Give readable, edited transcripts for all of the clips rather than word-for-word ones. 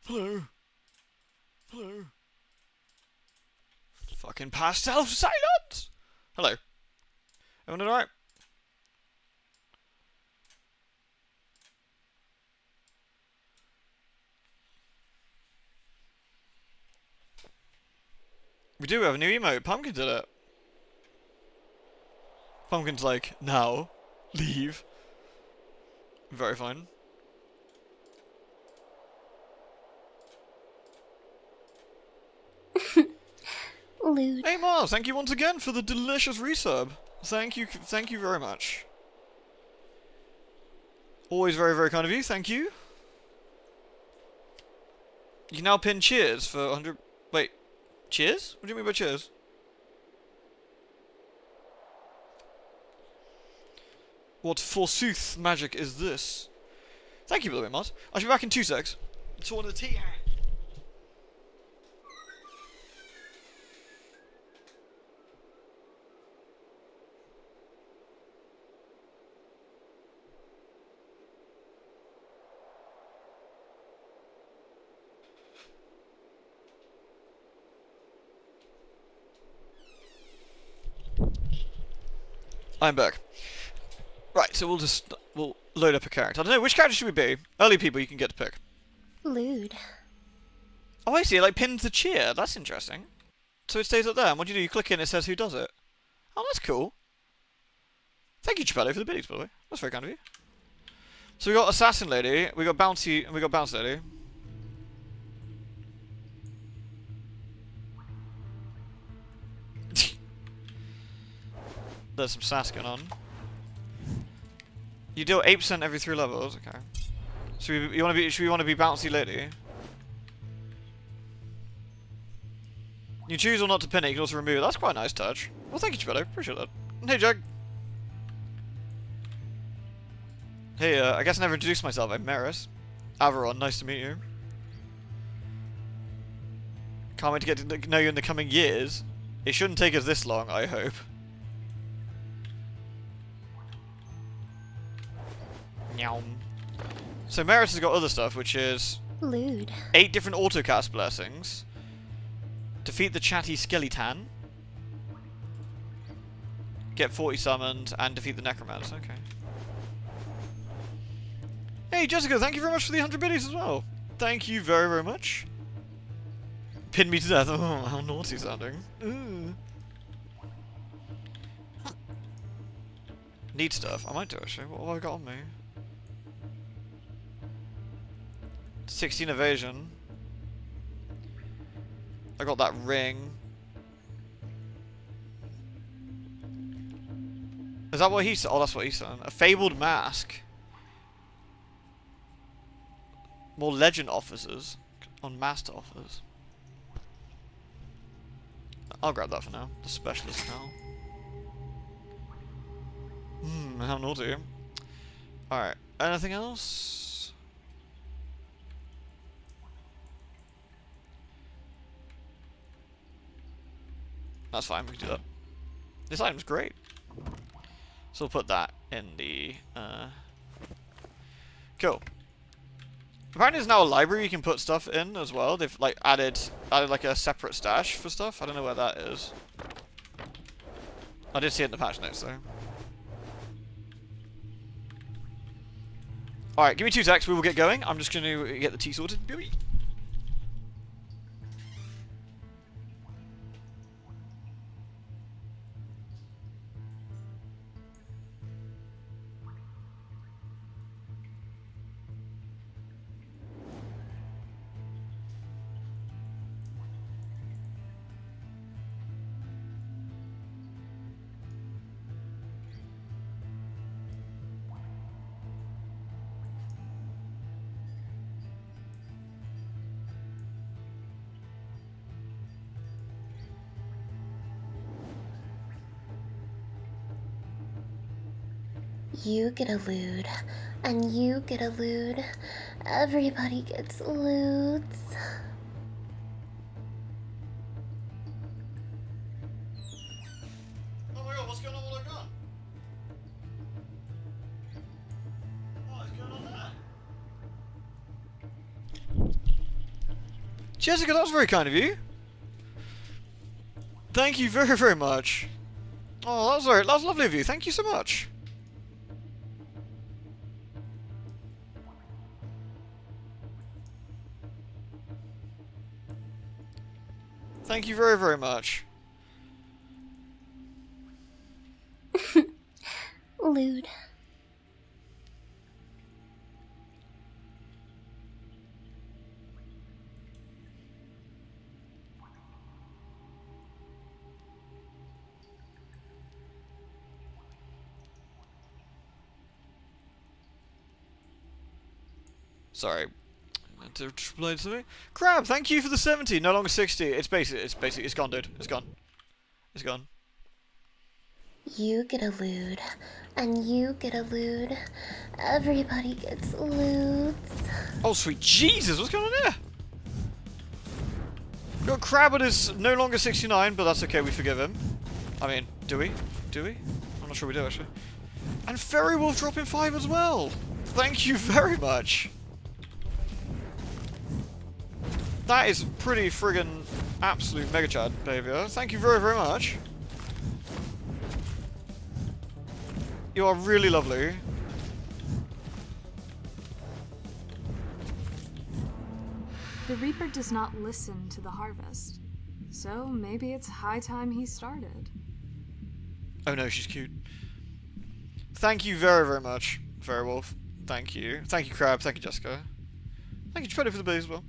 Hello. Hello. Fucking past self-silence! Hello. Everyone alright? We do have a new emote. Pumpkin did it. Pumpkin's like, now. Leave. Very fine. Lewd. Hey Mars, thank you once again for the delicious resub. Thank you very much. Always very, very kind of you, thank you. You can now pin cheers for 100... Wait, cheers? What do you mean by cheers? What forsooth magic is this? Thank you, by the way, Mars. I shall be back in 2 secs. It's one of the tea hat. I'm back. Right, so we'll load up a character. I don't know, which character should we be? Early people you can get to pick. Lewd. Oh, I see, it like pins the cheer. That's interesting. So it stays up there, and what do? You click in, it says who does it. Oh, that's cool. Thank you, Chapello, for the biddies, by the way. That's very kind of you. So we got Assassin Lady, we got Bouncy, and we got Bounce Lady. There's some sass going on. You deal 8% every 3 levels, okay. So should we want to be Bouncy Lady? You choose or not to pin it, you can also remove it. That's quite a nice touch. Well, thank you, Chapello. Appreciate that. Hey, Jag. Hey, I guess I never introduced myself. I'm Maris. Averon, nice to meet you. Can't wait to get to know you in the coming years. It shouldn't take us this long, I hope. Nyam. So Maris has got other stuff, which is... Lewd. 8 different autocast blessings. Defeat the chatty skeleton. Get 40 summoned, and defeat the necromancer. Okay. Hey, Jessica, thank you very much for the 100 biddies as well. Thank you very, very much. Pin me to death. Oh, how naughty sounding. Ooh. Need stuff. I might do, actually. What have I got on me? 16 evasion. I got that ring. Is that what he said? Oh, that's what he said. A fabled mask. More legend officers on master offers. I'll grab that for now. The specialist now. How naughty. Alright. Anything else? That's fine, we can do that. This item's great. So we'll put that in the... Cool. Apparently there's now a library you can put stuff in as well. They've like added like a separate stash for stuff. I don't know where that is. I did see it in the patch notes though. Alright, give me 2 secs, we will get going. I'm just gonna get the tea sorted. Bye-bye. You get a lewd, and you get a lewd. Everybody gets lewds. Oh my god, what's going on with that gun? What is going on there? Jessica, that was very kind of you. Thank you very, very much. Oh, that was lovely of you. Thank you so much. Thank you very, very much. Lewd. Sorry. To explain something. Crab, thank you for the 70. No longer 60. It's gone, dude. It's gone. It's gone. You get a lewd, and you get a lewd. Everybody gets lewds. Oh, sweet Jesus, what's going on here? We've got Crab is no longer 69, but that's okay, we forgive him. I mean, do we? Do we? I'm not sure we do, actually. And Fairy Wolf dropping 5 as well. Thank you very much. That is pretty friggin' absolute mega chat behavior. Thank you very, very much. You are really lovely. The Reaper does not listen to the harvest, so maybe it's high time he started. Oh no, she's cute. Thank you very, very much, Fairy Wolf. Thank you. Thank you, Crab. Thank you, Jessica. Thank you, Treader, for the booze as well.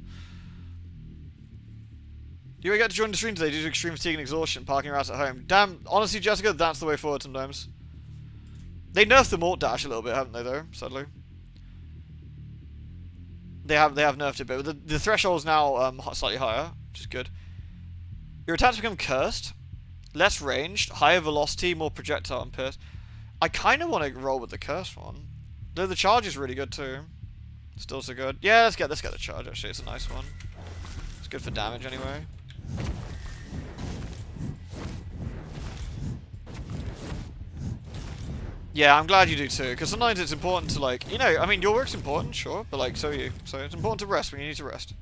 You get to join the stream today due to extreme fatigue and exhaustion, parking your ass at home. Damn, honestly, Jessica, that's the way forward sometimes. They nerfed the Mort Dash a little bit, haven't they, though, sadly? They have nerfed it a bit. But the threshold is now slightly higher, which is good. Your attacks become cursed, less ranged, higher velocity, more projectile and pierce. I kind of want to roll with the cursed one. Though the charge is really good, too. Still so good. Yeah, let's get the charge, actually. It's a nice one. It's good for damage, anyway. Yeah, I'm glad you do too, because sometimes it's important to, like, you know, I mean, your work's important, sure, but, like, so are you. So it's important to rest when you need to rest.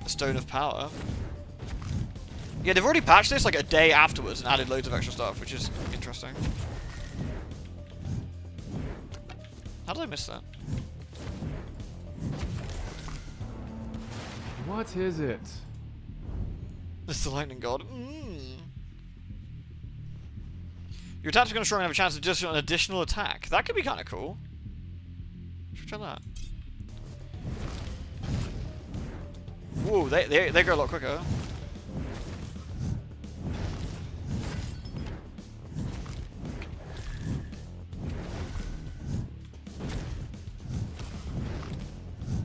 The Stone of Power. Yeah, they've already patched this, like, a day afterwards and added loads of extra stuff, which is interesting. How did I miss that? What is it? It's the Lightning God. Your attacks are going to strong and have a chance of just an additional attack. That could be kind of cool. Should we try that? Whoa, they go a lot quicker.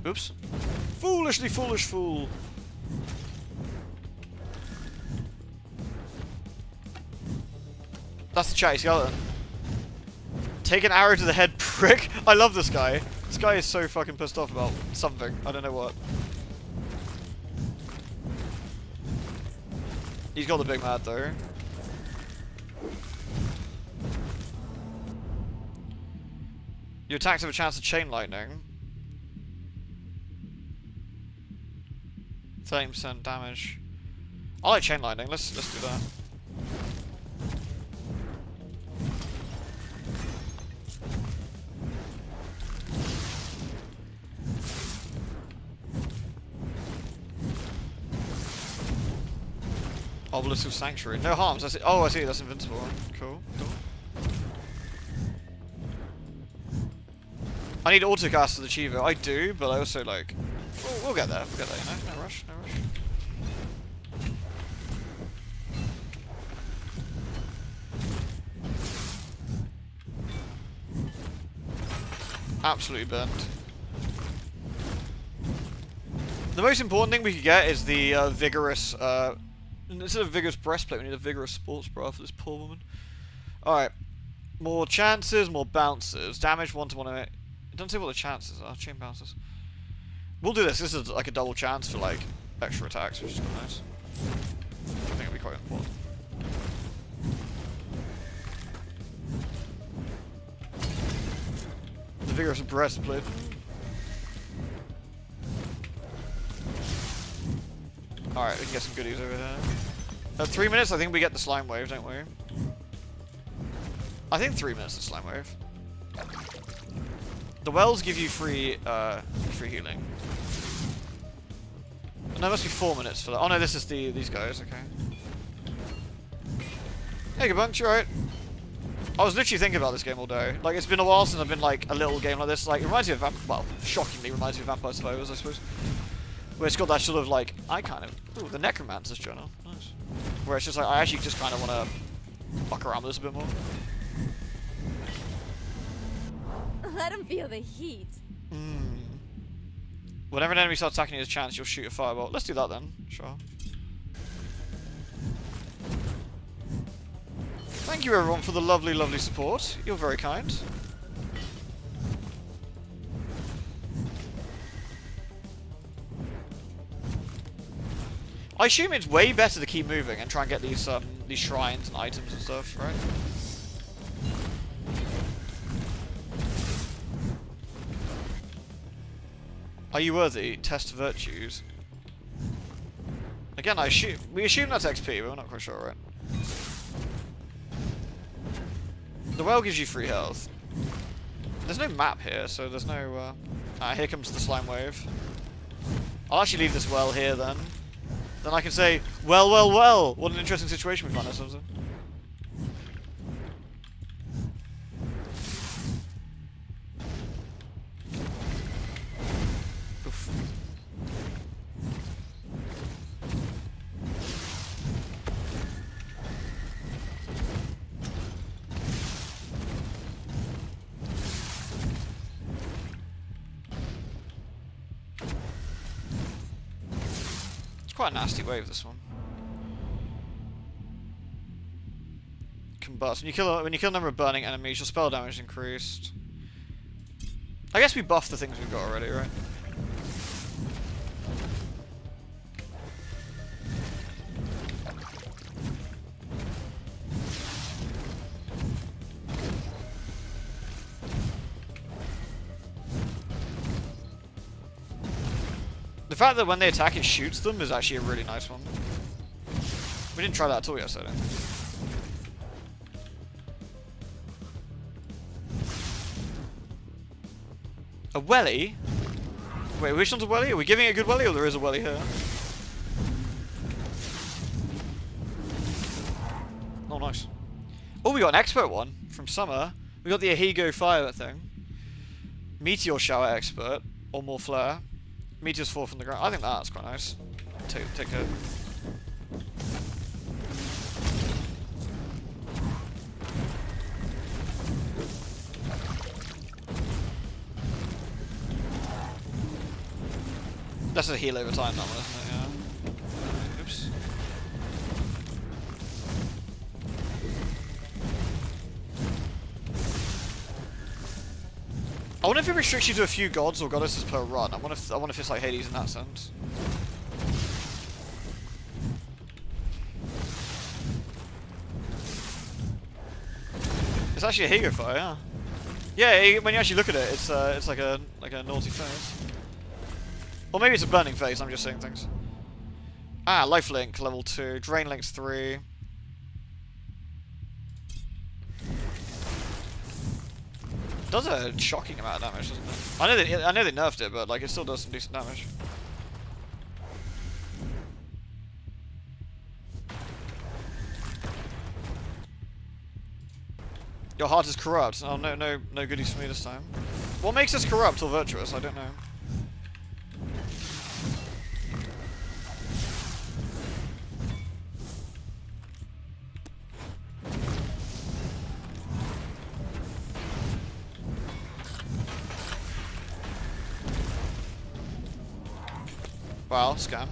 Oops. Foolishly foolish fool. That's the chatty skeleton. Take an arrow to the head, prick. I love this guy. This guy is so fucking pissed off about something. I don't know what. He's got the big mad though. Your attacks have a chance of chain lightning. 30% damage. I like chain lightning. Let's do that. Obelisk of Sanctuary. No harms. I see. Oh, I see. That's invincible. Cool. Cool. I need autocast for the Chivo. I do, but I also like. We'll get there. We'll get there. You know? No rush. No rush. Absolutely burnt. The most important thing we could get is the vigorous. Instead of vigorous breastplate, we need a vigorous sports bra for this poor woman. Alright. More chances, more bounces. Damage 1 to 1. It doesn't say what the chances are. Chain bounces. We'll do this. This is like a double chance for like extra attacks, which is quite nice. I think it'll be quite important. the vigorous breastplate. Alright, we can get some goodies over here. At 3 minutes, I think we get the slime wave, don't we? I think 3 minutes of slime wave. The wells give you free healing. No, it must be 4 minutes for that. Oh no, this is these guys, okay. Hey, good bunch, you alright? I was literally thinking about this game all day. Like, it's been a while since I've been, like, a little game like this. Like, it reminds me of, well, shockingly reminds me of Vampire Survivors, I suppose. Where it's got that sort of, like, ooh, the Necromancer's Journal. Nice. Where it's just like, I actually just kind of want to fuck around with this a bit more. Let him feel the heat. Whenever an enemy starts attacking you, there's a chance you'll shoot a fireball. Let's do that then. Sure. Thank you everyone for the lovely, lovely support. You're very kind. I assume it's way better to keep moving and try and get these shrines and items and stuff, right? Are you worthy? Test virtues. Again, we assume that's XP, but we're not quite sure, right? The well gives you free health. There's no map here, so there's no... here comes the slime wave. I'll actually leave this well here then. Then I can say, well, well, well! What an interesting situation we find ourselves in. Oof. It's quite a nasty wave, this one. Combust. When you kill a number of burning enemies, your spell damage is increased. I guess we buffed the things we've got already, right? The fact that when they attack it shoots them is actually a really nice one. We didn't try that at all yesterday. A welly? Wait, which one's a welly? Are we giving it a good welly or there is a welly here? Oh, nice. Oh, we got an expert one from Summer. We got the Ahigo fire thing. Meteor shower expert, or more flare. Meteors fall from the ground. I think that's quite nice. Take it. That's a heal over time, that one, isn't it? Yeah. Oops. I wonder if it restricts you to a few gods or goddesses per run. I wonder if it's like Hades in that sense. It's actually a Higo fire, yeah. Yeah, when you actually look at it, it's like a naughty phase. Or maybe it's a burning phase. I'm just saying things. Ah, lifelink level 2, drain link's 3. Does a shocking amount of damage, doesn't it? I know they nerfed it, but like it still does some decent damage. Your heart is corrupt. Oh no goodies for me this time. What makes us corrupt or virtuous? I don't know. Wow, scam.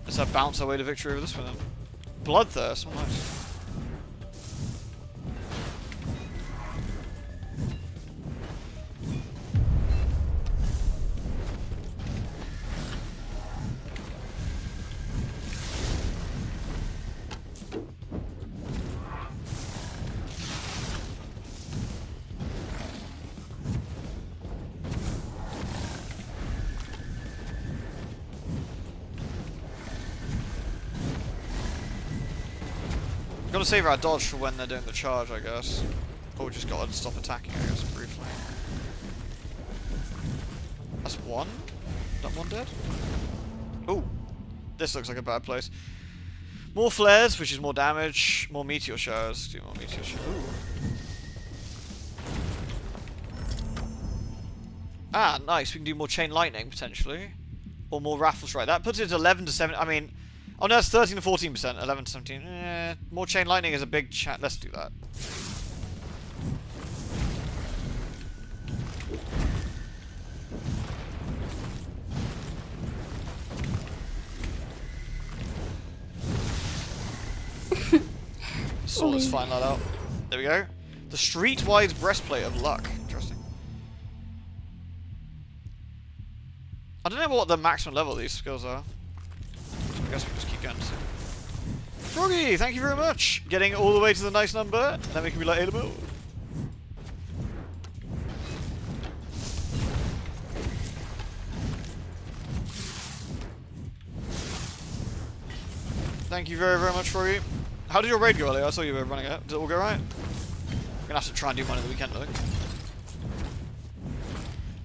Let's bounce our way to victory over this one then. Bloodthirst, oh nice. Gotta save our dodge for when they're doing the charge, I guess. Or we just gotta stop attacking, I guess, briefly. That's one. That one dead? Ooh. This looks like a bad place. More flares, which is more damage. More meteor showers. Do more meteor showers. Ooh. Ah, nice. We can do more chain lightning, potentially. Or more raffle strike. That puts it to 11 to 7. I mean... Oh no, it's 13 to 14%. 11 to 17. More chain lightning is a big chat. Let's do that. So let's find that out. There we go. The streetwise breastplate of luck. Interesting. I don't know what the maximum level of these skills are. I guess we'll just keep going. Froggy, thank you very much. Getting all the way to the nice number. Then we can be like Adamo. Thank you very, very much, Froggy. How did your raid go earlier? I saw you were running it. Did it all go right? We're gonna have to try and do mine on the weekend, I think.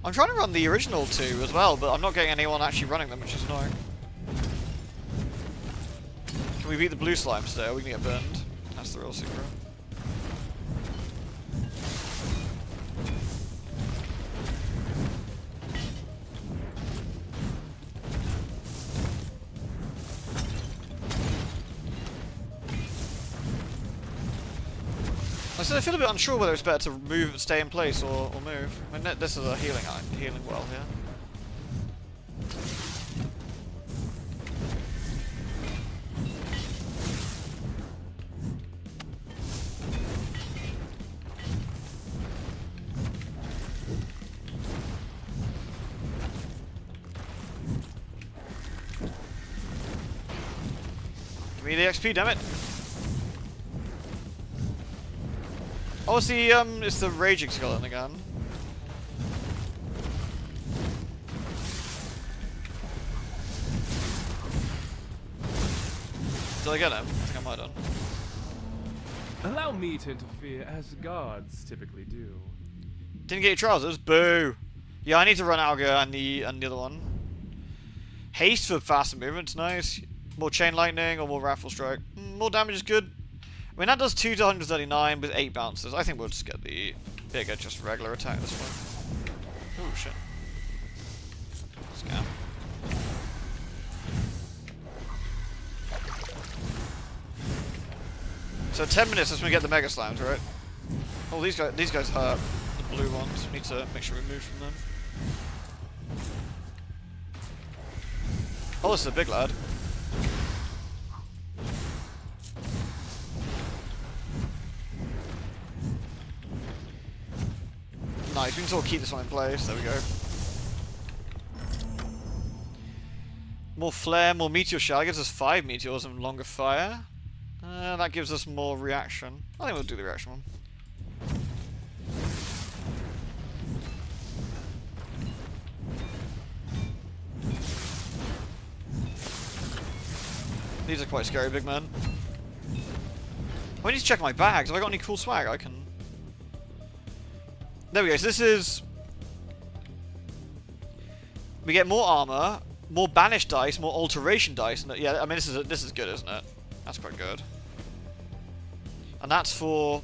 I'm trying to run the original 2 as well, but I'm not getting anyone actually running them, which is annoying. Can we beat the blue slime today? Or we can get burned. That's the real secret. I feel a bit unsure whether it's better to move, stay in place, or move. I mean, this is a healing well here. Give me the XP, damn it! Oh, it's the raging skeleton again. Did I get him? I think I might have done. Allow me to interfere, as gods typically do. Didn't get your trousers? Boo! Yeah, I need to run Alga and the other one. Haste for faster movements, nice. More chain lightning or more raffle strike. More damage is good. I mean, that does 2 to 139 with 8 bounces. I think we'll just get the bigger, just regular attack this one. Oh, shit. Scam. So 10 minutes, that's when we get the Mega Slimes, right? Oh, these guys hurt. The blue ones. We need to make sure we move from them. Oh, this is a big lad. Nice, we can sort of keep this one in place. There we go. More flare, more meteor shower. That gives us 5 meteors and longer fire. That gives us more reaction. I think we'll do the reaction one. These are quite scary, big man. I need to check my bags. Have I got any cool swag I can... There we go, so this is... We get more armor, more banish dice, more alteration dice, and yeah, I mean this is good, isn't it? That's quite good. And that's for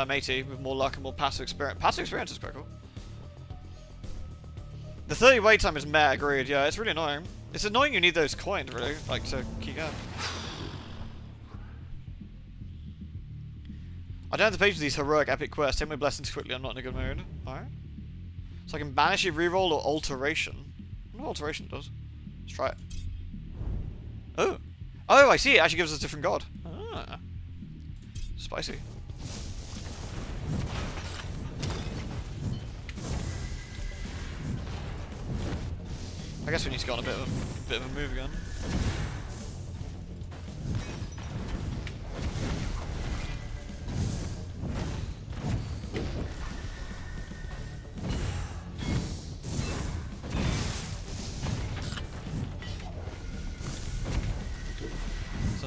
matey with more luck and more passive experience. Passive experience is quite cool. The 30 wait time is meh, agreed, yeah, it's really annoying. It's annoying you need those coins, really, like to keep going. I don't have to pay for these heroic epic quests. Take my blessings quickly, I'm not in a good mood. Alright. So I can banish it, reroll, or alteration. I wonder what alteration does. Let's try it. Oh! Oh, I see, it actually gives us a different god. Ah. Spicy. I guess we need to go on a bit of a move again.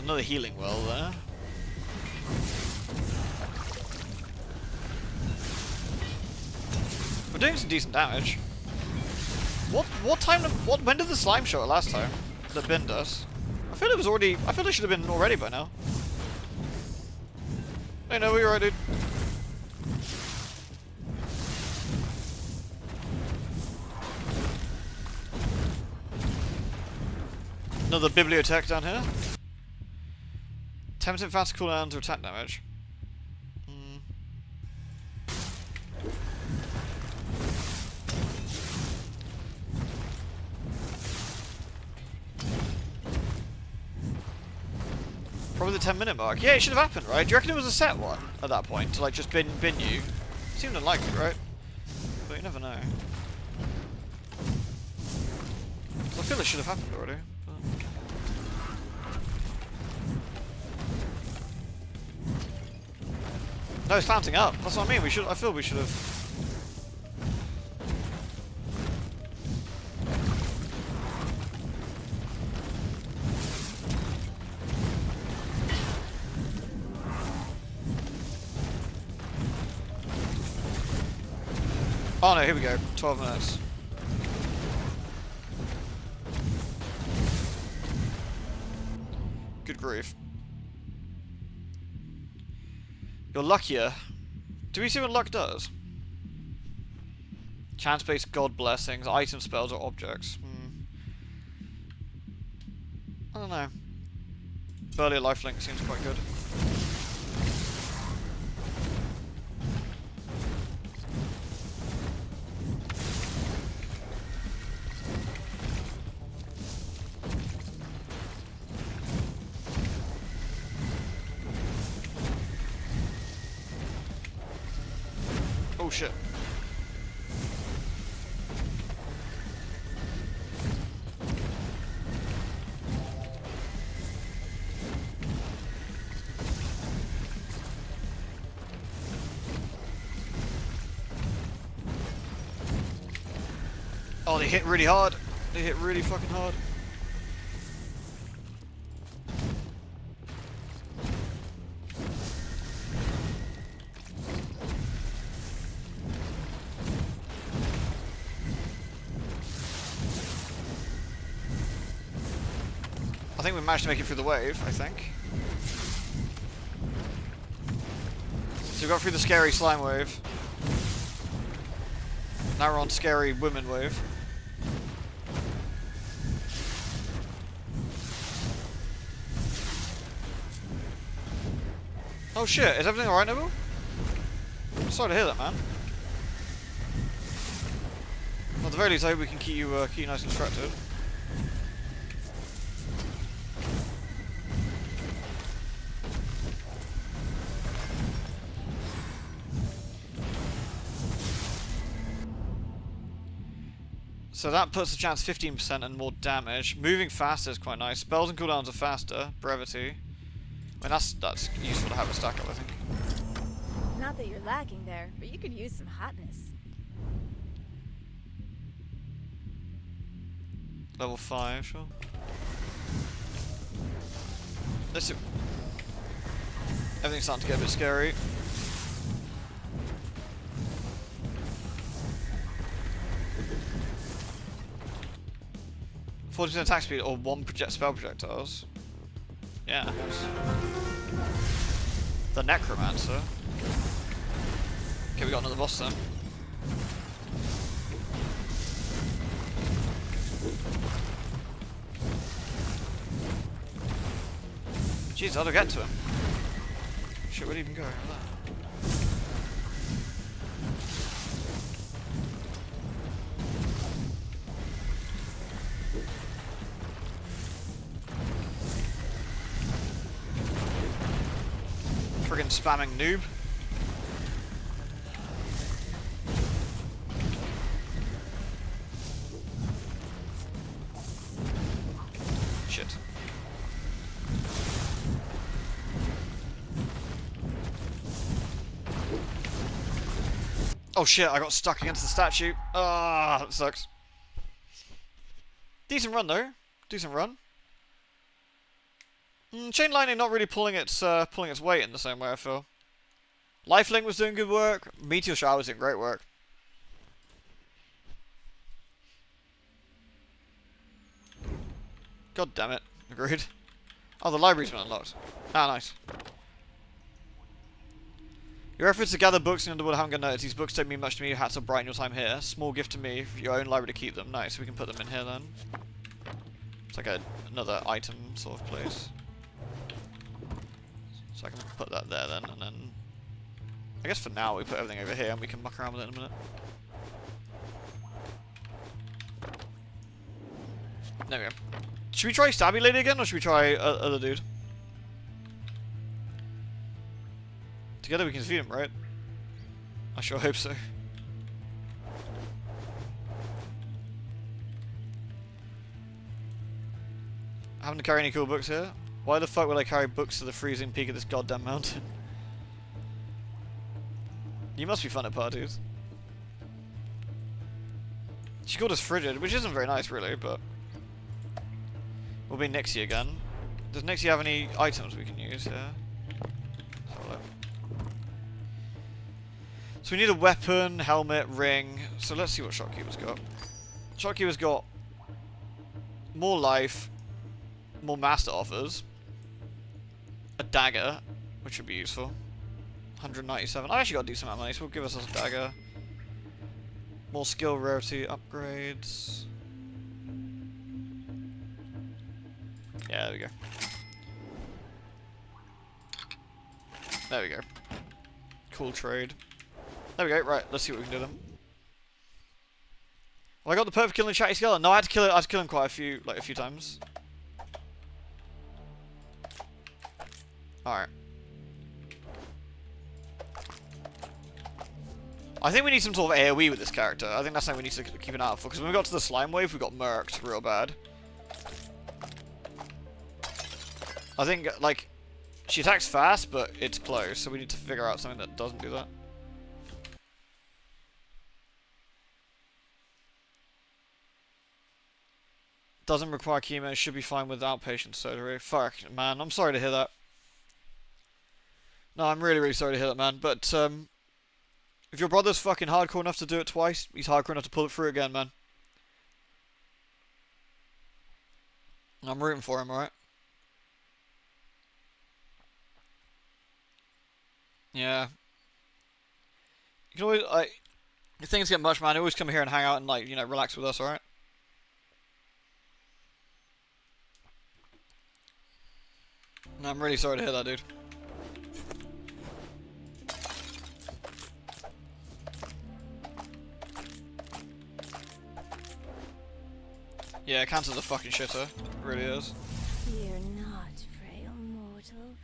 Another healing well there. We're doing some decent damage. When did the slime show it last time? That binned us? I feel it should have been already by now. Hey, no, you're right, dude. Another bibliotech down here. 10% faster cooldowns or attack damage. Probably the 10-minute mark. Yeah, it should have happened, right? Do you reckon it was a set one at that point to like just bin you? Seemed unlikely, right? But you never know. I feel it should have happened already. No, it's mounting up. That's what I mean. I feel we should have. Oh no, here we go. 12 minutes. Good grief. You're luckier. Do we see what luck does? Chance-based god blessings, item spells, or objects. I don't know. Burly lifelink seems quite good. Oh shit. Oh, they hit really hard. They hit really fucking hard. I think we managed to make it through the wave, I think. So we got through the scary slime wave. Now we're on scary women wave. Oh shit, is everything alright, Noble? Sorry to hear that, man. Well, at the very least, I hope we can keep you nice and distracted. So that puts the chance 15% and more damage. Moving faster is quite nice. Spells and cooldowns are faster. Brevity. I mean, that's useful to have a stack up, I think. Not that you're lacking there, but you could use some hotness. Level 5, sure. Let's see. Everything's starting to get a bit scary. %40 attack speed or 1 spell projectiles. Yeah, nice. The Necromancer. Okay, we got another boss then. Jeez, how do I get to him? Shit, where'd he even go? Like that. Friggin' spamming noob. Shit. Oh shit, I got stuck against the statue. Ah, that sucks. Decent run though. Decent run. Chain lightning not really pulling its weight in the same way, I feel. Lifelink was doing good work. Meteor shower was doing great work. God damn it. Agreed. Oh, the library's been unlocked. Ah, nice. Your efforts to gather books in Underworld haven't gone noticed. These books don't mean much to me. Hats will brighten your time here. Small gift to me for your own library to keep them. Nice, we can put them in here then. It's like another item sort of place. So I can put that there then, and then... I guess for now we put everything over here and we can muck around with it in a minute. There we go. Should we try Stabby Lady again, or should we try other dude? Together we can defeat him, right? I sure hope so. Having to carry any cool books here? Why the fuck would I carry books to the freezing peak of this goddamn mountain? You must be fun at parties. She called us frigid, which isn't very nice really, but... We'll be Nixie again. Does Nixie have any items we can use here? So we need a weapon, helmet, ring. So let's see what Shopkeeper's got. Shopkeeper's got more life, more master offers, a dagger, which would be useful. 197. I actually got a decent amount of money, so we'll give us a dagger. More skill rarity upgrades. Yeah, there we go. There we go. Cool trade. There we go, right, let's see what we can do then. Well, I got the perfect kill in Chatty Skeleton. No, I had to kill him quite a few times. Alright. I think we need some sort of AoE with this character. I think that's something we need to keep an eye out for, because when we got to the slime wave, we got murked real bad. I think, like, she attacks fast, but it's close, so we need to figure out something that doesn't do that. Doesn't require chemo, should be fine with outpatient surgery. Fuck, man, I'm sorry to hear that. No, I'm really, really sorry to hear that, man. But, if your brother's fucking hardcore enough to do it twice, he's hardcore enough to pull it through again, man. I'm rooting for him, alright? Yeah. You can always, like, if things get much, man, always come here and hang out and, like, you know, relax with us, alright? No, I'm really sorry to hear that, dude. Yeah, cancer's a fucking shitter. It really is. Fear not, frail mortal,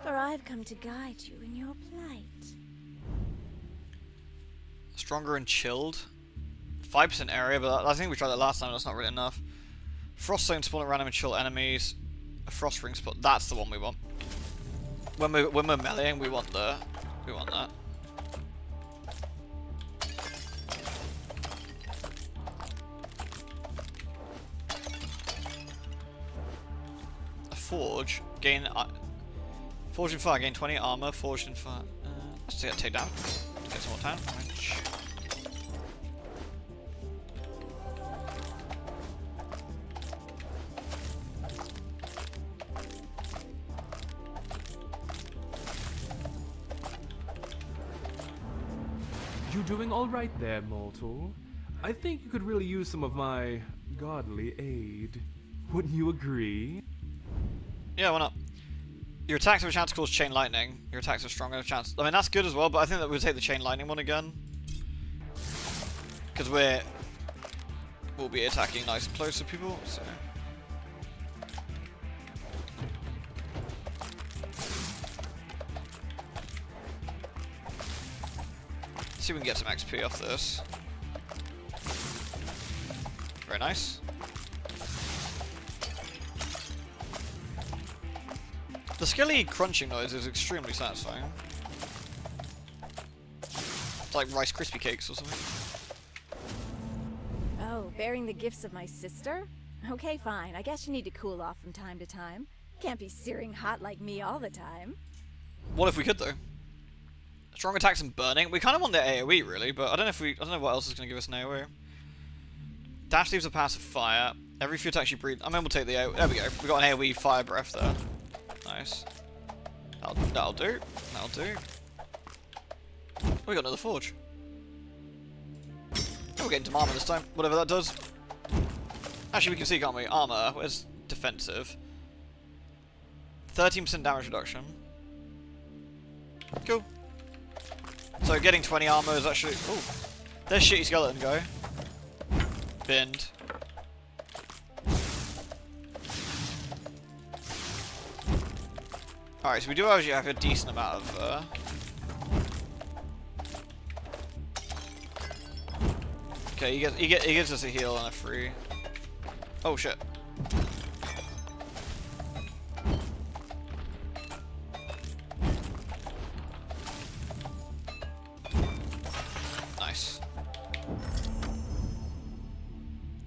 for I've come to guide you in your plight. Stronger and chilled. 5% area, but I think we tried that last time, that's not really enough. Frost zone spawn at random and chill enemies. A frost ring spot, that's the one we want. When we're meleeing, we want that. A forge, gain forged in fire, gain 20 armor, forged in fire. Let's take down. Get some more time. You doing all right there, mortal? I think you could really use some of my godly aid. Wouldn't you agree? Yeah, why not? Your attacks have a chance to cause chain lightning. Your attacks have stronger chance. I mean, that's good as well, but I think that we'll take the chain lightning one again. Because we'll be attacking nice and close to people, so... See if we can get some XP off this. Very nice. The skelly crunching noise is extremely satisfying. It's like Rice Krispie cakes or something. Oh, bearing the gifts of my sister? Okay, fine. I guess you need to cool off from time to time. can't be searing hot like me all the time. What if we could though? Strong attacks and burning. We kind of want the AoE really, but I don't know what else is going to give us an AoE. Dash leaves a passive fire. Every few attacks you breathe. I mean, we'll take the AoE. There we go. We got an AoE fire breath there. Nice. That'll do. That'll do. We got another forge. Oh, we're getting some armor this time. Whatever that does. Actually, we can see, can't we? Armor. Where's defensive? 13% damage reduction. Cool. So getting 20 armor is actually... Ooh. There's shitty skeleton guy. Binned. Alright, so we do actually have a decent amount of... Okay, he gives us a heal and a free. Oh shit. Nice.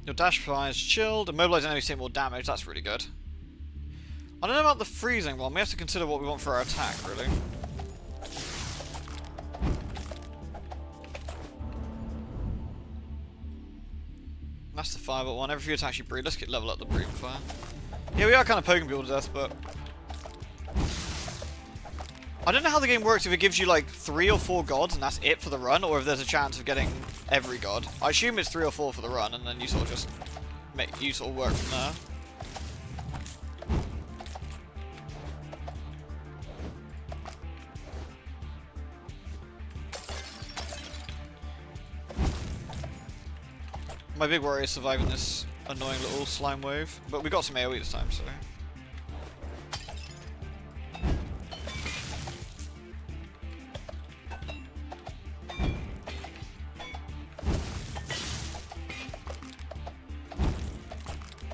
Your dash fire is chilled. Immobilize enemies take more damage. That's really good. I don't know about the freezing one. We have to consider what we want for our attack, really. That's the fire one. Every few attacks you breathe. Let's get level up the breathing fire. Yeah, we are kind of poking people to death, but I don't know how the game works if it gives you like 3 or 4 gods and that's it for the run, or if there's a chance of getting every god. I assume it's 3 or 4 for the run, and then you sort of just work from there. My big worry is surviving this annoying little slime wave, but we got some AoE this time, so.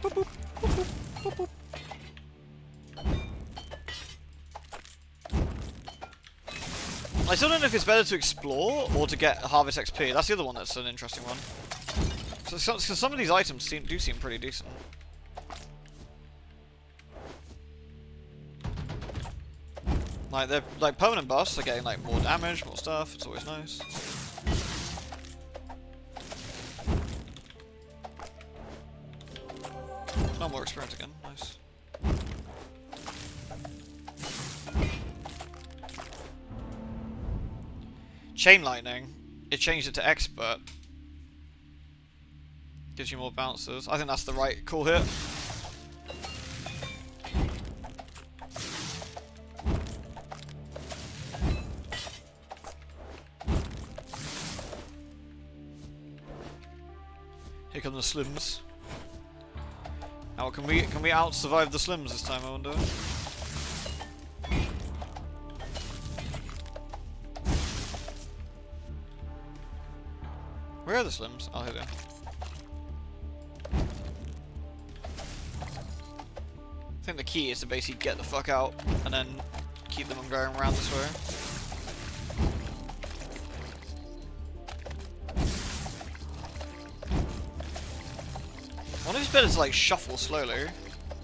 Boop, boop, boop, boop, boop, boop. I still don't know if it's better to explore or to get harvest XP. That's the other one that's an interesting one. So some of these items do seem pretty decent. Like they're like permanent buffs, they're getting like more damage, more stuff. It's always nice. Oh, more experience again. Nice. Chain lightning. It changed it to expert. Gives you more bounces. I think that's the right call here. Here come the slims. Now can we out survive the slims this time, I wonder? Where are the slims? Oh, here they are. I think the key is to basically get the fuck out and then keep them on going around this way. I wonder if it's better to like shuffle slowly.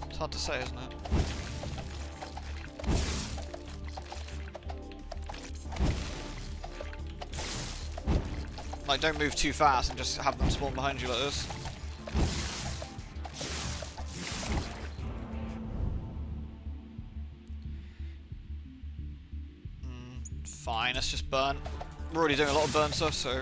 It's hard to say, isn't it? Like, don't move too fast and just have them spawn behind you like this. Fine, let's just burn. We're already doing a lot of burn stuff, so...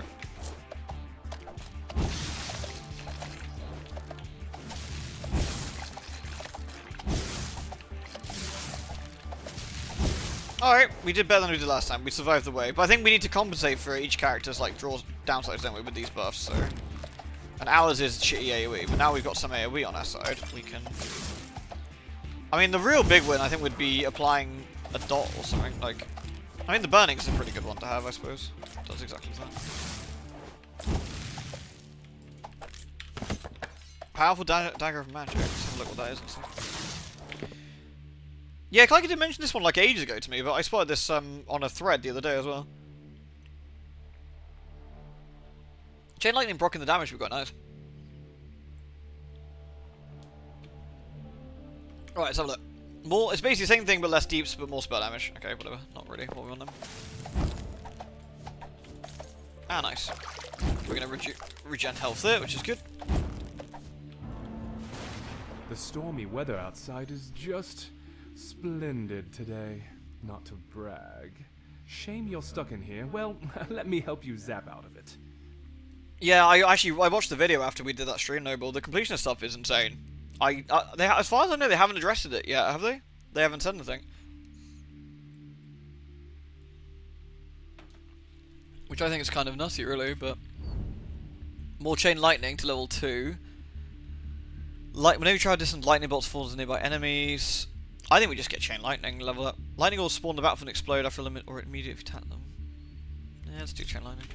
Alright, we did better than we did last time. We survived the wave. But I think we need to compensate for each character's like draws downsides, don't we, with these buffs, so... And ours is shitty AoE, but now we've got some AoE on our side. We can... I mean, the real big win, I think, would be applying a dot or something, like... I mean, the burning's a pretty good one to have, I suppose. Does exactly that. Powerful dagger of magic. Let's have a look what that is and stuff. Yeah, Kaika did mention this one like ages ago to me, but I spotted this on a thread the other day as well. Chain lightning blocking the damage we've got, nice. Alright, let's have a look. More, it's basically the same thing but less deeps, but more spell damage. Okay, whatever. Not really what we want them. Ah, nice. We're gonna regen health there, which is good. The stormy weather outside is just splendid today. Not to brag. Shame you're stuck in here. Well, let me help you zap out of it. Yeah, I watched the video after we did that stream, Noble. The completionist stuff is insane. As far as I know, they haven't addressed it yet, have they? They haven't said anything. Which I think is kind of nutty, really, but... More chain lightning to level 2. Whenever you try to distance lightning bolts falls nearby enemies... I think we just get chain lightning, level up. Lightning will spawn the battlefield and explode after a limit or immediately if you tap them. Yeah, let's do chain lightning.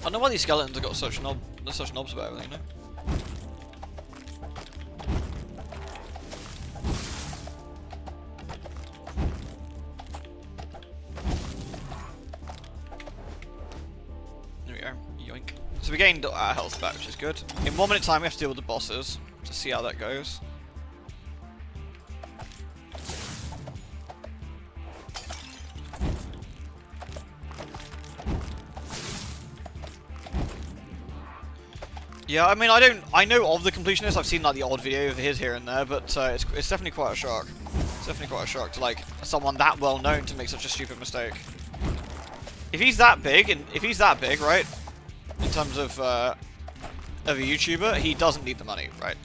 I don't know why these skeletons have got such knobs about everything, you know? There we go. Yoink. So we gained our health back, which is good. In 1 minute time we have to deal with the bosses to see how that goes. Yeah, I mean, I know of the completionist. I've seen like the odd video of his here and there, but it's definitely quite a shock. It's definitely quite a shock to like someone that well known to make such a stupid mistake. If he's that big, right, in terms of a YouTuber, he doesn't need the money, right?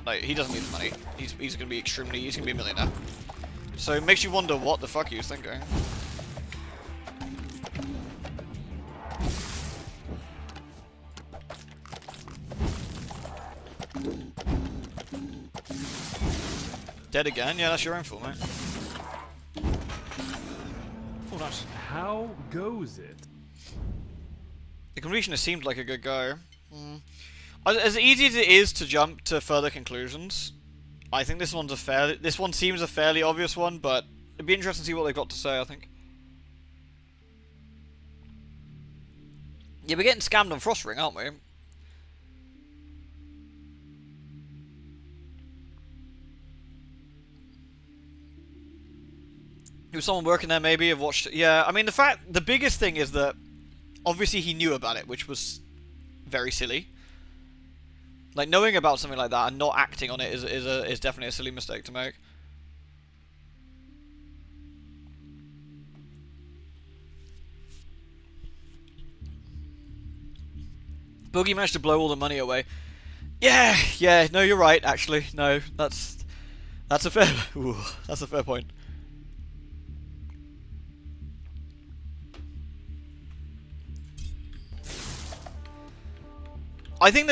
Like he doesn't need the money. He's gonna be he's gonna be a millionaire. So it makes you wonder what the fuck he was thinking. Dead again? Yeah, that's your own fault, mate. Oh, nice. How goes it? The completionist seemed like a good guy. As easy as it is to jump to further conclusions, I think this one seems a fairly obvious one, but it'd be interesting to see what they've got to say, I think. Yeah, we're getting scammed on Frost Ring, aren't we? There was someone working there, maybe, have watched it. Yeah, I mean, the biggest thing is that obviously he knew about it, which was very silly. Like, knowing about something like that and not acting on it is definitely a silly mistake to make. Boogie managed to blow all the money away. Yeah, no, you're right, actually. No, that's a fair... Ooh, that's a fair point. I think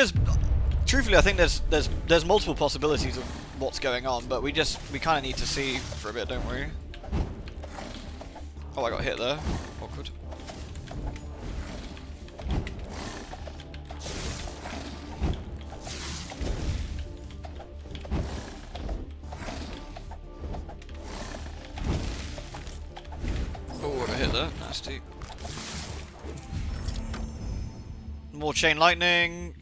truthfully, I think there's multiple possibilities of what's going on, but we kind of need to see for a bit, don't we? Oh, I got hit there. Awkward. Oh, I got hit there. Nasty. More chain lightning.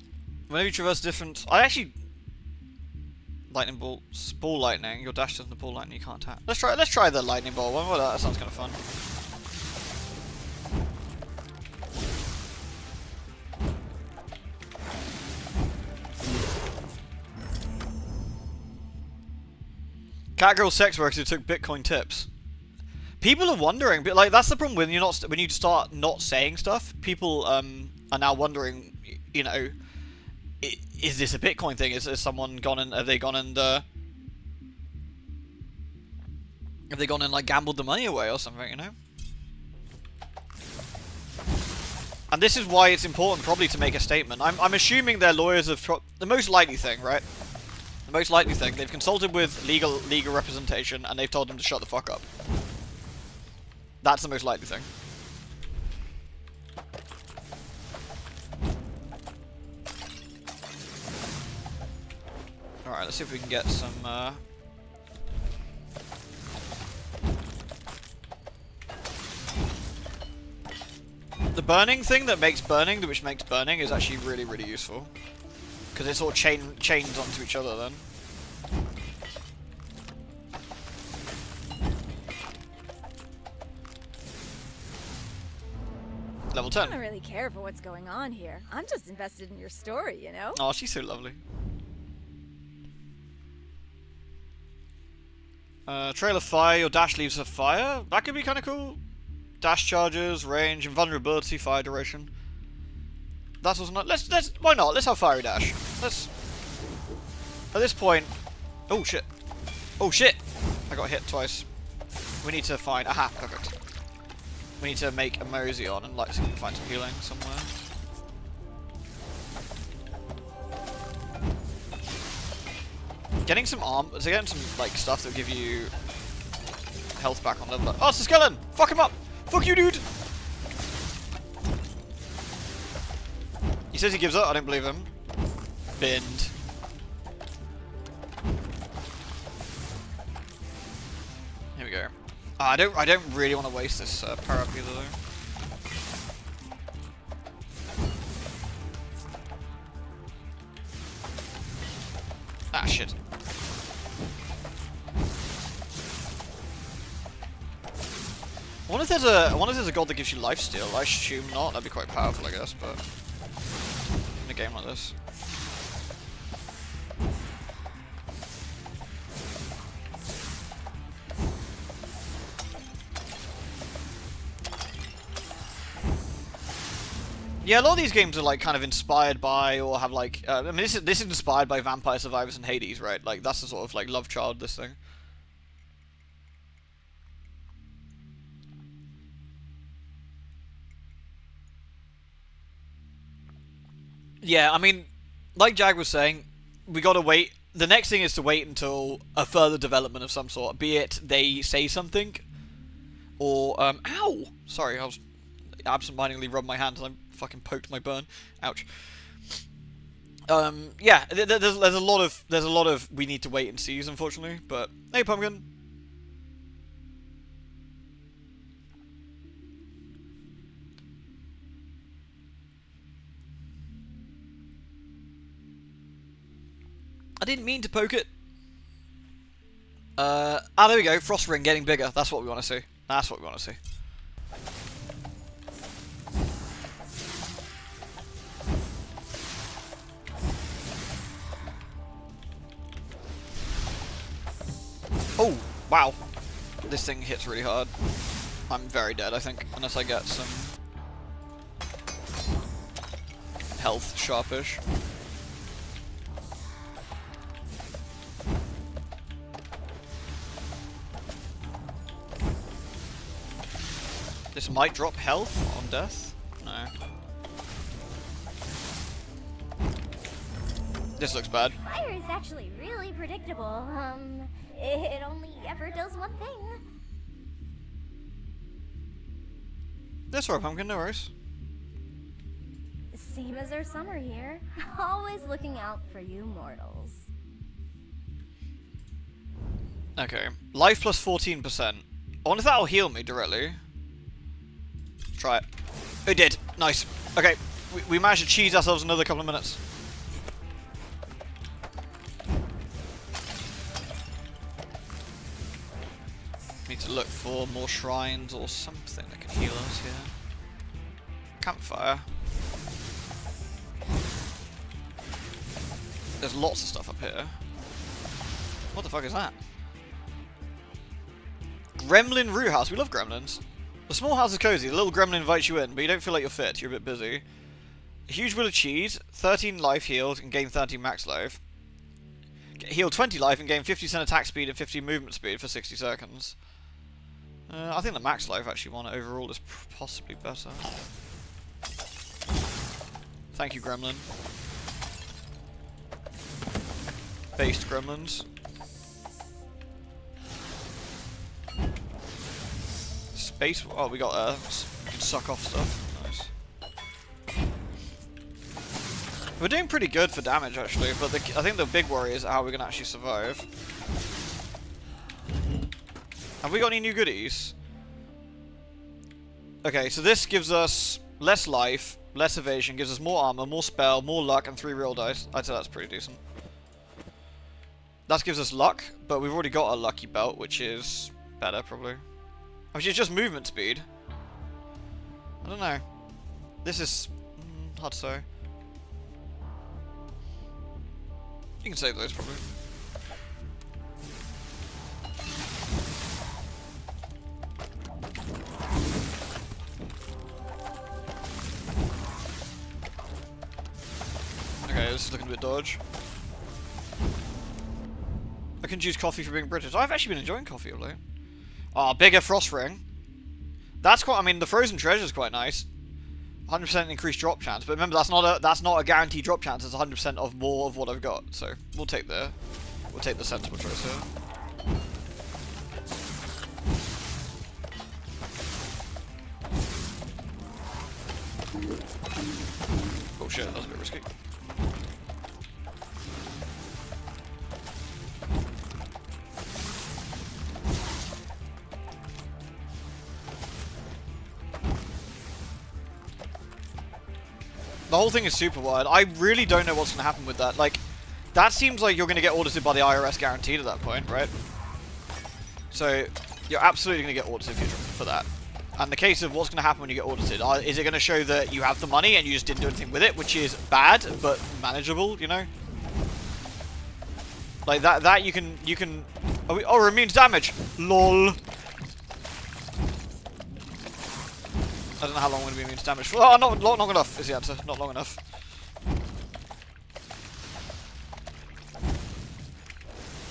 Whenever you traverse different... Lightning bolt. Ball lightning. Your dash doesn't the ball lightning, you can't tap. Let's try the lightning bolt one. Well, that sounds kind of fun. Catgirl sex workers who took Bitcoin tips. People are wondering, but like that's the problem when you start not saying stuff. People are now wondering, you know, is this a Bitcoin thing? Is someone gone and have they gone and like gambled the money away or something? You know. And this is why it's important probably to make a statement. I'm assuming their lawyers have the most likely thing, right? The most likely thing, they've consulted with legal representation and they've told them to shut the fuck up. That's the most likely thing. Alright, let's see if we can get some The burning thing that makes burning, which makes burning, is actually really, really useful. Because it sort of chains onto each other then. Level 10. I don't really care for what's going on here. I'm just invested in your story, you know? Oh, she's so lovely. Trail of fire, your dash leaves a fire. That could be kind of cool. Dash charges, range, invulnerability, fire duration. That's also not. Let's. Why not? Let's have fiery dash. Let's. At this point. Oh shit. Oh shit. I got hit twice. We need to find. Aha, perfect. We need to make a mosey on and like find some healing somewhere. Getting some getting some like stuff that will give you health back on level. Oh, it's a skeleton! Fuck him up! Fuck you, dude! He says he gives up. I don't believe him. Binned. Here we go. I don't really want to waste this power up either though. Ah shit. I wonder if there's a god that gives you lifesteal. I assume not. That'd be quite powerful, I guess, but in a game like this. Yeah, a lot of these games are like kind of inspired by, or have like, I mean, this is inspired by Vampire Survivors and Hades, right? Like that's the sort of like love child this thing. Yeah, I mean, like Jag was saying, we gotta wait. The next thing is to wait until a further development of some sort, be it they say something, or ow! Sorry, I was absentmindedly rubbed my hand and I fucking poked my burn. Ouch. Yeah, there's a lot of we need to wait and see, unfortunately. But hey, Pumpkin. I didn't mean to poke it. There we go. Frost ring getting bigger. That's what we want to see. That's what we want to see. Oh, wow. This thing hits really hard. I'm very dead, I think, unless I get some health sharpish. This might drop health on death. No. This looks bad. Fire is actually really predictable. It only ever does one thing. That's alright, Pumpkin, no worries. Same as our summer here. Always looking out for you mortals. Okay. Life plus 14%. I wonder if that'll heal me directly. Try it. It did. Nice. Okay. We managed to cheese ourselves another couple of minutes. Need to look for more shrines or something that can heal us here. Campfire. There's lots of stuff up here. What the fuck is that? Gremlin root house. We love gremlins. The small house is cozy. The little gremlin invites you in, but you don't feel like you're fit. You're a bit busy. A huge wheel of cheese. 13 life healed and gain 13 max life. Heal 20 life and gain 50% attack speed and 50 movement speed for 60 seconds. I think the max life actually one overall is possibly better. Thank you, gremlin. Based gremlins. Space. Oh, we got we can suck off stuff. Nice. We're doing pretty good for damage actually, but I think the big worry is how we're gonna actually survive. Have we got any new goodies? Okay, so this gives us less life, less evasion, gives us more armor, more spell, more luck, and 3 real dice. I'd say that's pretty decent. That gives us luck, but we've already got a lucky belt, which is better, probably. Which is just movement speed. I don't know. This is hard to say. You can save those, probably. Okay, this is looking a bit dodge. I can choose coffee for being British. I've actually been enjoying coffee of late. Ah, bigger frost ring. That's quite. I mean, the frozen treasure is quite nice. 100% increased drop chance, but remember that's not a guaranteed drop chance. It's 100% of more of what I've got. So we'll take the sensible choice here. Oh shit, that was a bit risky. The whole thing is super wide. I really don't know what's going to happen with that. Like, that seems like you're going to get audited by the IRS guaranteed at that point, right? So, you're absolutely going to get audited for that. And the case of what's going to happen when you get audited, is it going to show that you have the money and you just didn't do anything with it, which is bad, but manageable, you know? Like, that you can... Oh, it means damage! LOL! I don't know how long I'm going to be immune to damage for. Oh, not long enough is the answer. Not long enough.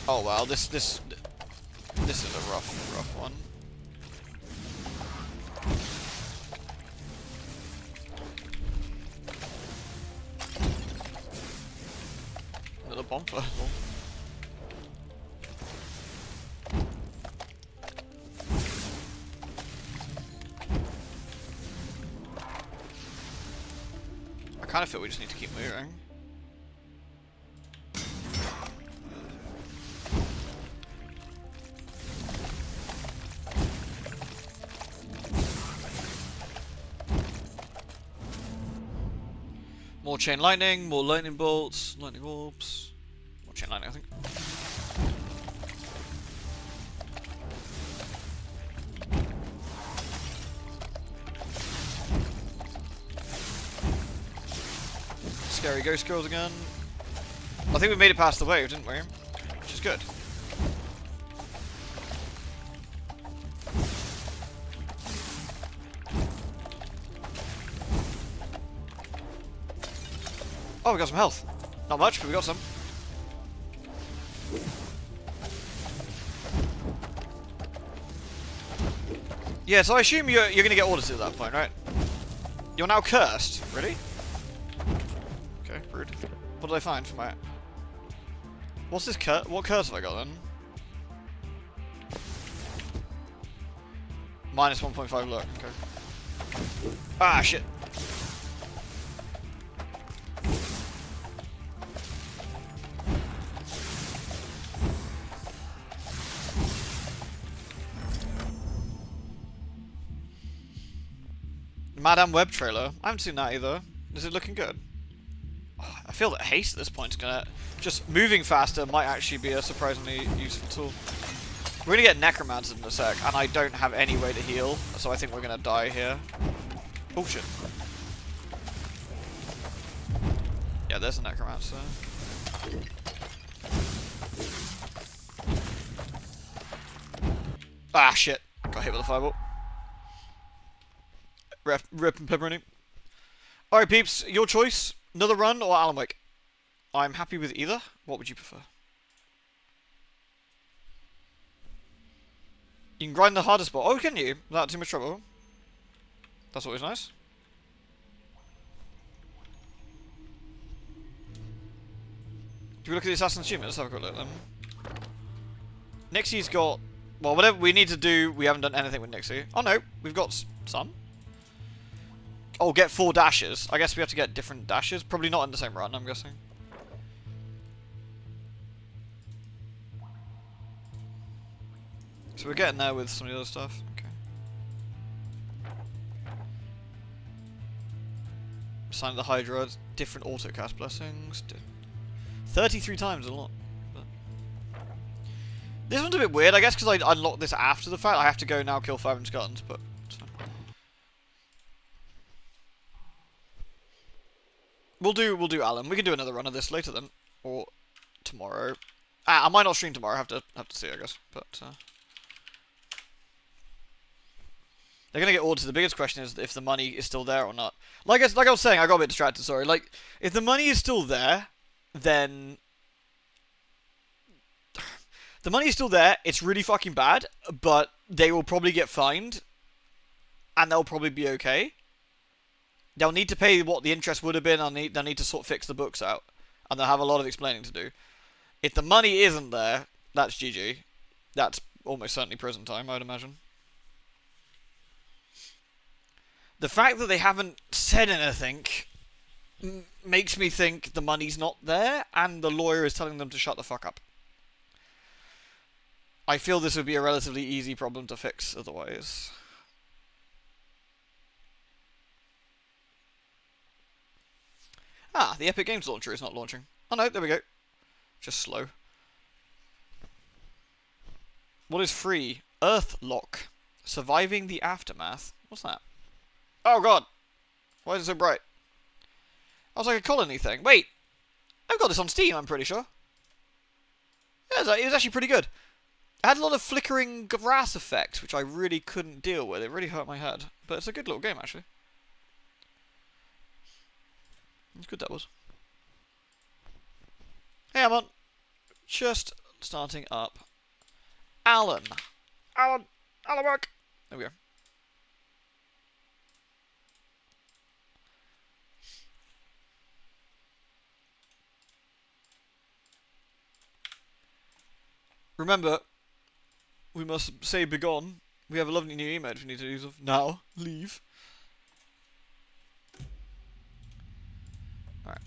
Oh wow, this is a rough one. Another bomb first. I kind of feel we just need to keep moving. More chain lightning, more lightning bolts, lightning orbs. More chain lightning, I think. Scary ghost girls again. I think we made it past the wave, didn't we? Which is good. Oh, we got some health. Not much, but we got some. Yeah, so I assume you're going to get audited at that point, right? You're now cursed. Really? Okay, rude. What did I find for my... What's this curse? What curse have I got then? Minus 1.5 luck, okay. Ah, shit. Madame Web trailer. I haven't seen that either. Is it looking good? Oh, I feel that haste at this point is gonna... Just moving faster might actually be a surprisingly useful tool. We're gonna get necromancer in a sec, and I don't have any way to heal, so I think we're gonna die here. Oh shit. Yeah, there's a necromancer. Ah shit. Got hit with a fireball. Rip and pepperoni. Alright peeps, your choice. Another run or Alan Wake? I'm happy with either. What would you prefer? You can grind the hardest spot. Oh, can you? Without too much trouble. That's always nice. Do we look at the Assassin's Achievement? Let's have a quick look then. Nixie's got... Well, whatever we need to do, we haven't done anything with Nixie. Oh no, we've got some. Oh, get 4 dashes. I guess we have to get different dashes. Probably not in the same run, I'm guessing. So we're getting there with some of the other stuff. Okay. Sign of the Hydra, different autocast blessings. 33 times, a lot. But this one's a bit weird, I guess, because I unlocked this after the fact. I have to go now kill 500 skeletons, but it's fine. We'll do Alan. We can do another run of this later then, or tomorrow. I might not stream tomorrow. Have to see, I guess. But they're gonna get ordered. The biggest question is if the money is still there or not. Like I was saying, I got a bit distracted. Sorry. Like, if the money is still there, then the money is still there. It's really fucking bad, but they will probably get fined, and they'll probably be okay. They'll need to pay what the interest would have been, and they'll need to sort of fix the books out, and they'll have a lot of explaining to do. If the money isn't there, that's GG. That's almost certainly prison time, I would imagine. The fact that they haven't said anything makes me think the money's not there, and the lawyer is telling them to shut the fuck up. I feel this would be a relatively easy problem to fix otherwise. Ah, the Epic Games launcher is not launching. Oh no, there we go. Just slow. What is free? Earthlock. Surviving the Aftermath. What's that? Oh god! Why is it so bright? I was like a colony thing. Wait! I've got this on Steam, I'm pretty sure. Yeah, it was actually pretty good. It had a lot of flickering grass effects, which I really couldn't deal with. It really hurt my head. But it's a good little game, actually. It's good, that was. Hey, I'm on. Just starting up. Alan, work. There we go. Remember, we must say begone. We have a lovely new emote we need to use of now. Leave. Alright.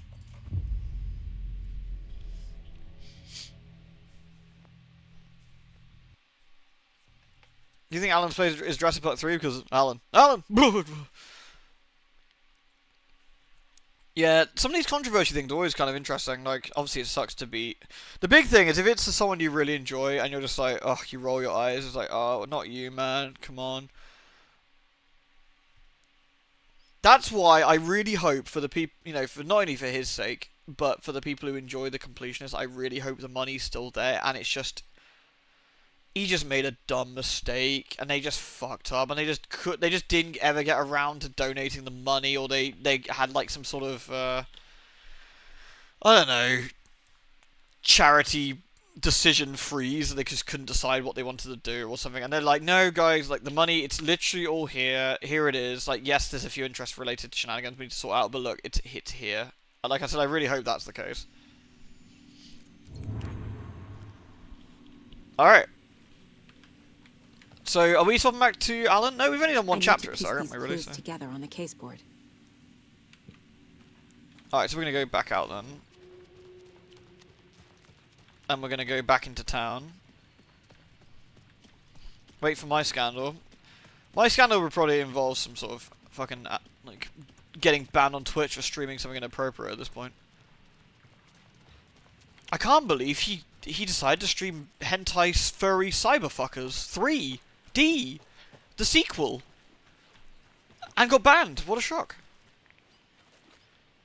Do you think Alan's plays is Jurassic Park 3? Because Alan! Yeah, some of these controversy things are always kind of interesting. Like, obviously it sucks to beat. The big thing is if it's someone you really enjoy and you're just like, oh, you roll your eyes. It's like, oh, not you, man. Come on. That's why I really hope for the people, you know, for not only for his sake, but for the people who enjoy the completionist, I really hope the money's still there, and it's just, he just made a dumb mistake, and they just fucked up, and they just didn't ever get around to donating the money, or they had like some sort of, I don't know, charity decision freeze, they just couldn't decide what they wanted to do or something, and they're like, no guys, like the money, it's literally all here it is, like yes there's a few interest related shenanigans we need to sort out, but look, it's here. And like I said, I really hope that's the case. Alright. So, are we swapping back to Alan? No, we've only done one chapter, sorry, haven't we really? So. Together on the case board. Alright, so we're gonna go back out then. And we're gonna go back into town. Wait for my scandal. My scandal would probably involve some sort of fucking, like, getting banned on Twitch for streaming something inappropriate at this point. I can't believe he decided to stream Hentai Furry Cyberfuckers 3D, the sequel, and got banned. What a shock.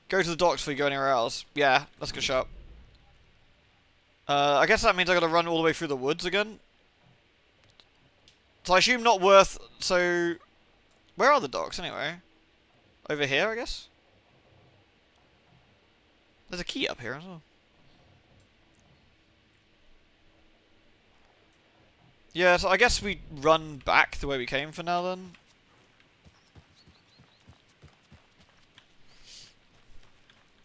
Go to the docks before you go anywhere else. Yeah, that's a good shot. I guess that means I gotta run all the way through the woods again. So I assume not worth, so... Where are the docks anyway? Over here, I guess? There's a key up here as well. Yeah, so I guess we run back the way we came for now then.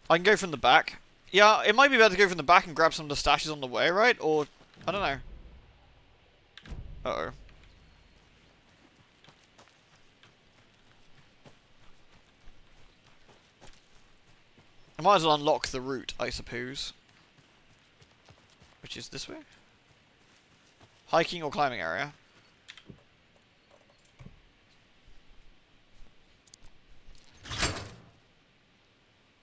I can go from the back. Yeah, it might be better to go from the back and grab some of the stashes on the way, right? Or, I don't know. Uh-oh. I might as well unlock the route, I suppose. Which is this way? Hiking or climbing area?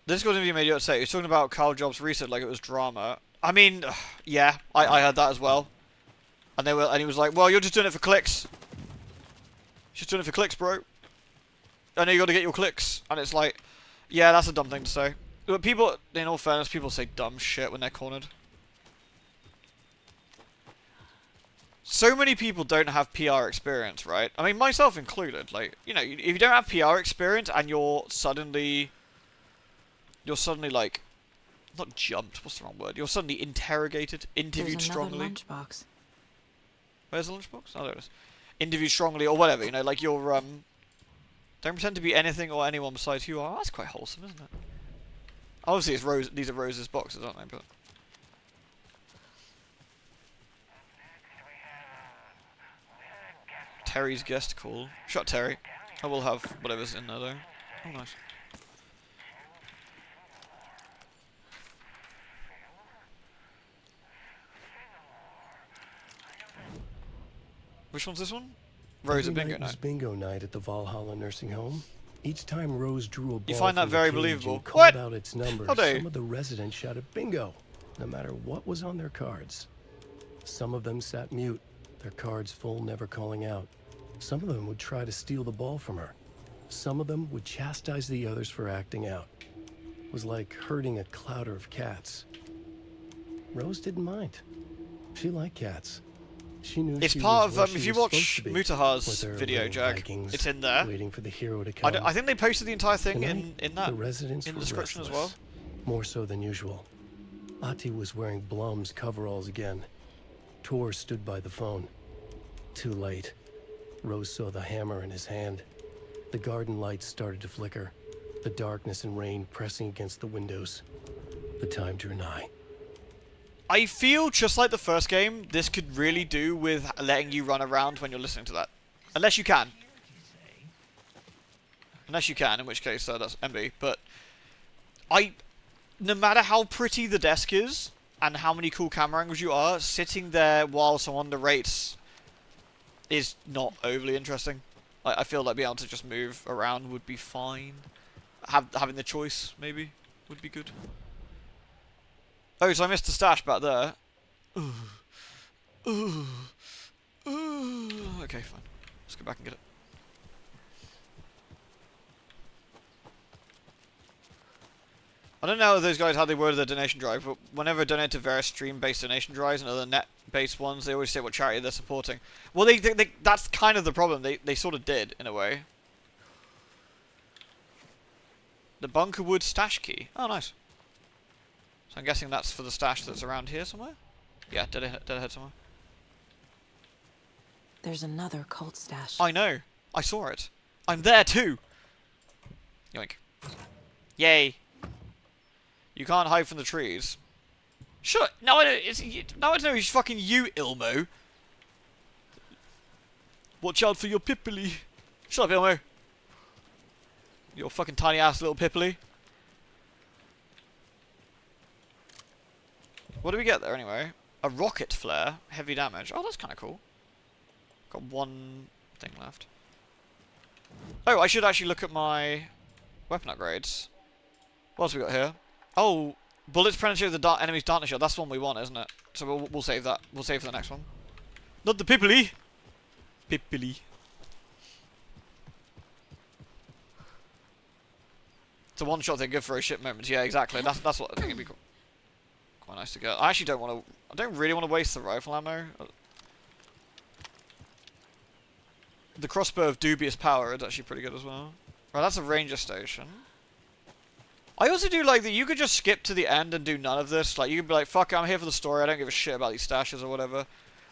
This got to be made you upset. He was talking about Carl Jobs' reset like it was drama. I mean, yeah, I heard that as well. And he was like, well, you're just doing it for clicks. Just doing it for clicks, bro. I know you got to get your clicks. And it's like, yeah, that's a dumb thing to say. But people, in all fairness, people say dumb shit when they're cornered. So many people don't have PR experience, right? I mean, myself included. Like, you know, if you don't have PR experience and you're suddenly like, not jumped. What's the wrong word? You're suddenly interrogated, interviewed strongly. Lunchbox. Where's the lunchbox? Oh, there it is. Interviewed strongly or whatever. You know, like you're don't pretend to be anything or anyone besides who you are. That's quite wholesome, isn't it? Obviously, it's Rose. These are Rose's boxes, aren't they? But Terry's guest call. Shut Terry. I will have whatever's in there though. Oh, nice. Which one's this one? Rose at bingo night. Bingo night at the Valhalla nursing home. Each time Rose drew a ball, you find that from very the cage believable. and called What? out its numbers, Okay. some of the residents shouted bingo, no matter what was on their cards. Some of them sat mute, their cards full, never calling out. Some of them would try to steal the ball from her. Some of them would chastise the others for acting out. It was like herding a clouder of cats. Rose didn't mind. She liked cats. She knew It's she part was of where she if you was watch supposed to be, Mutahar's with her video, little Jag, Vikings it's in there. waiting for the hero to come. I think they posted the entire thing Tonight, in that the residents in the were description as restless, well. more so than usual. Ati was wearing Blum's coveralls again. Tor stood by the phone. Too late. Rose saw the hammer in his hand. The garden lights started to flicker. The darkness and rain pressing against the windows. The time drew nigh. I feel just like the first game, this could really do with letting you run around when you're listening to that. Unless you can. Unless you can, in which case that's MB. But no matter how pretty the desk is, and how many cool camera angles you are, sitting there while someone narrates is not overly interesting. Like, I feel like being able to just move around would be fine. Having the choice, maybe, would be good. Oh, so I missed the stash back there. Okay, fine. Let's go back and get it. I don't know those guys how they worded their donation drive, but whenever I donate to various stream-based donation drives and other net-based ones, they always say what charity they're supporting. Well, that's kind of the problem. They sort of did, in a way. The Bunkerwood stash key. Oh, nice. So I'm guessing that's for the stash that's around here somewhere? Yeah, dead ahead somewhere. There's another cult stash. I know. I saw it. I'm there too. Yoink. Yay. You can't hide from the trees. Shut. No, I don't. Now I know it's fucking you, Ilmo. Watch out for your pippily. Shut up, Ilmo. Your fucking tiny ass little pippily. What do we get there anyway? A rocket flare, heavy damage. Oh, that's kind of cool. Got one thing left. Oh, I should actually look at my weapon upgrades. What else we got here? Oh, bullets penetrate the enemy's darkness shot. That's the one we want, isn't it? So we'll save that. We'll save for the next one. Not the pippily. Pippily. It's a one-shot thing, good for a shit moment. Yeah, exactly. That's what I think it'd be cool. Quite nice to get. I actually don't want to. I don't really want to waste the rifle ammo. The crossbow of dubious power is actually pretty good as well. Right, that's a ranger station. I also do like that you could just skip to the end and do none of this. Like, you could be like, fuck, I'm here for the story. I don't give a shit about these stashes or whatever.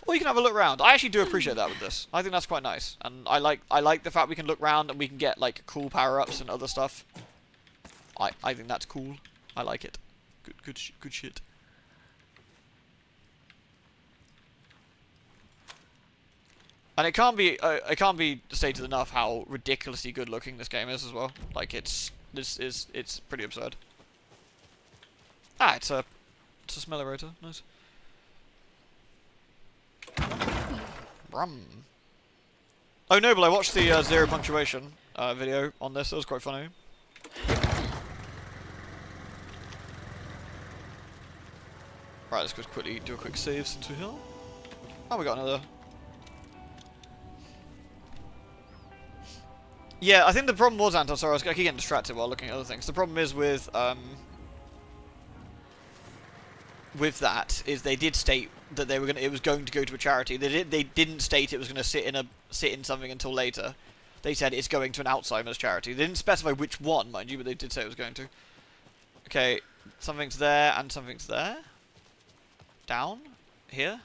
Or you can have a look around. I actually do appreciate that with this. I think that's quite nice. And I like the fact we can look around and we can get, like, cool power-ups and other stuff. I think that's cool. I like it. Good shit. And it can't be stated enough how ridiculously good looking this game is as well. Like it's pretty absurd. Ah, it's a smellerator. Nice. Brum. Oh no, but I watched the 0 punctuation video on this. It was quite funny. Right, let's go quickly do a quick save since we're here. Oh, we got another. Yeah, I think the problem was, Anton, sorry, I keep getting distracted while looking at other things. The problem is with that is they did state that it was going to go to a charity. They didn't state it was going to sit in something until later. They said it's going to an Alzheimer's charity. They didn't specify which one, mind you, but they did say it was going to. Okay, something's there and something's there. Down here.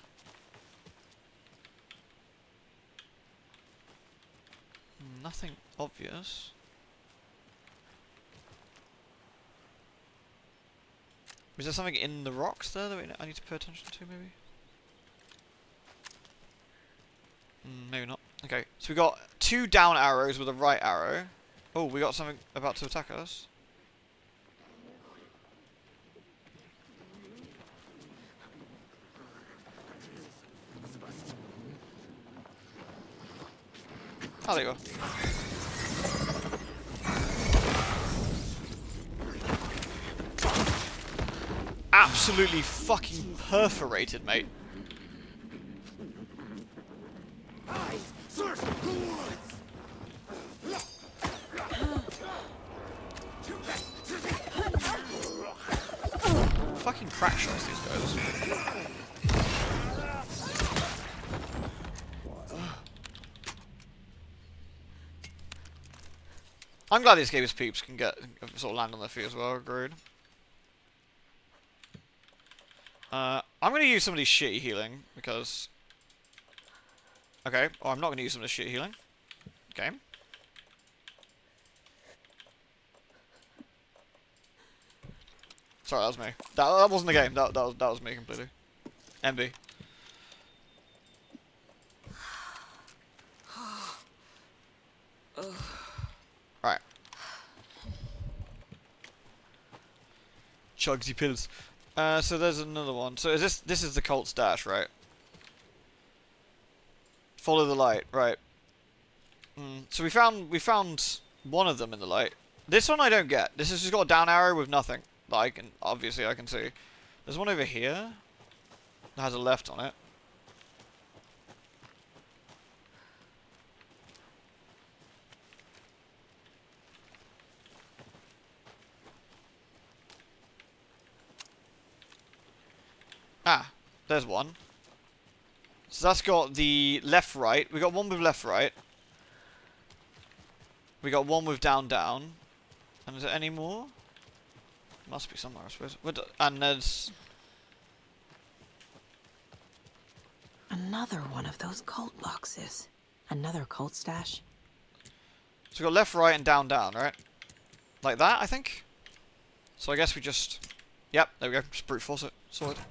Nothing obvious. Is there something in the rocks there that I need to pay attention to, maybe? Maybe not. Okay, so we got 2 down arrows with a right arrow. Oh, we got something about to attack us. Oh, there you go. Absolutely fucking perforated, mate. Fucking crack shots, these guys. I'm glad these game's peeps can get sort of land on their feet as well. Agreed. I'm gonna use some of these shitty healing because. Okay, or I'm not gonna use some of this shitty healing. Okay. Sorry, that was me. That wasn't the game. That was me completely. MB. Right. Chugsy pills. So there's another one. So is this is the cult stash, right? Follow the light, right? So we found one of them in the light. This one I don't get. This has just got a down arrow with nothing. That obviously I can see. There's one over here that has a left on it. Ah, there's one. So that's got the left right. We got one with left right. We got one with down down. And is there any more? Must be somewhere, I suppose. And there's Another one of those cult boxes. Another cult stash. so we got left right and down down, right? Like that, I think. So I guess we just yep, there we go. Just brute force it. Sorted.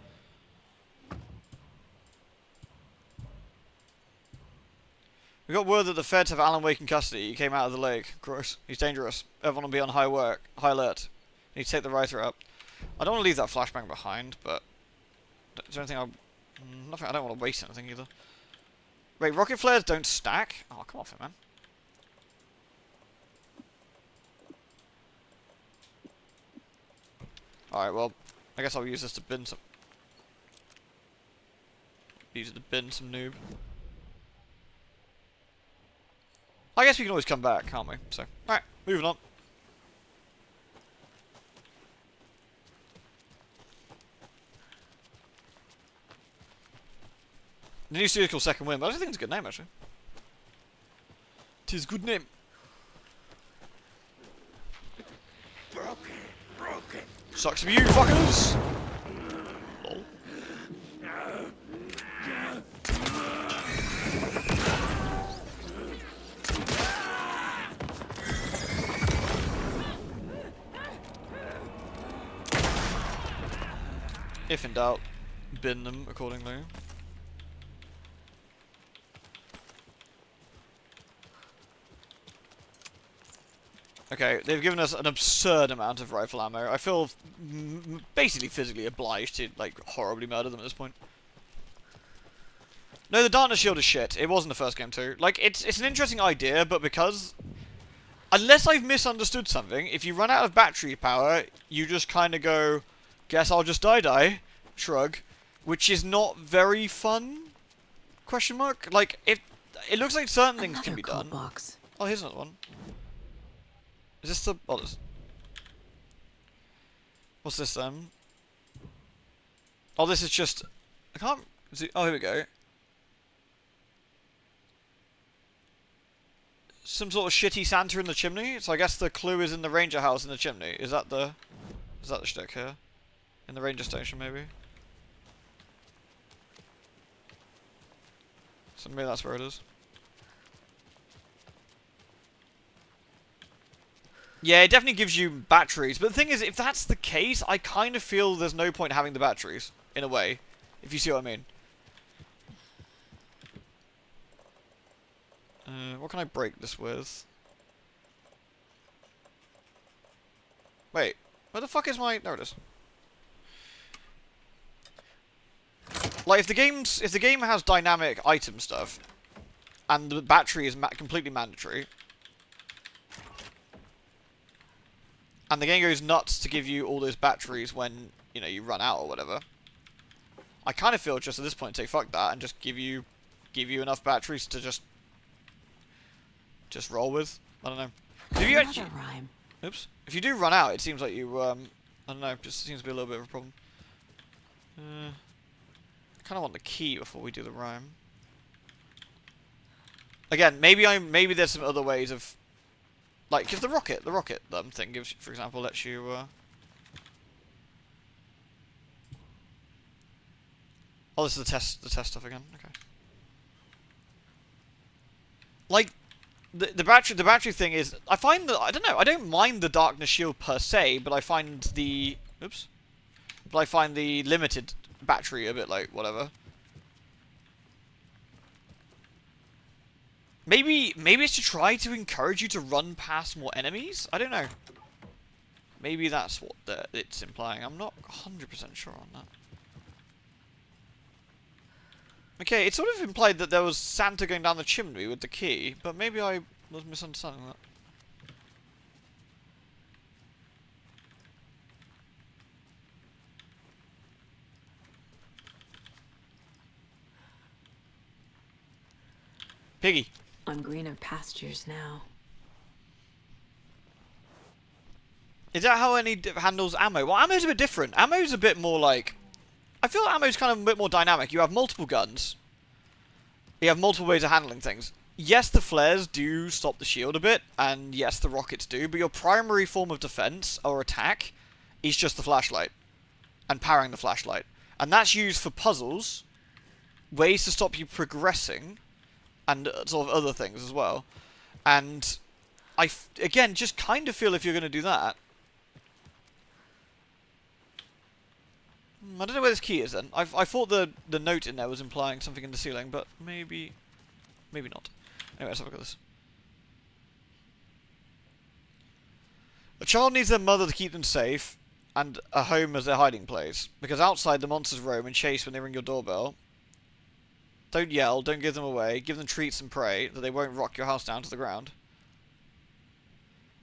We got word that the feds have Alan Wake in custody. He came out of the lake. Gross. He's dangerous. Everyone will be on high alert. Need to take the writer up. I don't want to leave that flashbang behind, but is there anything nothing. I don't want to waste anything either. Wait, rocket flares don't stack? Oh, come off it, man. Alright, well, I guess I'll use this to bin some. Use it to bin some noob. I guess we can always come back, can't we? So, alright, moving on. The new series called Second Wind, but I don't think it's a good name, actually. Tis a good name. Sucks for you, fuckers! Lol. If in doubt, bin them accordingly. Okay, they've given us an absurd amount of rifle ammo. I feel basically physically obliged to, like, horribly murder them at this point. No, the darkness shield is shit. It was in the first game too. Like, it's an interesting idea, but because unless I've misunderstood something, if you run out of battery power, you just kind of go, guess I'll just die, shrug, which is not very fun. Question mark? Like, if it looks like certain things can be Another done. code box. Oh, here's another one. Is this the... Oh, this... What's this then? Oh, this is just... I can't... Oh, here we go. Some sort of shitty Santa in the chimney. So I guess the clue is in the ranger house in the chimney. Is that the shtick here? In the ranger station, maybe? So maybe that's where it is. Yeah, it definitely gives you batteries. But the thing is, if that's the case, I kind of feel there's no point having the batteries, in a way. If you see what I mean. What can I break this with? Wait, where the fuck is my... There it is. Like, if the game has dynamic item stuff, and the battery is completely mandatory, and the game goes nuts to give you all those batteries when, you know, you run out or whatever, I kind of feel just at this point say fuck that and just give you enough batteries to just roll with. I don't know. If you actually, rhyme. oops. If you do run out, it seems like you I don't know. Just seems to be a little bit of a problem. I kind of want the key before we do the rhyme. Again, maybe there's some other ways of, like, because the rocket thing gives, for example, lets you. Oh, this is the test stuff again. Okay. Like, the battery thing is, I find that, I don't know, I don't mind the darkness shield per se, but I find the, oops, but I find the limited battery a bit like whatever. Maybe it's to try to encourage you to run past more enemies. I don't know. Maybe that's what it's implying. I'm not 100% sure on that. Okay, it sort of implied that there was Santa going down the chimney with the key, but maybe I was misunderstanding that. Piggy. On greener pastures now. Is that how any handles ammo? Well, ammo's a bit different. Ammo's a bit more like... I feel ammo's kind of a bit more dynamic. You have multiple guns. You have multiple ways of handling things. Yes, the flares do stop the shield a bit, and yes, the rockets do, but your primary form of defense or attack is just the flashlight. And powering the flashlight. And that's used for puzzles, ways to stop you progressing, and sort of other things as well. And again, just kind of feel if you're going to do that... I don't know where this key is then. I thought the note in there was implying something in the ceiling, but maybe not. Anyway, let's have a look at this. A child needs their mother to keep them safe, and a home as their hiding place. Because outside the monsters roam and chase when they ring your doorbell. Don't yell, don't give them away, give them treats and pray that they won't rock your house down to the ground.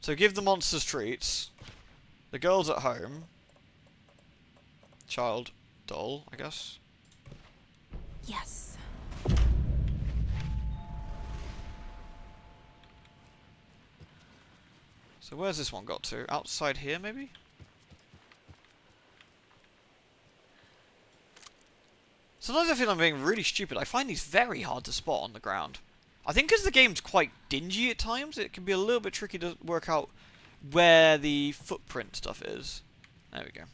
So give the monsters treats. The girl's at home. Child doll, I guess. Yes. So where's this one got to? Outside here, maybe? Sometimes I feel I'm being really stupid. I find these very hard to spot on the ground. I think because the game's quite dingy at times, it can be a little bit tricky to work out where the footprint stuff is. There we go.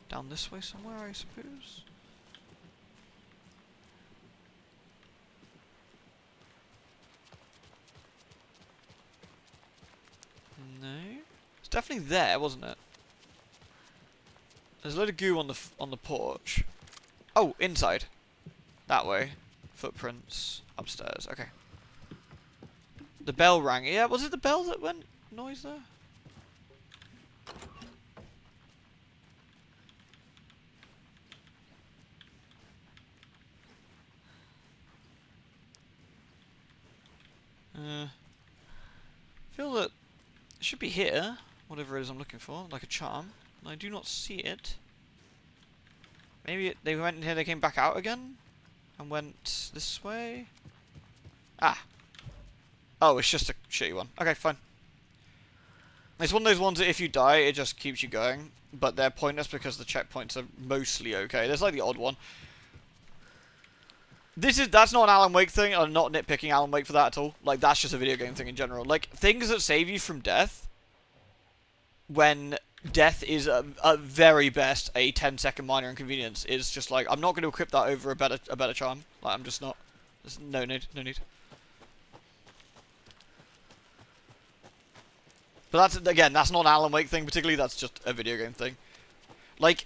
Down this way somewhere, I suppose? No? It's definitely there, wasn't it? There's a load of goo on the porch. Oh, inside. That way. Footprints. Upstairs. Okay. The bell rang. Yeah, was it the bell that went noise there? I feel that it should be here. Whatever it is I'm looking for. Like a charm. I do not see it. Maybe they went in here, they came back out again? And went this way? Ah. Oh, it's just a shitty one. Okay, fine. It's one of those ones that if you die, it just keeps you going. But they're pointless because the checkpoints are mostly okay. There's like the odd one. That's not an Alan Wake thing. I'm not nitpicking Alan Wake for that at all. Like, that's just a video game thing in general. Like, things that save you from death, when death is at very best a 10-second minor inconvenience, is just like, I'm not going to equip that over a better charm. Like, I'm just not. There's no need. But that's, again, that's not an Alan Wake thing particularly. That's just a video game thing. Like,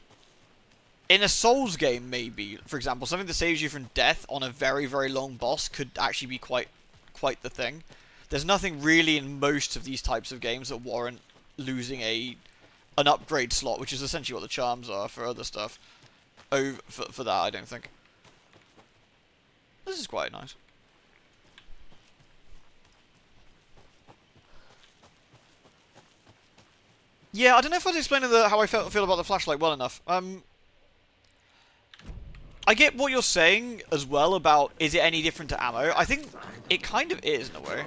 in a Souls game, maybe, for example, something that saves you from death on a very, very long boss could actually be quite the thing. There's nothing really in most of these types of games that warrant losing an upgrade slot, which is essentially what the charms are for other stuff. For that, I don't think. This is quite nice. Yeah, I don't know if I was explaining how I feel about the flashlight well enough. I get what you're saying as well about, is it any different to ammo? I think it kind of is in a way.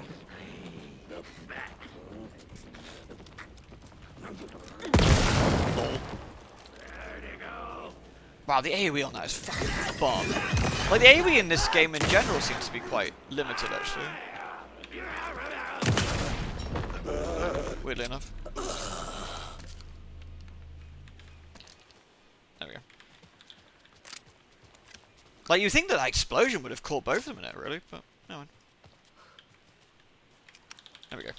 Wow, the AoE on that is fucking bomb. Like, the AoE in this game in general seems to be quite limited, actually. Weirdly enough. There we go. Like, you think that explosion would have caught both of them in it, really, but no one. There we go.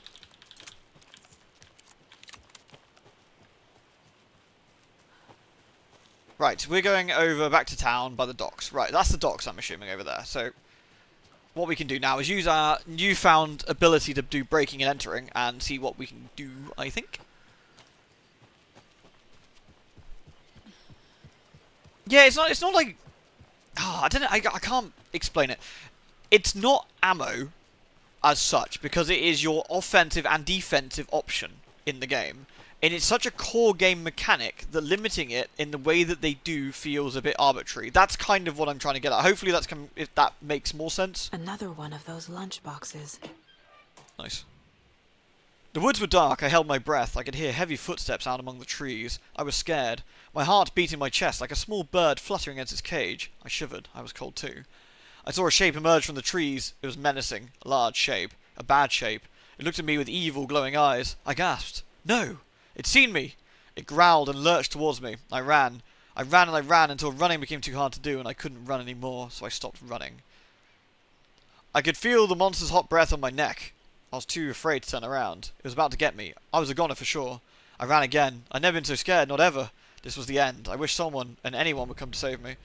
Right, we're going over back to town by the docks. Right, that's the docks, I'm assuming, over there. So, what we can do now is use our newfound ability to do breaking and entering and see what we can do, I think. Yeah, it's not like... Oh, I don't know, I can't explain it. It's not ammo as such, because it is your offensive and defensive option in the game. And it's such a core game mechanic that limiting it in the way that they do feels a bit arbitrary. That's kind of what I'm trying to get at. Hopefully if that makes more sense. Another one of those lunch boxes. Nice. The woods were dark. I held my breath. I could hear heavy footsteps out among the trees. I was scared. My heart beat in my chest like a small bird fluttering against its cage. I shivered. I was cold too. I saw a shape emerge from the trees. It was menacing. A large shape. A bad shape. It looked at me with evil, glowing eyes. I gasped. No! It'd seen me! It growled and lurched towards me. I ran. I ran and I ran until running became too hard to do and I couldn't run anymore, so I stopped running. I could feel the monster's hot breath on my neck. I was too afraid to turn around. It was about to get me. I was a goner for sure. I ran again. I'd never been so scared, not ever. This was the end. I wish someone and anyone would come to save me.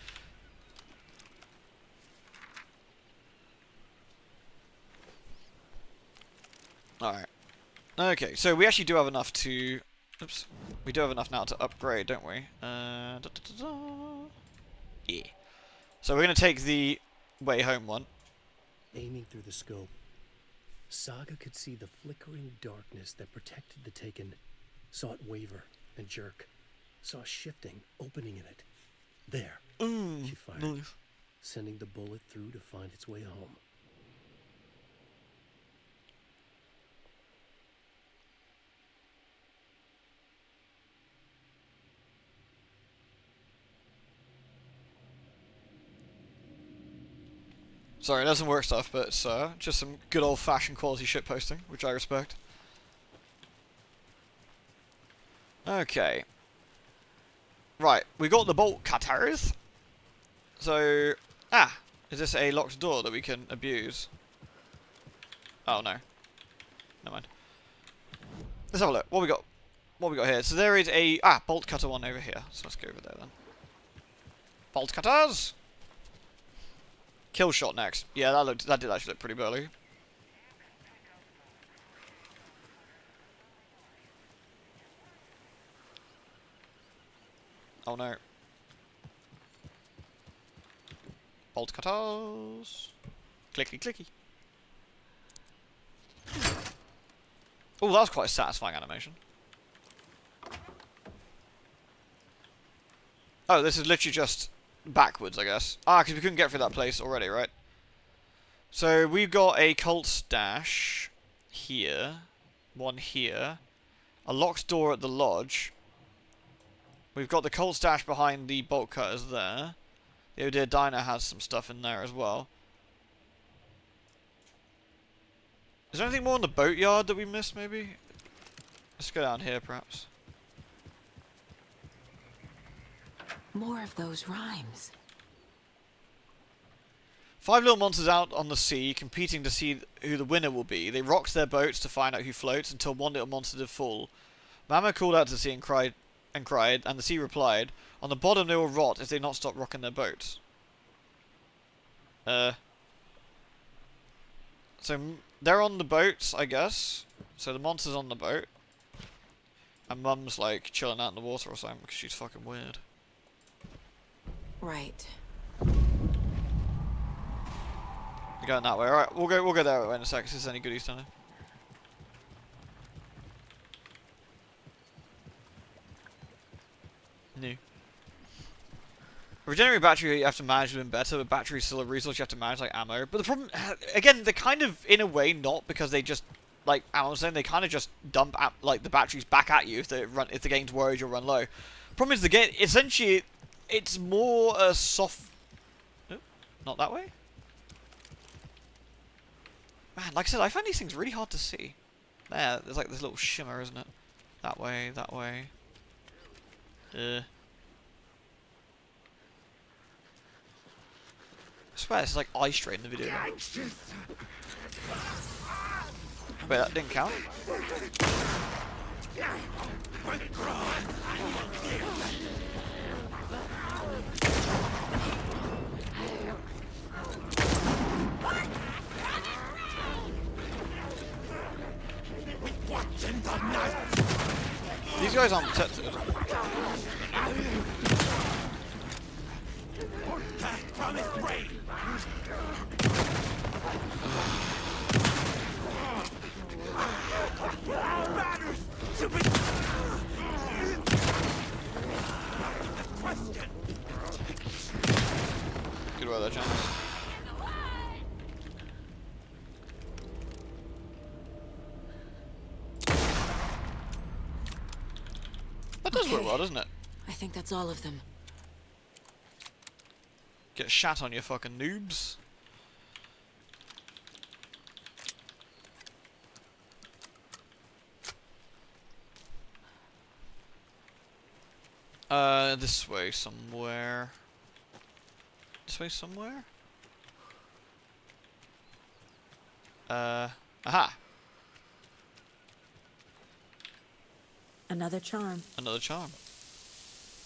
Alright. Okay, so we actually do have enough to... Oops. We do have enough now to upgrade, don't we? Yeah. So we're going to take the way home one. Aiming through the scope, Saga could see the flickering darkness that protected the Taken. Saw it waver and jerk. Saw a shifting, opening in it. There. She fired, Nice. sending the bullet through to find its way home. Sorry, it doesn't work stuff, but it's just some good old-fashioned quality shit posting, which I respect. Okay. Right, we got the bolt cutters. So, is this a locked door that we can abuse? Oh no. Never mind. Let's have a look. What we got? What we got here? So there is a bolt cutter one over here. So let's go over there then. Bolt cutters. Kill shot next. Yeah, that did actually look pretty burly. Oh no. Bolt cutters. Clicky clicky. Oh, that was quite a satisfying animation. Oh, this is literally just backwards, I guess. Ah, because we couldn't get through that place already, right? So we've got a cult stash here. One here. A locked door at the lodge. We've got the cult stash behind the bolt cutters there. The Oh Dear Diner has some stuff in there as well. Is there anything more in the boatyard that we missed, maybe? Let's go down here, perhaps. More of those rhymes. 5 little monsters out on the sea, competing to see who the winner will be. They rocked their boats to find out who floats until one little monster did fall. Mama called out to the sea and cried, and the sea replied, "On the bottom they will rot if they not stop rocking their boats." So they're on the boats, I guess. So the monster's on the boat. And Mum's like chilling out in the water or something because she's fucking weird. Right. You're going that way. Alright, we'll go there in a sec. If there's any goodies down there. No. Regenerate battery you have to manage them better, but battery is still a resource you have to manage like ammo. But the problem, again, they're kind of, in a way, not because they just, like Alan was saying, they kind of just dump like the batteries back at you if the game's worried you'll run low. Problem is the game, essentially, it's more a soft... Oh, not that way? Man, like I said, I find these things really hard to see. There's like this little shimmer, isn't it? That way, that way. I swear this is like Eye Strain in the video. Wait, that didn't count? These guys aren't protected. Good work there, chance. That does work well, doesn't it? I think that's all of them. Get shat on, you fucking noobs. This way somewhere. This way somewhere? Aha! Another charm. Another charm.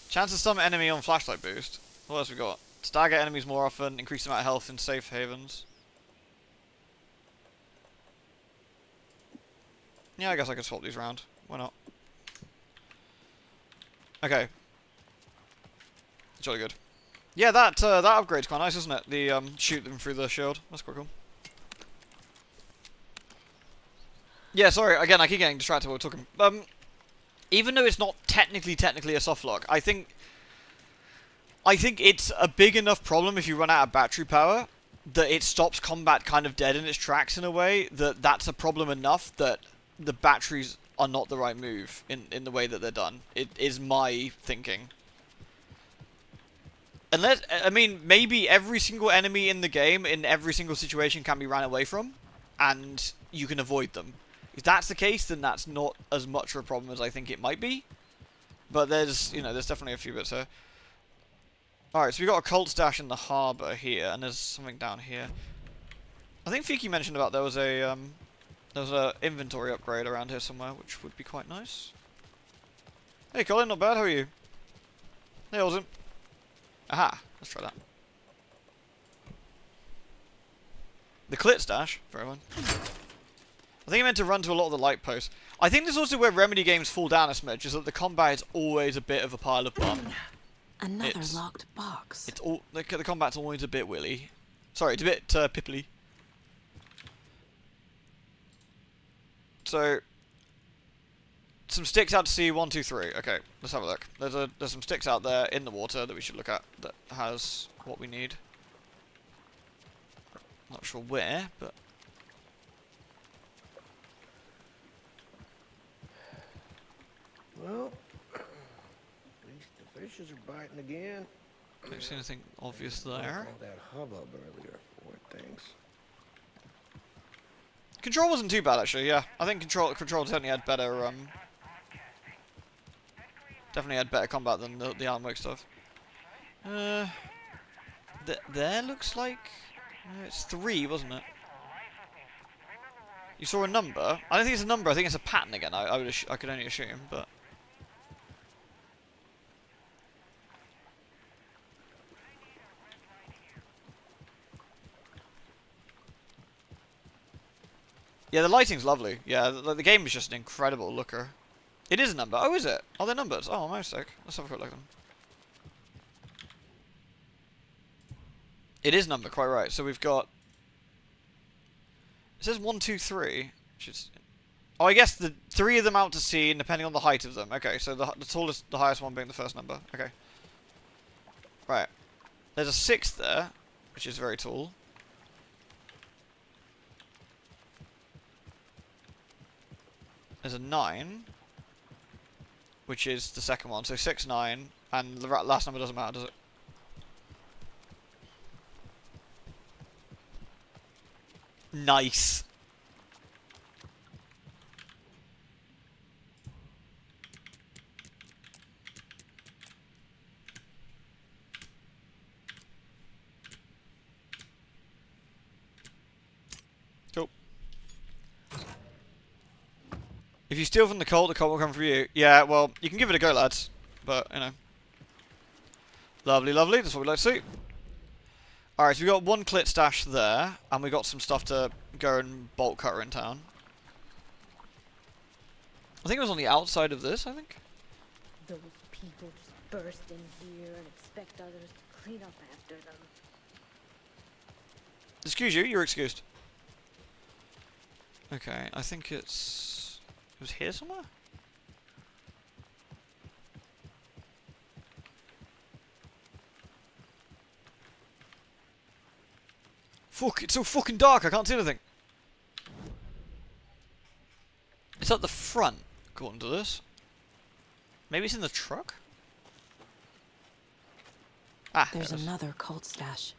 Chance to summon enemy on flashlight boost. What else we got? Stagger enemies more often, increase the amount of health in safe havens. Yeah, I guess I could swap these around. Why not? Okay. Jolly good. Yeah, that upgrade's quite nice, isn't it? The shoot them through the shield. That's quite cool. Yeah, sorry. Again, I keep getting distracted while we're talking. Even though it's not technically a softlock, I think it's a big enough problem if you run out of battery power that it stops combat kind of dead in its tracks in a way that's a problem enough that the batteries are not the right move in the way that they're done. It is my thinking. Unless, I mean, maybe every single enemy in the game, in every single situation, can be ran away from, and you can avoid them. If that's the case, then that's not as much of a problem as I think it might be. But there's definitely a few bits here. Alright, so we got a cult stash in the harbour here, and there's something down here. I think Fiki mentioned about there was a inventory upgrade around here somewhere, which would be quite nice. Hey Colin, not bad, how are you? Hey Olsen. Aha, let's try that. The clit stash, for everyone. I think I meant to run to a lot of the light posts. I think this is also where Remedy games fall down a smidge, is that the combat is always a bit of a pile of bum. Another locked box. It's all the combat's always a bit willy. Sorry, it's a bit pipply. So some sticks out to sea. 1, 2, 3. Okay, let's have a look. There's some sticks out there in the water that we should look at that has what we need. Not sure where, but Well, at least the fishes are biting again. don't see anything obvious Like there. all that hubbub earlier, poor things. Control wasn't too bad actually. Yeah, I think control definitely had better combat than the Alan Wake stuff. There looks like it's 3, wasn't it? You saw a number? I don't think it's a number. I think it's a pattern again. I could only assume, but yeah, the lighting's lovely. Yeah, the game is just an incredible looker. It is a number. Oh, is it? Are they numbers? Oh, my mistake. Let's have a quick look at them. It is number, quite right. So we've got. It says 1, 2, 3, which is. Oh, I guess the 3 of them out to sea, and depending on the height of them. Okay, so the tallest, the highest one being the first number. Okay. Right. There's a 6 there, which is very tall. There's a 9, which is the second one. So 6, 9, and the last number doesn't matter, does it? Nice. Cool. If you steal from the cult will come for you. Yeah, well, you can give it a go, lads. But, you know. Lovely, lovely. That's what we like to see. Alright, so we got 1 clit stash there, and we got some stuff to go and bolt cutter in town. I think it was on the outside of this, I think. Those people just burst in here and expect others to clean up after them. Excuse you, you're excused. Okay, I think it was here somewhere? Fuck, it's so fucking dark, I can't see anything. It's at the front, according to this. Maybe it's in the truck? Ah, There's there it is. another cult stash.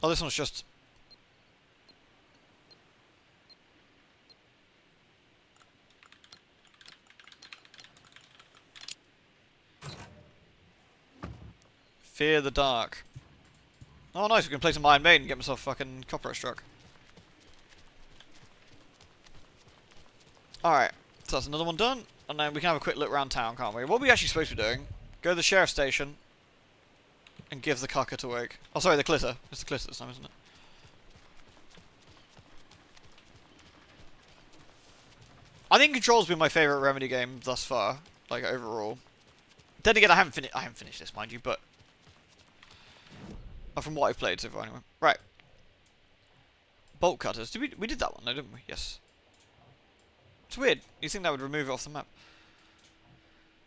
Oh, this one's just... Fear the dark. Oh, nice, we can play some Iron Maiden and get myself fucking copyright struck. Alright, so that's another one done. And then we can have a quick look around town, can't we? What are we actually supposed to be doing? Go to the sheriff's station and give the cucker to wake. Oh, sorry, the clitter. It's the clitter this time, isn't it? I think Control's been my favourite Remedy game thus far, like overall. Then again, I haven't finished this, mind you, but from what I've played so far, anyway. Right. Bolt cutters. Did we did that one, though, didn't we? Yes. It's weird. You think that would remove it off the map?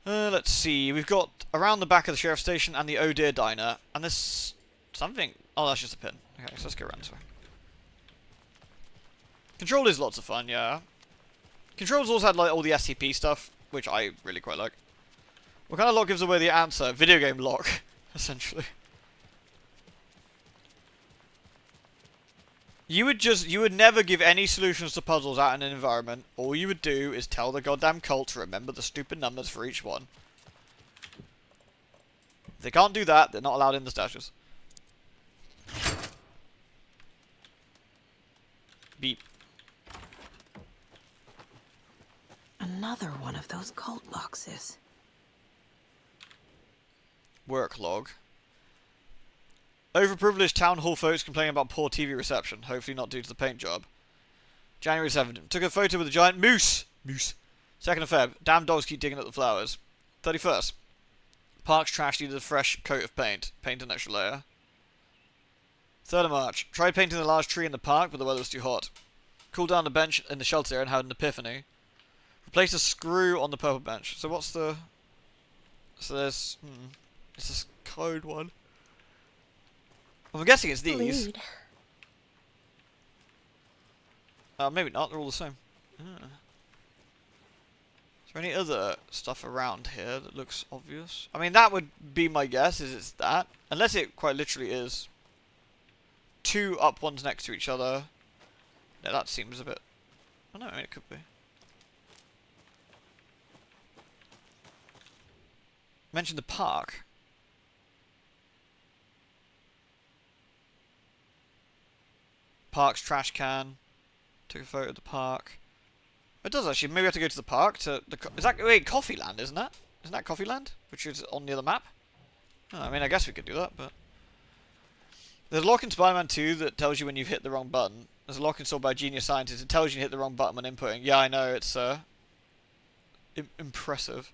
Let's see. We've got around the back of the sheriff's station and the Oh Dear Diner, and there's something. Oh, that's just a pin. Okay, so let's go around this way. Control is lots of fun, yeah. Control's also had like all the SCP stuff, which I really quite like. What kind of lock gives away the answer? Video game lock, essentially. You would never give any solutions to puzzles out in an environment. All you would do is tell the goddamn cult to remember the stupid numbers for each one. If they can't do that, they're not allowed in the stashes. Beep. Another one of those cult boxes. Work log. Overprivileged town hall folks complaining about poor TV reception. Hopefully not due to the paint job. January 7th. Took a photo with a giant moose. Moose. 2nd of Feb. Damn dogs keep digging at the flowers. 31st. Park's trash needed a fresh coat of paint. Paint an extra layer. 3rd of March. Tried painting the large tree in the park, but the weather was too hot. Cooled down the bench in the shelter and had an epiphany. Replace a screw on the purple bench. So what's the... So there's... It's this code one. Well, I'm guessing it's these. Lewd. Maybe not. They're all the same. Ah. Is there any other stuff around here that looks obvious? I mean, that would be my guess, is it's that. Unless it quite literally is. 2 up ones next to each other. Yeah, that seems a bit... I don't know, I mean, it could be. Mentioned the park. Park's trash can. Took a photo of the park. It does actually. Maybe we have to go to the park to the. Is that wait Coffee Land? Isn't that? Isn't that Coffee Land? Which is on the other map. Oh, I mean, I guess we could do that, but there's a lock in Spider-Man 2 that tells you when you've hit the wrong button. There's a lock installed by a genius scientist that tells you hit the wrong button when inputting. Yeah, I know. It's impressive.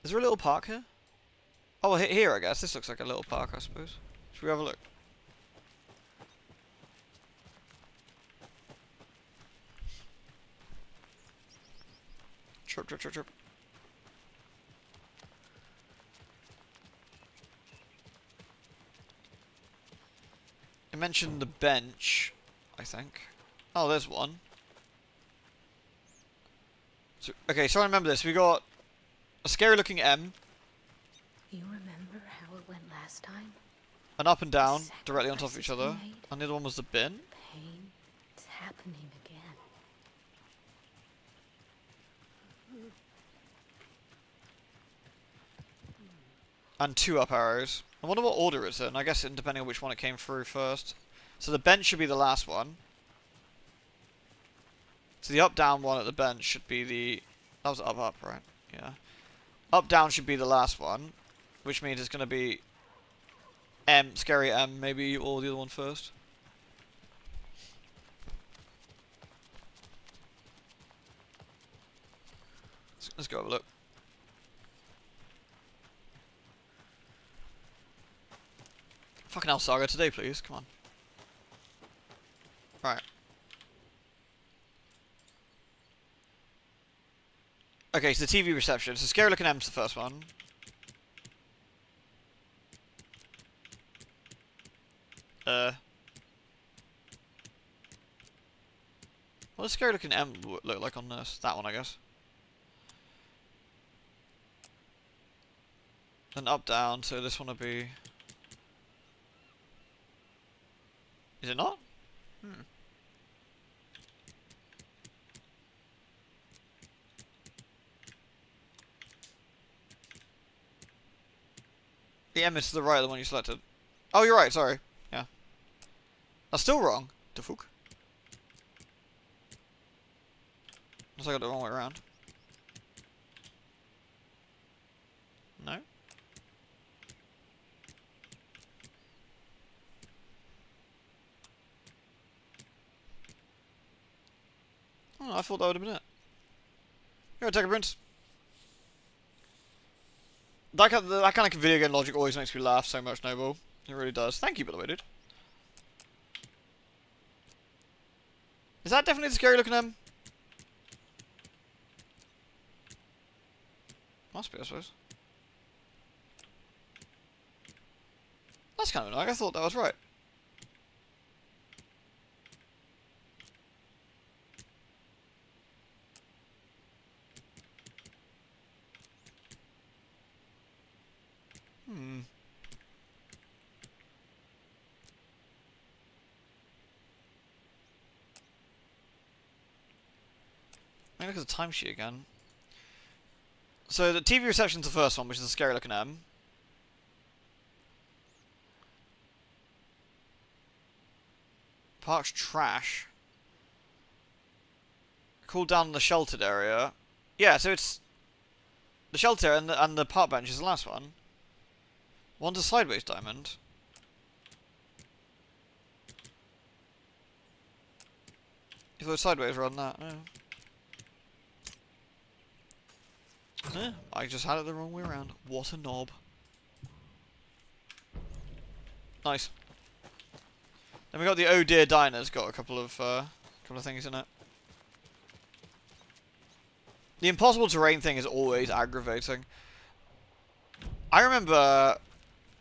Is there a little park here? Oh, well, here I guess. This looks like a little park, I suppose. Should we have a look? Chirp, chirp, chirp, chirp. I mentioned the bench, I think. Oh, there's one. So, okay, so I remember this. We got a scary looking M. You remember how it went last time? An up and down, directly on top of each other. And the other one was the bin. Pain. It's happening again. And 2 up arrows. I wonder what order it's in. I guess depending on which one it came through first. So the bench should be the last one. So the up-down one at the bench should be the... That was up-up, right? Yeah. Up-down should be the last one. Which means it's going to be... M, scary M, maybe, or the other one first. Let's go have a look. Fucking hell, Saga, today, please. Come on. Right. Okay, so the TV reception. So scary looking M's the first one. What does scary looking M look like on this? That one, I guess. Then up, down, so this one will be... Is it not? The M is to the right of the one you selected. Oh, you're right, sorry. Yeah. That's still wrong. The fuck? Unless I got it the wrong way around. No? Oh, I thought that would have been it. Here, take a print. That kind of video game logic always makes me laugh so much, Noble. It really does. Thank you, by the way, dude. Is that definitely the scary looking M? Must be, I suppose. That's kind of annoying. I thought that was right. Let me look at the timesheet again. So the TV reception's the first one, which is a scary looking M. Park's trash. Cool down the sheltered area. Yeah, so it's the shelter and the park bench is the last one. One's a sideways diamond. If it was sideways rather than that, yeah. Yeah, I just had it the wrong way around. What a knob. Nice. Then we got the Oh Dear Diner's got a couple of things in it. The impossible terrain thing is always aggravating. I remember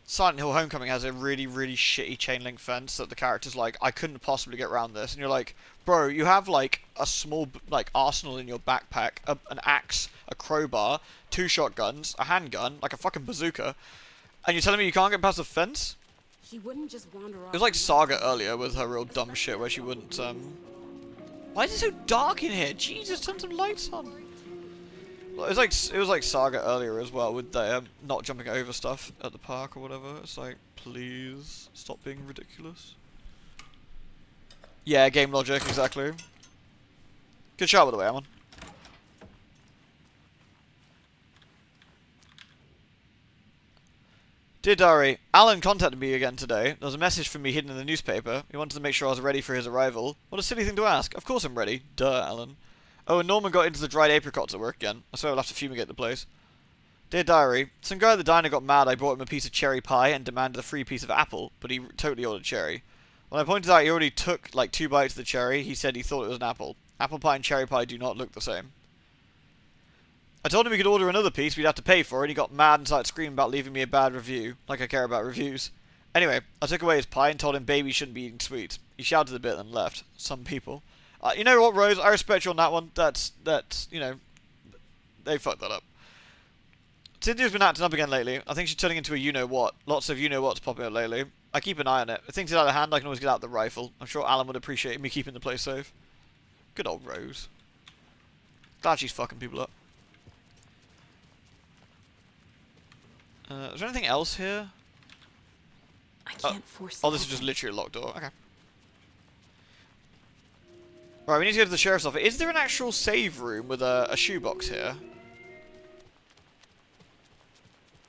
Silent Hill Homecoming has a really, really shitty chain link fence that the character's like, I couldn't possibly get around this. And you're like, bro, you have like a small like arsenal in your backpack, an axe, a crowbar, 2 shotguns, a handgun, like a fucking bazooka, and you're telling me you can't get past the fence? She wouldn't just wander off. It was like Saga earlier with her real dumb shit where she wouldn't, Why is it so dark in here? Jesus, turn some lights on. It was like Saga earlier as well with the not jumping over stuff at the park or whatever. It's like, please stop being ridiculous. Yeah, game logic, exactly. Good shot by the way, Ammon. Dear Diary, Alan contacted me again today. There was a message from me hidden in the newspaper. He wanted to make sure I was ready for his arrival. What a silly thing to ask. Of course I'm ready. Duh, Alan. Oh, and Norman got into the dried apricots at work again. I swear I'll have to fumigate the place. Dear Diary, some guy at the diner got mad I brought him a piece of cherry pie and demanded a free piece of apple, but he totally ordered cherry. When I pointed out he already took like 2 bites of the cherry, he said he thought it was an apple. Apple pie and cherry pie do not look the same. I told him he could order another piece, we'd have to pay for it, and he got mad and started screaming about leaving me a bad review, like I care about reviews. Anyway, I took away his pie and told him babies shouldn't be eating sweets. He shouted a bit and left. Some people. You know what, Rose? I respect you on that one. That's, you know, they fucked that up. Cynthia's been acting up again lately. I think she's turning into a you-know-what. Lots of you-know-what's popping up lately. I keep an eye on it. If things get out of hand, I can always get out the rifle. I'm sure Alan would appreciate me keeping the place safe. Good old Rose. Glad she's fucking people up. Is there anything else here? I can't force. Oh, this is just literally a locked door. Okay. Right, we need to go to the sheriff's office. Is there an actual save room with a shoebox here?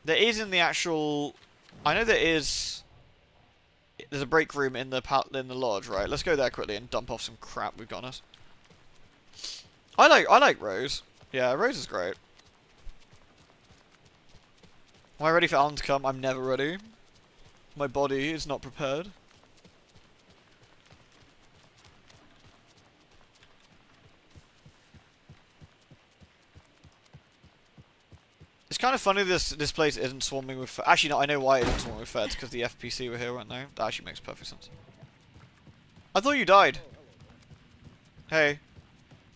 There is in the actual... I know there is... There's a break room in the lodge, right? Let's go there quickly and dump off some crap we've got on us. I like Rose. Yeah, Rose is great. Am I ready for Alan to come? I'm never ready. My body is not prepared. It's kind of funny this place isn't swarming with... Actually, no, I know why it isn't swarming with feds, because the FPC were here, weren't they? That actually makes perfect sense. I thought you died. Hey.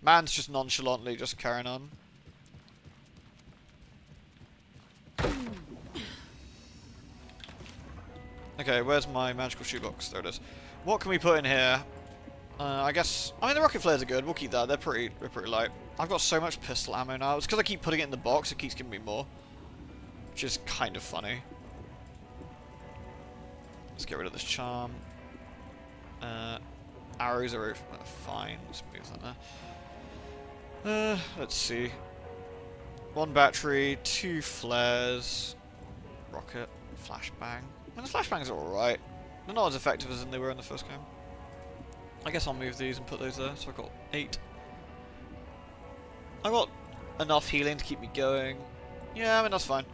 Man's just nonchalantly just carrying on. Okay, where's my magical shoebox? There it is. What can we put in here? I guess... I mean, the rocket flares are good. We'll keep that. They're pretty light. I've got so much pistol ammo now. It's because I keep putting it in the box. It keeps giving me more. Which is kind of funny. Let's get rid of this charm. Arrows are fine. Let's move that there. Let's see. 1 battery, 2 flares. Rocket. Flashbang. I mean, the flashbangs are alright. They're not as effective as they were in the first game. I guess I'll move these and put those there. So I've got 8. I've got enough healing to keep me going. Yeah, I mean that's fine.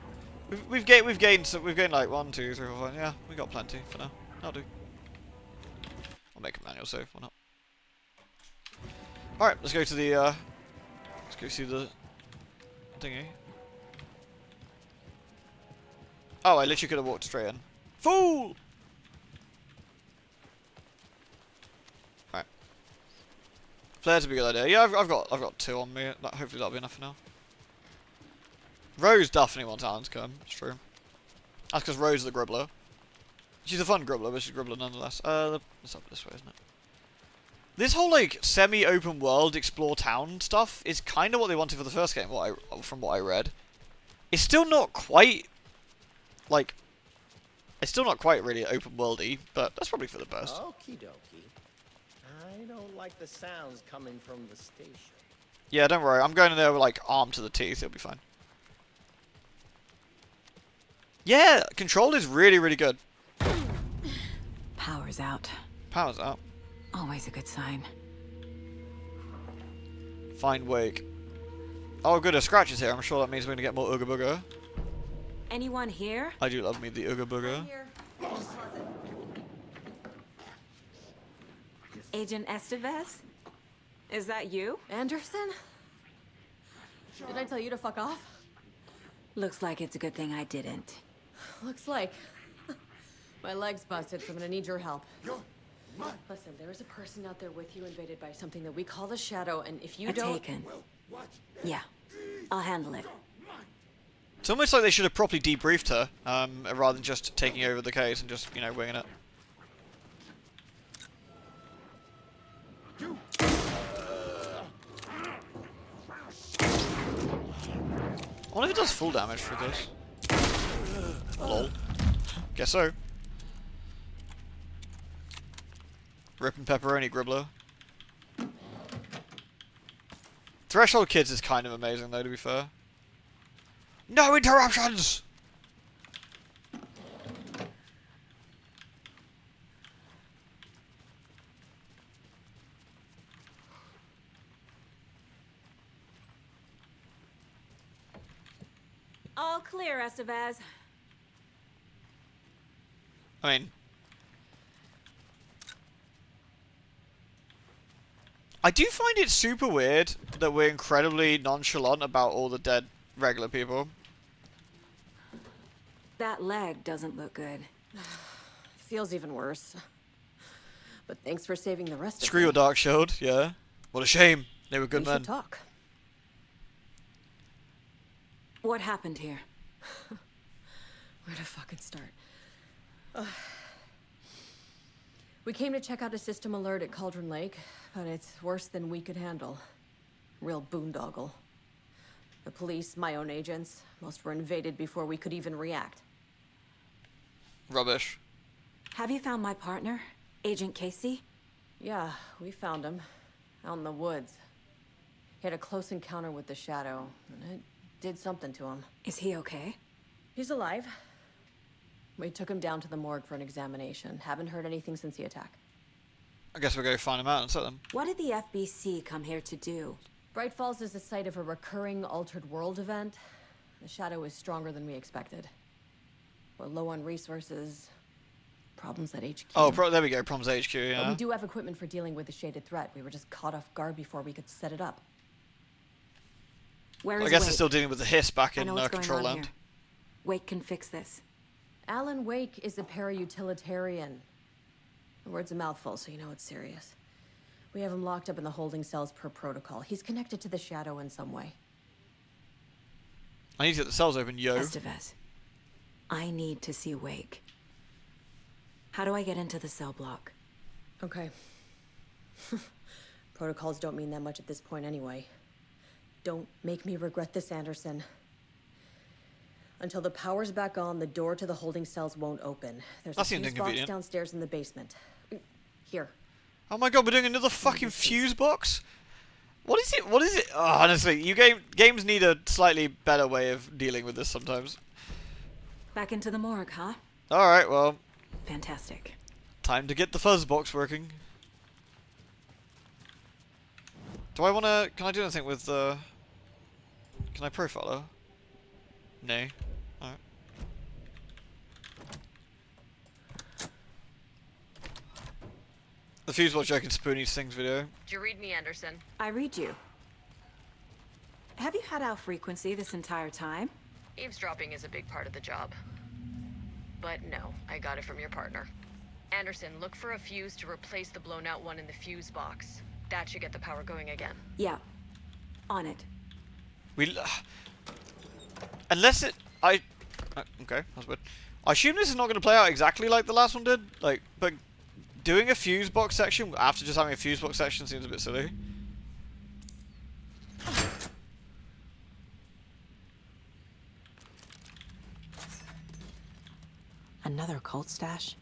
We've gained like 1, 2, 3, 4, 5. Yeah, we got plenty for now. That'll do. I'll make a manual save. Why not? All right, let's go to the. Let's go see the thingy. Oh, I literally could have walked straight in. Fool! Alright. Flares would be a good idea. Yeah, I've got 2 on me. Hopefully that'll be enough for now. Rose definitely wants Alan to come. It's true. That's because Rose is the grubbler. She's a fun grubbler, but she's a grubbler nonetheless. It's up this way, isn't it? This whole like semi-open world explore town stuff is kind of what they wanted for the first game. From what I read, it's still not quite like. It's still not quite really open worldy, but that's probably for the best. Okie dokie. I don't like the sounds coming from the station. Yeah, don't worry. I'm going in there with like armed to the teeth. It'll be fine. Yeah, control is really, really good. Power's out. Power's out. Always a good sign. Find wake. Oh, good. A Scratch is here. I'm sure that means we're going to get more Ooga Booga. Anyone here? I do love me the Ooga Booga. Agent Estevez? Is that you? Anderson? Did I tell you to fuck off? Looks like it's a good thing I didn't. Looks like. My leg's busted, so I'm gonna need your help. Listen, there is a person out there with you invaded by something that we call the Shadow, and if you don't... Taken. Yeah, I'll handle it. It's almost like they should have properly debriefed her, rather than just taking over the case and just, you know, winging it. I wonder if it does full damage for this. Lol. Guess so. Ripping pepperoni gribbler. Threshold Kids is kind of amazing though, to be fair. No interruptions! All clear, Estevez. I mean... I do find it super weird that we're incredibly nonchalant about all the dead regular people. That leg doesn't look good. Feels even worse. But thanks for saving the rest of Screw your Dark Shield, yeah. What a shame. They were good we men. should talk. What happened here? Where to fucking start? We came to check out a system alert at Cauldron Lake, but it's worse than we could handle. Real boondoggle. The police, my own agents, most were invaded before we could even react. Rubbish. Have you found my partner, Agent Casey? Yeah, we found him. Out in the woods. He had a close encounter with the Shadow, and it did something to him. Is he okay? He's alive. We took him down to the morgue for an examination. Haven't heard anything since the attack. I guess we'll go find them out and set them. What did the FBC come here to do? Bright Falls is the site of a recurring Altered World event. The Shadow is stronger than we expected. We're low on resources. Problems at HQ. Oh, there we go. Problems HQ, But yeah. we do have equipment for dealing with the shaded threat. We were just caught off guard before we could set it up. Where I is guess Wake? they're still dealing with the hiss back I in know what's going Control on Land. here. Wake can fix this. Alan Wake is a para-utilitarian. The word's a mouthful, so you know it's serious. We have him locked up in the holding cells per protocol. He's connected to the Shadow in some way. I need to get the cells open, yo. Estevez, I need to see Wake. How do I get into the cell block? Okay. Protocols don't mean that much at this point anyway. Don't make me regret this, Anderson. Until the power's back on, the door to the holding cells won't open. There's That a seems fuse box inconvenient. downstairs in the basement. Here. Oh my god, we're doing another fucking fuse box? What is it? What is it? Oh, honestly, games need a slightly better way of dealing with this sometimes. Back into the morgue, huh? Alright, well, Fantastic. time to get the fuzz box working. Do I wanna... Can I do anything with the... Can I profile her? Nay. Alright. The fuse box joking Spoonie's Things video. Did you read me, Anderson? I read you. Have you had our frequency this entire time? Eavesdropping is a big part of the job. But no, I got it from your partner. Anderson, look for a fuse to replace the blown out one in the fuse box. That should get the power going again. Yeah. On it. We... Unless it... okay, that's weird. I assume this is not going to play out exactly like the last one did. Like, but doing a fuse box section after just having a fuse box section seems a bit silly. Another cult stash?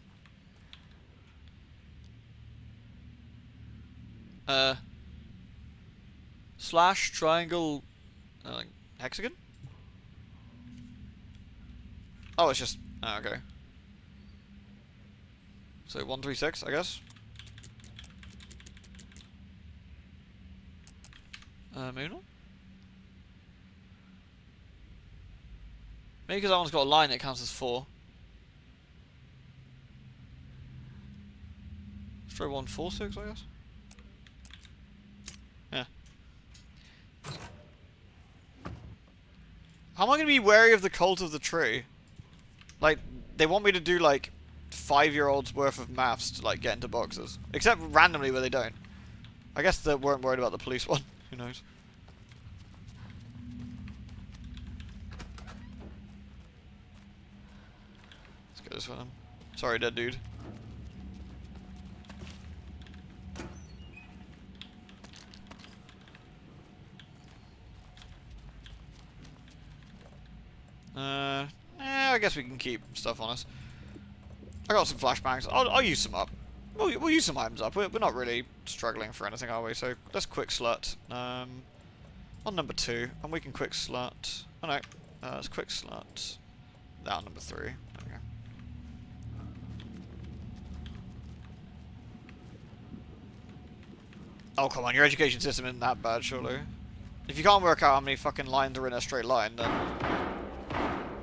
Slash, triangle, hexagon? Oh, it's just... Oh, okay. So 136, I guess. Maybe not? Maybe because that one's got a line that counts as 4. Let's try 146, I guess. Yeah. How am I going to be wary of the cult of the tree? Like, they want me to do, like, 5-year-olds worth of maths to, like, get into boxes. Except randomly where they don't. I guess they weren't worried about the police one. Who knows? Let's go this one. Sorry, dead dude. I guess we can keep stuff on us. I got some flashbangs. I'll use some up. We'll use some items up. We're not really struggling for anything, are we? So let's quick slut. On number 2, and we can quick slut. Oh no, let's quick slut. That on number 3. There we go. Oh come on, your education system isn't that bad, surely. If you can't work out how many fucking lines are in a straight line, then...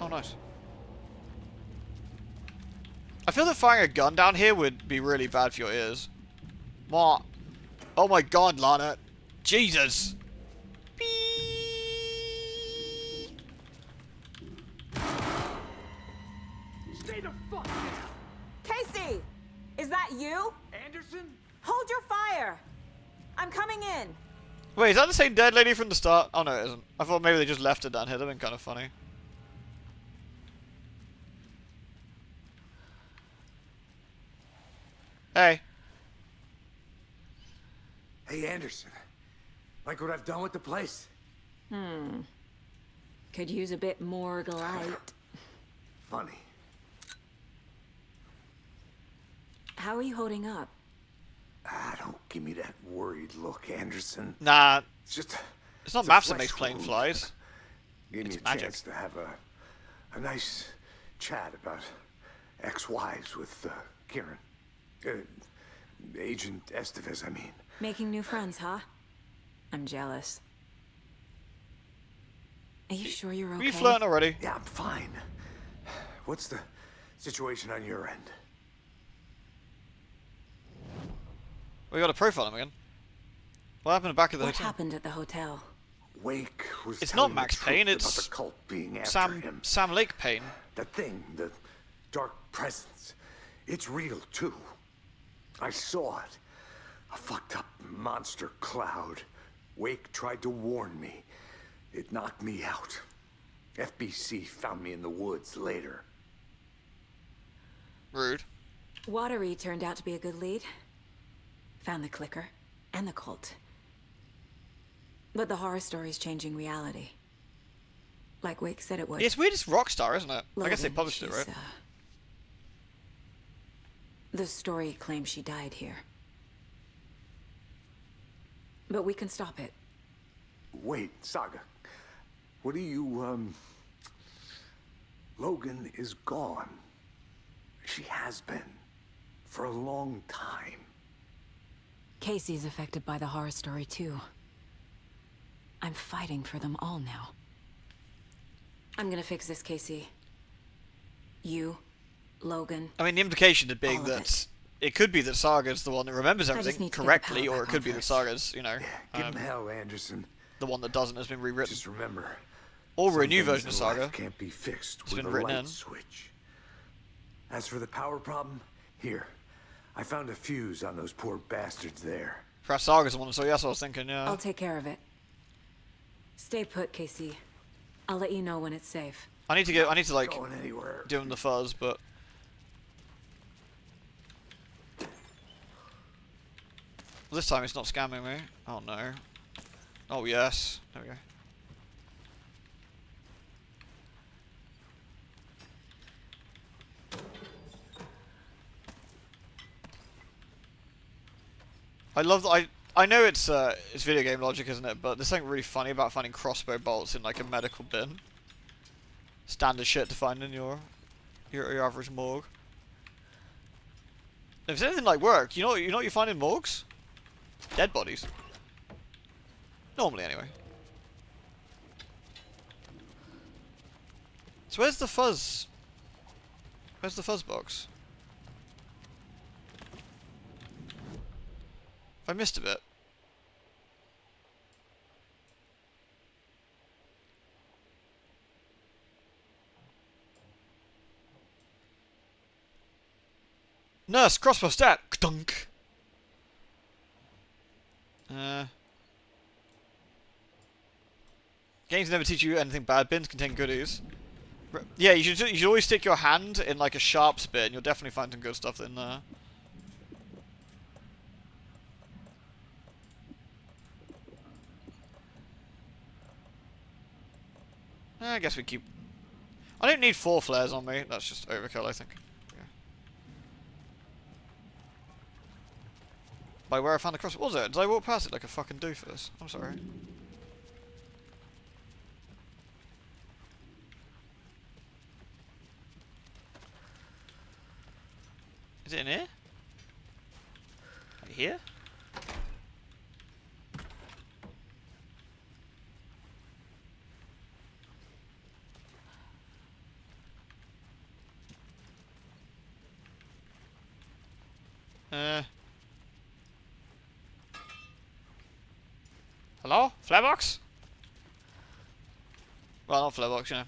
Oh, nice. I feel that firing a gun down here would be really bad for your ears. What? Oh my god, Lana. Jesus! Stay the fuck down! Casey! Is that you? Anderson? Hold your fire! I'm coming in! Wait, is that the same dead lady from the start? Oh no, it isn't. I thought maybe they just left her down here. That'd been kind of funny. Hey. Hey, Anderson. Like what I've done with the place? Could use a bit more light. Funny. How are you holding up? Ah, don't give me that worried look, Anderson. Nah. It's just... It's not a maths that flesh makes plane wound. flies. Gave me It's a magic. chance to have a nice chat about ex-wives with Kieran. Agent Estevez, I mean. Making new friends, huh? I'm jealous. Are you sure you're okay? Are you flirting already? Yeah, I'm fine. What's the situation on your end? We gotta profile him again. What happened back at the What hotel? happened at the hotel? Wake was It's telling not Max the Payne, truth it's about the cult being after him. Sam Lake Payne. That thing, the dark presence, it's real too. I saw it. A fucked up monster cloud. Wake tried to warn me. It knocked me out. FBC found me in the woods later. Rude. Watery turned out to be a good lead. Found the clicker and the cult. But the horror story's changing reality. Like Wake said it would. Yeah, it's weird, it's Rockstar, isn't it? I guess they Logan, published it, she's, right? The story claims she died here. But we can stop it. Wait, Saga. What do you, Logan is gone. She has been. For a long time. Casey's affected by the horror story too. I'm fighting for them all now. I'm gonna fix this, Casey. You, Logan. I mean, the implication of being all of that it could be that Saga's the one that remembers just everything need to get the correctly, power or it back could on be that first. Saga's, you know, Give him hell, Anderson. the one that doesn't has been rewritten. Just remember. Or some a new things version of in life Saga. can't be fixed It's with been a written light in. switch. As for the power problem, here. I found a fuse on those poor bastards there. Perhaps Saga's the one, so yes, I was thinking, yeah. I'll take care of it. Stay put, Casey. I'll let you know when it's safe. I need to like Going anywhere. give him the fuzz, but this time it's not scamming me. Oh no. Oh yes. There we go. I love that. I know it's video game logic, isn't it? But there's something really funny about finding crossbow bolts in like a medical bin. Standard shit to find in your average morgue. If it's anything like work, you know what you find in morgues? Dead bodies. Normally, anyway. So where's the fuzz? Where's the fuzz box? I missed a bit. Nurse, crossbow stat. Dunk. Games never teach you anything bad. Bins contain goodies. Yeah, you should always stick your hand in like a sharp spit, and you'll definitely find some good stuff in there. I guess we keep. I don't need 4 flares on me. That's just overkill, I think. Yeah. By where I found the cross. What was it? Did I walk past it like a fucking doofus? I'm sorry. Is it in here? Right here? Hello? Flare box? Well, not flare box, you know.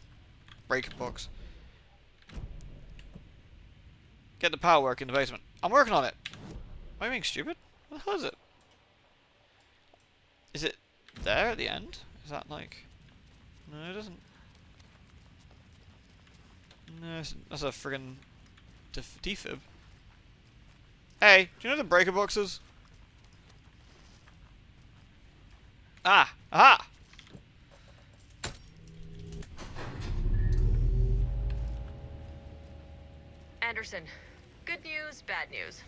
Breaker box. Get the power work in the basement. I'm working on it. Am I being stupid? What the hell is it? Is it there at the end? Is that like... No, it doesn't. No, that's a friggin' defib. Hey, do you know the breaker boxes? Ah! Aha! Anderson, good news, bad news.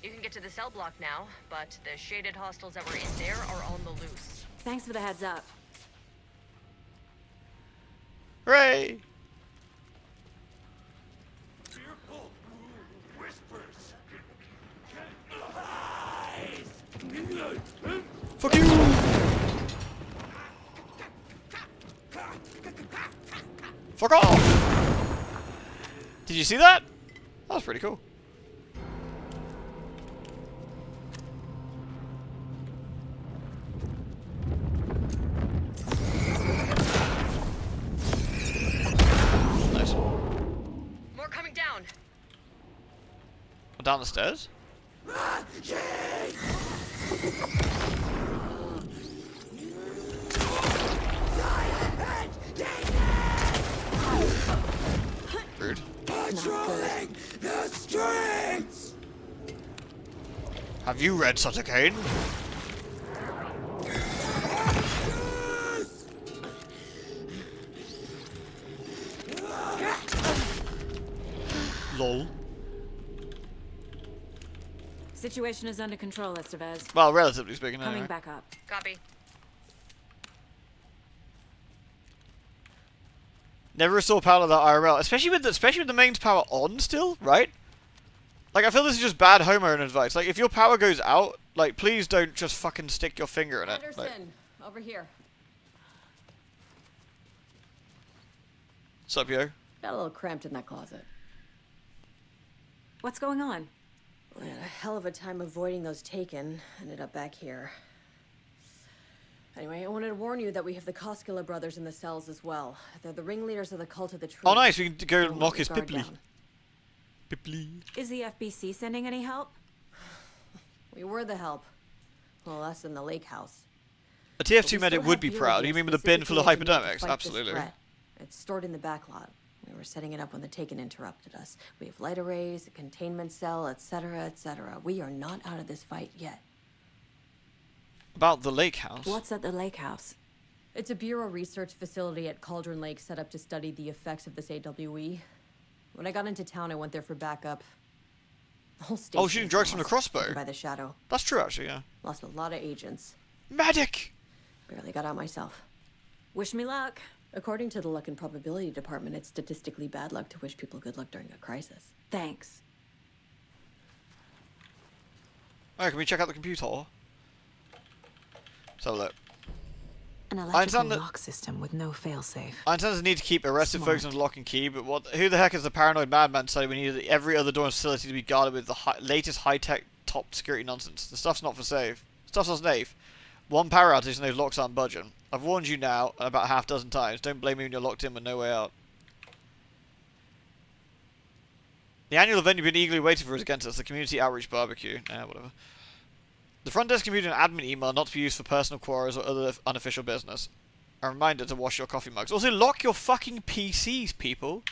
You can get to the cell block now, but the shaded hostiles that were in there are on the loose. Thanks for the heads up. Hooray! Fearful whispers. Fuck you! Fuck off! Did you see that? That was pretty cool. Nice. More coming down. Down the stairs? Rude. Patrolling the streets. Have you read Sutter-Kane? Lol. Situation is under control, Estevez. Well, relatively speaking, Coming anyway. back up. Copy. Never restore power to that IRL, especially with the mains power on still, right? Like, I feel this is just bad homeowner advice. Like, if your power goes out, like, please don't just fucking stick your finger in it. Anderson, Like, over here. sup, yo? Got a little cramped in that closet. What's going on? We had a hell of a time avoiding those taken. Ended up back here. Anyway, I wanted to warn you that we have the Koskela brothers in the cells as well. They're the ringleaders of the cult of the tree. Oh, nice. We can go Don't knock let his your guard pipply. down. Pipply. Is the FBC sending any help? We were the help. Well, us in the lake house. A But TF2 we still medic have would be gear proud. You here mean with a bin full of specifically engineered to hypodermics? fight this Absolutely. threat. It's stored in the back lot. We were setting it up when the Taken interrupted us. We have light arrays, a containment cell, etc., etc. We are not out of this fight yet. About the lake house. What's at the lake house? It's a Bureau research facility at Cauldron Lake set up to study the effects of this AWE. When I got into town, I went there for backup. The whole station Oh, shooting drugs from the lost, crossbow. taken by the shadow. That's true, actually, yeah. Lost a lot of agents. Medic! Barely got out myself. Wish me luck. According to the luck and probability department, it's statistically bad luck to wish people good luck during a crisis. Thanks. Alright, can we check out the computer? Let's have a look. An understand electrical that- lock system with no failsafe. I understand the need to keep arrested Smart. folks on lock and key, but who the heck is the paranoid madman to say we need every other door and facility to be guarded with the latest high-tech, top security nonsense? The stuff's not for safe. Stuff's not safe. One power outage and those locks aren't budging. I've warned you now about half a dozen times. Don't blame me when you're locked in with no way out. The annual event you've been eagerly waiting for is against us, the community outreach barbecue. Whatever. The front desk computed an admin email not to be used for personal quarrels or other unofficial business. A reminder to wash your coffee mugs. Also, lock your fucking PCs, people.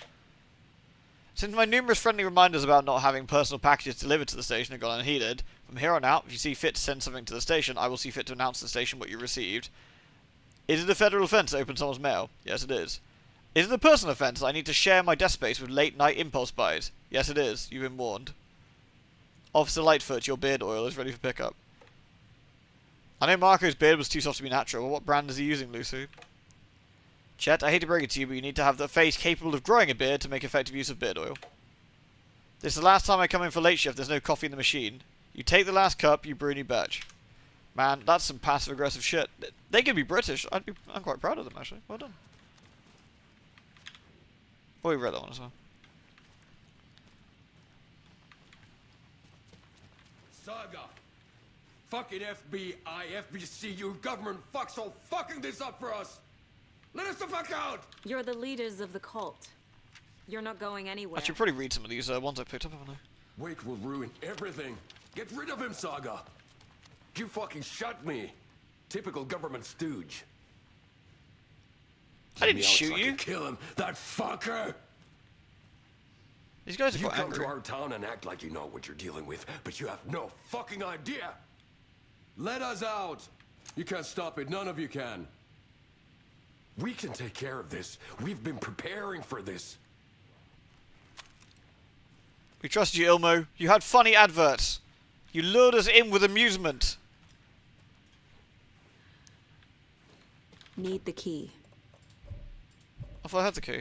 Since my numerous friendly reminders about not having personal packages delivered to the station have gone unheeded, from here on out, if you see fit to send something to the station, I will see fit to announce to the station what you received. Is it a federal offence to open someone's mail? Yes, it is. Is it a personal offence that I need to share my desk space with late-night impulse buys? Yes, it is. You've been warned. Officer Lightfoot, your beard oil is ready for pickup. I know Marco's beard was too soft to be natural, but what brand is he using, Lucy? Chet, I hate to break it to you, but you need to have the face capable of growing a beard to make effective use of beard oil. This is the last time I come in for late shift, there's no coffee in the machine. You take the last cup, you brew a new batch. Man, that's some passive-aggressive shit. They could be British. I'm quite proud of them, actually. Well done. Oh, we read that one as well. Saga! Fucking FBI, FBC, you government fucks all fucking this up for us! Let us the fuck out! You're the leaders of the cult. You're not going anywhere. I should probably read some of these ones I picked up, haven't I? Wake will ruin everything. Get rid of him, Saga! You fucking shot me. Typical government stooge. I didn't shoot you. Kill him, that fucker! These guys are You quite come angry. to our town and act like you know what you're dealing with, but you have no fucking idea! Let us out! You can't stop it, none of you can. We can take care of this. We've been preparing for this. We trust you, Ilmo. You had funny adverts. You lured us in with amusement. Need the key. I thought I had the key.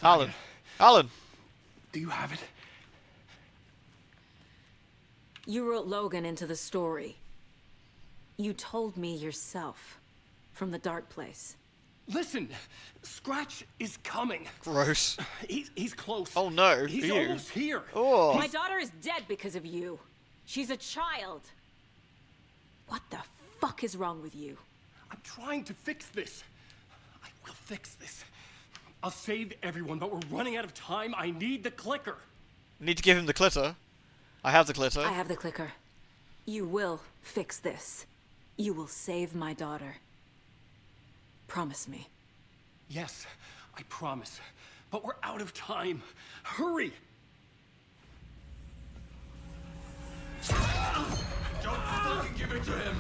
Alan. Alan. Do you have it? You wrote Logan into the story. You told me yourself. From the dark place. Listen, Scratch is coming. Gross. He's close. Oh no, He's you. almost here. Oh. My daughter is dead because of you. She's a child. What the fuck is wrong with you? I'm trying to fix this. I will fix this. I'll save everyone, but we're running out of time. I need the clicker. Need to give him the clitter. I have the clitter. I have the clicker. You will fix this. You will save my daughter. Promise me. Yes, I promise. But we're out of time. Hurry! Don't fucking give it to him!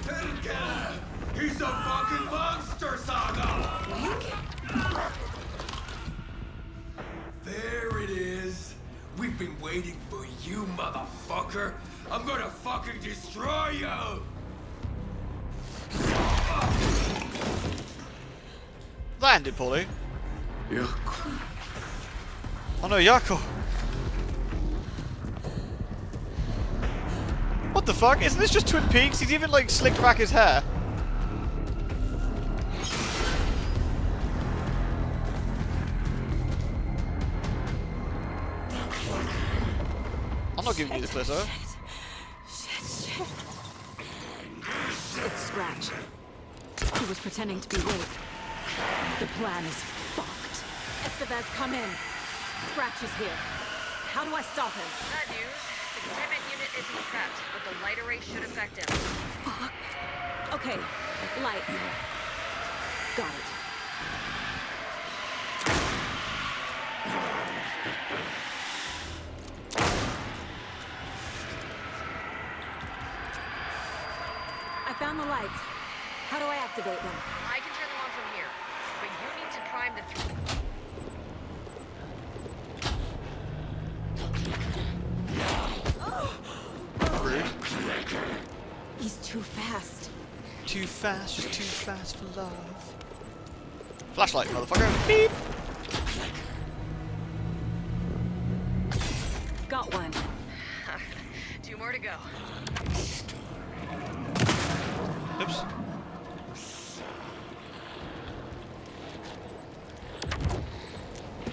He's a fucking monster, Saga! There it is. We've been waiting for you, motherfucker. I'm gonna fucking destroy you! That ended poorly. Yeah. Oh no, Yako. What the fuck? Isn't this just Twin Peaks? He's even like slicked back his hair. I'm not giving you the clitter. Shit. It's Scratch. He was pretending to be Wake. The plan is fucked. Estevez, come in. Scratch is here. How do I stop him? Bad news. The containment unit isn't prepped, but the light array should affect him. Fuck. Okay, lights. Got it. I found the lights. How do I activate them? I can turn them on from here, but you need to prime the... He's too fast. Too fast, just too fast for love. Flashlight, motherfucker. Beep. Got one. 2 more to go. Oops.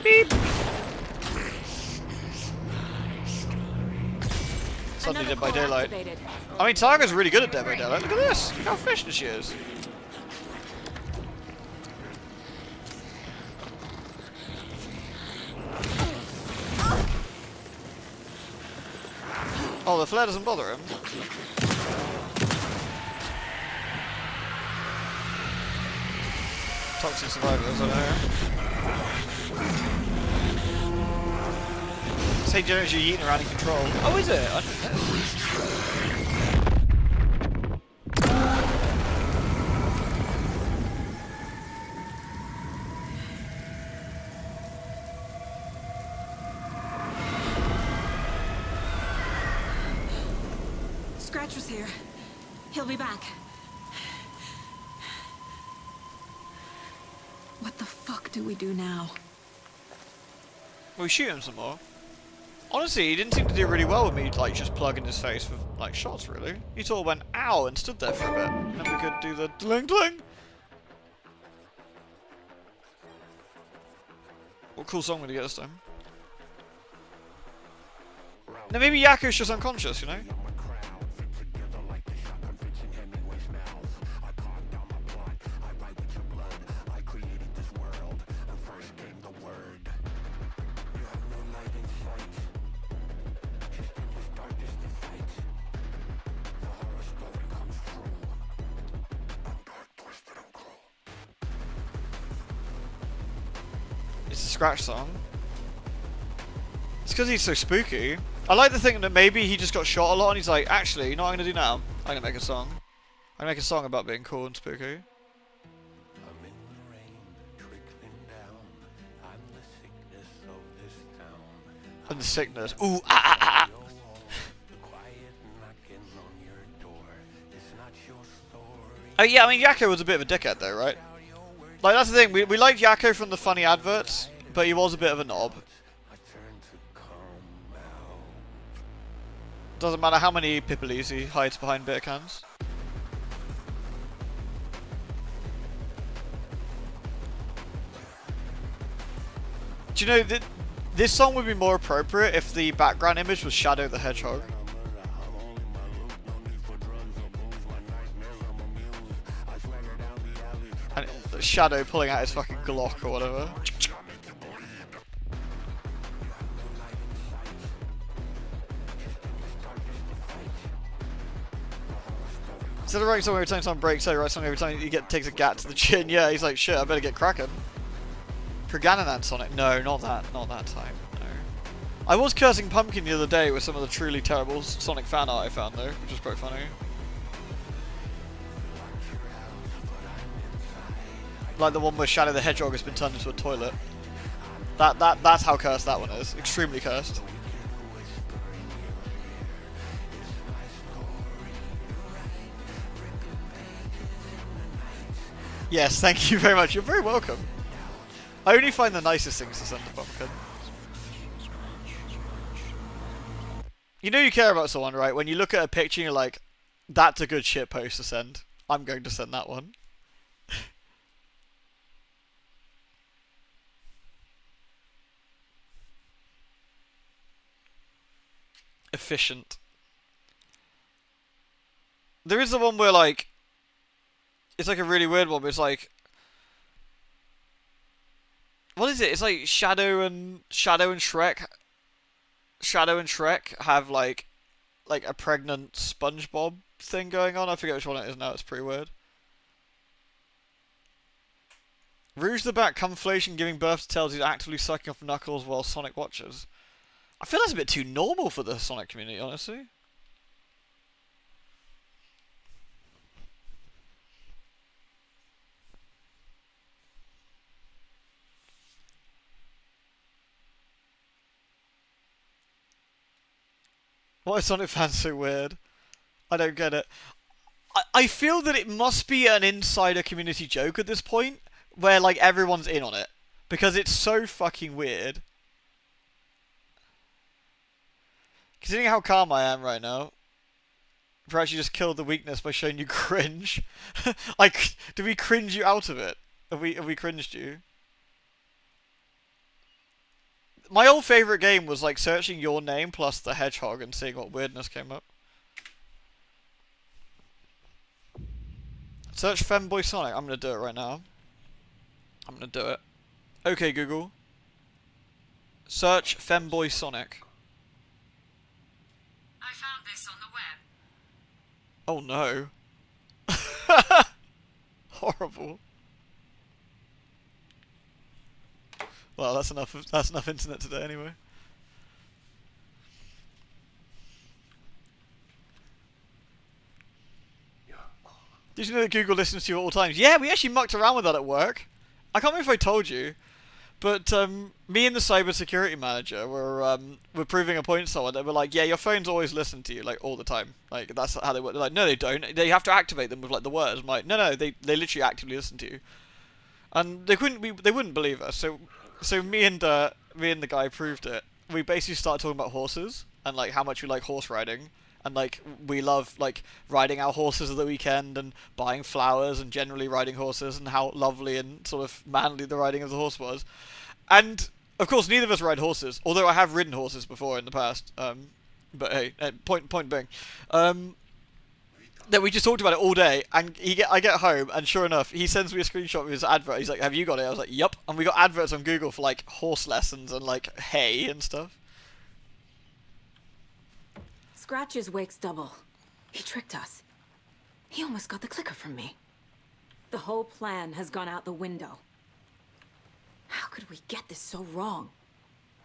Beep. Suddenly Another Dead by core Daylight. activated. I mean, Targa's really good at Dead by Daylight. Look at this. Look how efficient she is. Oh, the flare doesn't bother him. Toxic survivors, I know. Say generally you're eating around in control. Oh, is it? I didn't know. Scratch was here. He'll be back. What the fuck do we do now? Well, we shoot him some more. Honestly, he didn't seem to do really well with me, like, just plugging his face with, like, shots, really. He sort of went, ow, and stood there for a bit. And then we could do the dling-dling. What cool song would he get this time? Now, maybe Yakko's just unconscious, you know? It's a Scratch song. It's because he's so spooky. I like to think that maybe he just got shot a lot and he's like, actually, you know what I'm going to do now? I'm going to make a song. I'm going to make a song about being cool and spooky. And the sickness. Ooh, ah, ah, ah. Oh yeah, I mean, Yakko was a bit of a dickhead though, right? Like, that's the thing, we liked Yakko from the funny adverts, but he was a bit of a knob. Doesn't matter how many Pippolis he hides behind beer cans. Do you know, this song would be more appropriate if the background image was Shadow the Hedgehog. And Shadow pulling out his fucking Glock or whatever. Instead of writing something every time someone breaks out, he writes something every time he takes a gat to the chin. Yeah, he's like, shit, I better get cracking. Progananan Sonic? No, not that time. No. I was cursing Pumpkin the other day with some of the truly terrible Sonic fan art I found though, which was quite funny. Like the one where Shadow the Hedgehog has been turned into a toilet. That's how cursed that one is. Extremely cursed. Yes, thank you very much. You're very welcome. I only find the nicest things to send to Pumpkin. You know you care about someone, right? When you look at a picture and you're like, that's a good shit post to send. I'm going to send that one. Efficient. There is the one where, like, it's like a really weird one, but it's like, what is it? It's like Shadow and Shrek. Shadow and Shrek have like a pregnant SpongeBob thing going on. I forget which one it is now. It's pretty weird. Rouge the Bat Camuflation giving birth to Tails who's actively sucking off Knuckles while Sonic watches. I feel that's a bit too normal for the Sonic community, honestly. Why are Sonic fans so weird? I don't get it. I feel that it must be an insider community joke at this point, where like everyone's in on it. Because it's so fucking weird. Considering how calm I am right now, perhaps you just killed the weakness by showing you cringe. Like, did we cringe you out of it? Have we cringed you? my old favourite game was like searching your name plus the hedgehog and seeing what weirdness came up. Search Femboy Sonic. I'm gonna do it right now. I'm gonna do it. Okay, Google. Search Femboy Sonic. I found this on the web. Oh no. Horrible. Well, that's enough internet today anyway. Did you know that Google listens to you at all times? Yeah, we actually mucked around with that at work. I can't remember if I told you, but me and the cybersecurity manager were proving a point to someone. They were like, "Yeah, your phones always listen to you, like all the time. Like that's how they work." They're like, "No, they don't. They have to activate them with like the words." I'm like, "No, they literally actively listen to you." And they wouldn't believe us. So me and the guy proved it. We basically started talking about horses and like how much we like horse riding. And like we love like riding our horses at the weekend and buying flowers and generally riding horses and how lovely and sort of manly the riding of the horse was. And of course neither of us ride horses, although I have ridden horses before in the past. But hey, point being, that we just talked about it all day. And I get home and sure enough he sends me a screenshot of his advert. He's like, "Have you got it?" I was like, "Yup." And we got adverts on Google for like horse lessons and like hay and stuff. Scratch's Wake's double. He tricked us. He almost got the clicker from me. The whole plan has gone out the window. How could we get this so wrong?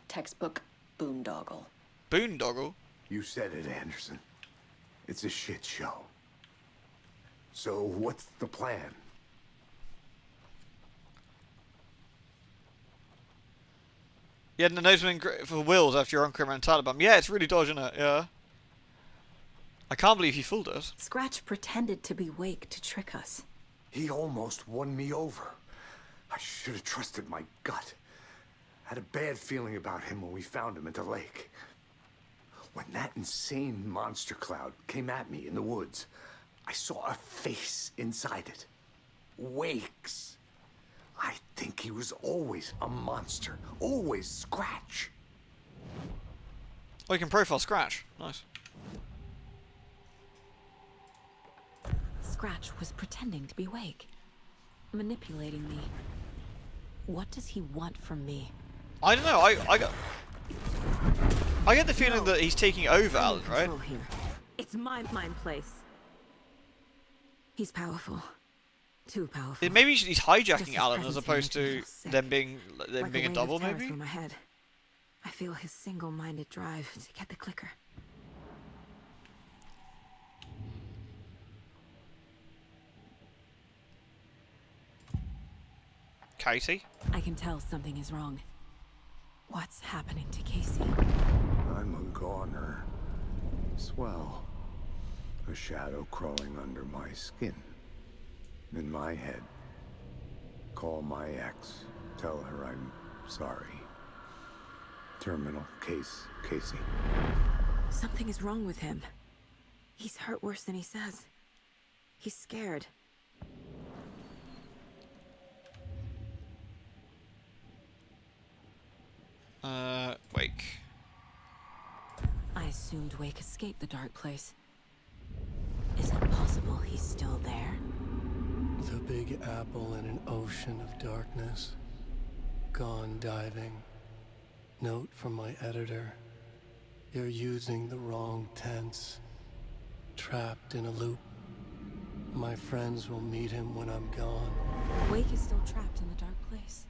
Textbook boondoggle. Boondoggle? You said it, Anderson. It's a shit show. So what's the plan? Yeah, the noseman for wills after your uncriminal Taliban. Yeah, it's really dodgy, isn't it? Yeah. I can't believe he fooled us. Scratch pretended to be Wake to trick us. He almost won me over. I should have trusted my gut. Had a bad feeling about him when we found him at the lake. When that insane monster cloud came at me in the woods, I saw a face inside it. Wake's. I think he was always a monster. Always Scratch. Oh, you can profile Scratch. Nice. Scratch was pretending to be Wake. Manipulating me. What does he want from me? I don't know. I get the feeling that he's taking over Alan, right? Here. It's my mind place. He's powerful. Too powerful. Maybe he's hijacking Just Alan his as opposed to them being like a double, maybe? Through my head. I feel his single-minded drive to get the clicker. Casey? I can tell something is wrong. What's happening to Casey? I'm a goner. Swell. A shadow crawling under my skin. In my head. Call my ex. Tell her I'm sorry. Terminal case, Casey. Something is wrong with him. He's hurt worse than he says. He's scared. Wake. I assumed Wake escaped the dark place. Is it possible he's still there? The Big Apple in an ocean of darkness. Gone diving. Note from my editor. You're using the wrong tense. Trapped in a loop. My friends will meet him when I'm gone. Wake is still trapped in the dark place.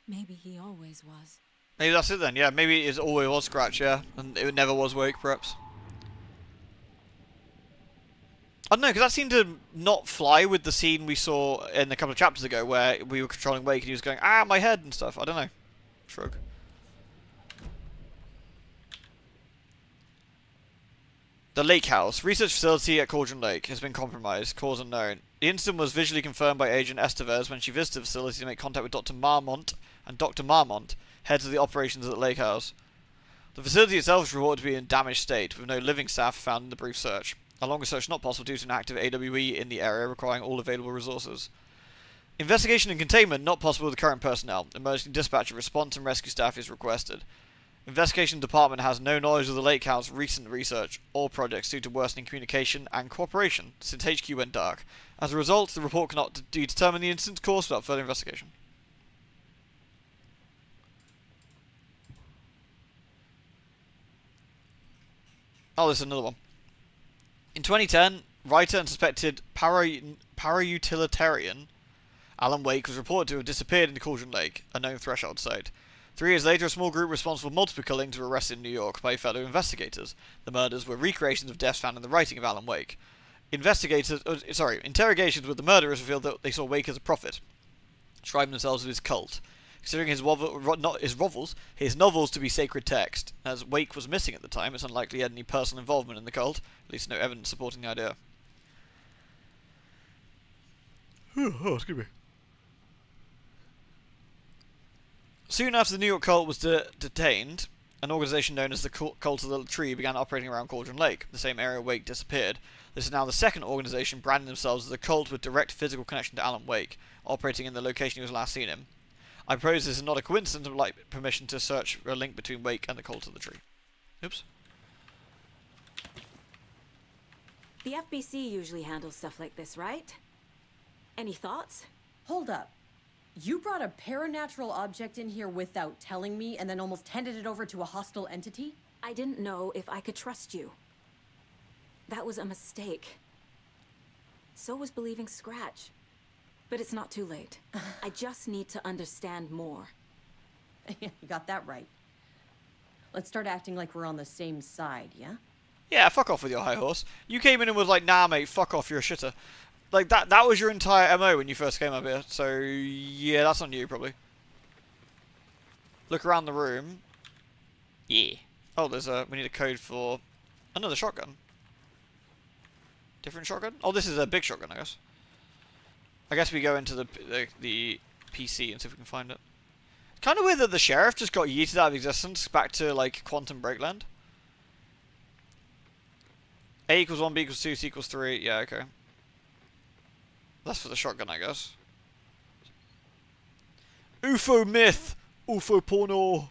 Maybe he always was. Maybe that's it then, yeah. Maybe it always was Scratch, yeah. And it never was Wake, perhaps. I don't know, because that seemed to not fly with the scene we saw in a couple of chapters ago where we were controlling Wake and he was going, "Ah, my head," and stuff. I don't know. Shrug. The lake house. Research facility at Cauldron Lake has been compromised. Cause unknown. The incident was visually confirmed by Agent Estevez when she visited the facility to make contact with Dr. Marmont and Dr. Marmont, heads of the operations at the lake house. The facility itself is reported to be in damaged state, with no living staff found in the brief search. A longer search not possible due to an active AWE in the area requiring all available resources. Investigation and containment not possible with the current personnel. Emergency dispatcher response and rescue staff is requested. Investigation department has no knowledge of the Lake House recent research or projects due to worsening communication and cooperation since HQ went dark. As a result, the report cannot determine the incident's course without further investigation. Oh, there's another one. In 2010, writer and suspected para-utilitarian Alan Wake was reported to have disappeared into Cauldron Lake, a known threshold site. 3 years later, a small group responsible for multiple killings were arrested in New York by fellow investigators. The murders were recreations of deaths found in the writing of Alan Wake. Interrogations with the murderers revealed that they saw Wake as a prophet, describing themselves as his cult. Considering his novels to be sacred text, as Wake was missing at the time, it's unlikely he had any personal involvement in the cult, at least no evidence supporting the idea. Oh, excuse me. Soon after the New York cult was detained, an organisation known as the Cult of the Tree began operating around Cauldron Lake, the same area Wake disappeared. This is now the second organisation branding themselves as a cult with direct physical connection to Alan Wake, operating in the location he was last seen in. I propose this is not a coincidence, but like permission to search for a link between Wake and the Cult of the Tree. Oops. The FBC usually handles stuff like this, right? Any thoughts? Hold up. You brought a paranatural object in here without telling me and then almost handed it over to a hostile entity? I didn't know if I could trust you. That was a mistake. So was believing Scratch. But it's not too late. I just need to understand more. You got that right. Let's start acting like we're on the same side, yeah? Yeah, fuck off with your high horse. You came in and was like, nah mate, fuck off, you're a shitter. Like, that was your entire MO when you first came up here, so yeah, that's on you, probably. Look around the room. Yeah. Oh, we need a code for another shotgun. Different shotgun? Oh, this is a big shotgun, I guess. I guess we go into the PC and see if we can find it. It's kind of weird that the sheriff just got yeeted out of existence back to, like, Quantum Breakland. A equals 1, B equals 2, C equals 3. Yeah, okay. That's for the shotgun, I guess. UFO myth! UFO porno!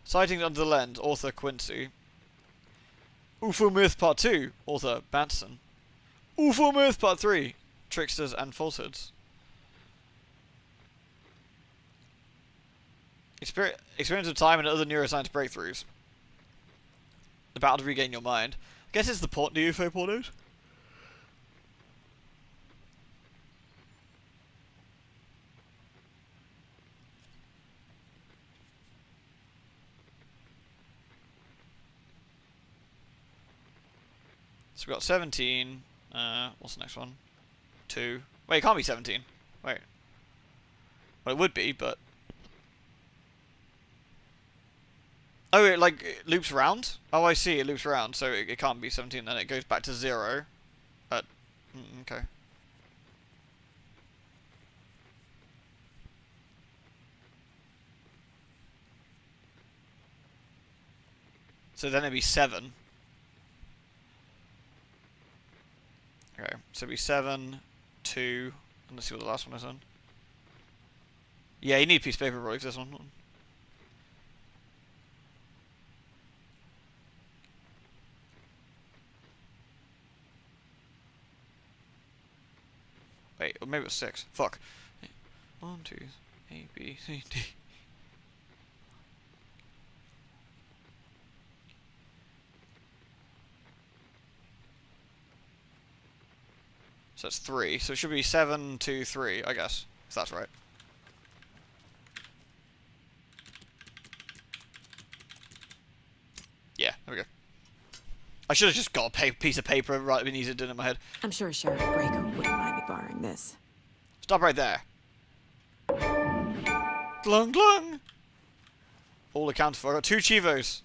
Sightings under the lens, author Quincy. UFO myth part 2, author Batson. UFO myth part 3, tricksters and falsehoods. Experience of time and other neuroscience breakthroughs. The battle to regain your mind. I guess it's the UFO pornos. So we've got 17. What's the next one? 2. Wait, it can't be 17. Wait. Well, it would be, but... Oh, it, like, it loops around? Oh, I see, it loops around, so it can't be 17, then it goes back to 0. Okay. So then it'd be 7. Okay, so it'd be 7, 2, and let's see what the last one is then. Yeah, you need a piece of paper probably for this one. Wait, or maybe it was 6. Fuck. 1, 2, A, B, C, D. So it's 3. So it should be 7, 2, 3, I guess. If that's right. Yeah, there we go. I should have just got a piece of paper right when easier doing it in my head. I'm sure Sheriff Braco wouldn't mind me borrowing this. Stop right there. Glung glung! All accounted for. I got 2 Chivos.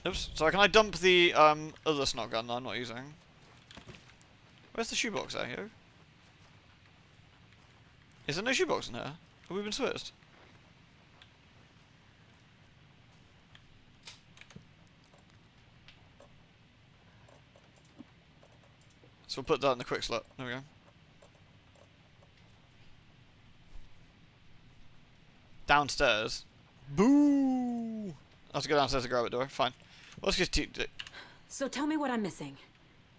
Oops. So can I dump the other snot gun that I'm not using? Where's the shoebox at, yo? Is there no shoebox in here? Have we been switched? So we'll put that in the quick slot. There we go. Downstairs. Boo! I have to go downstairs to grab a door. Fine. Well, let's just So tell me what I'm missing.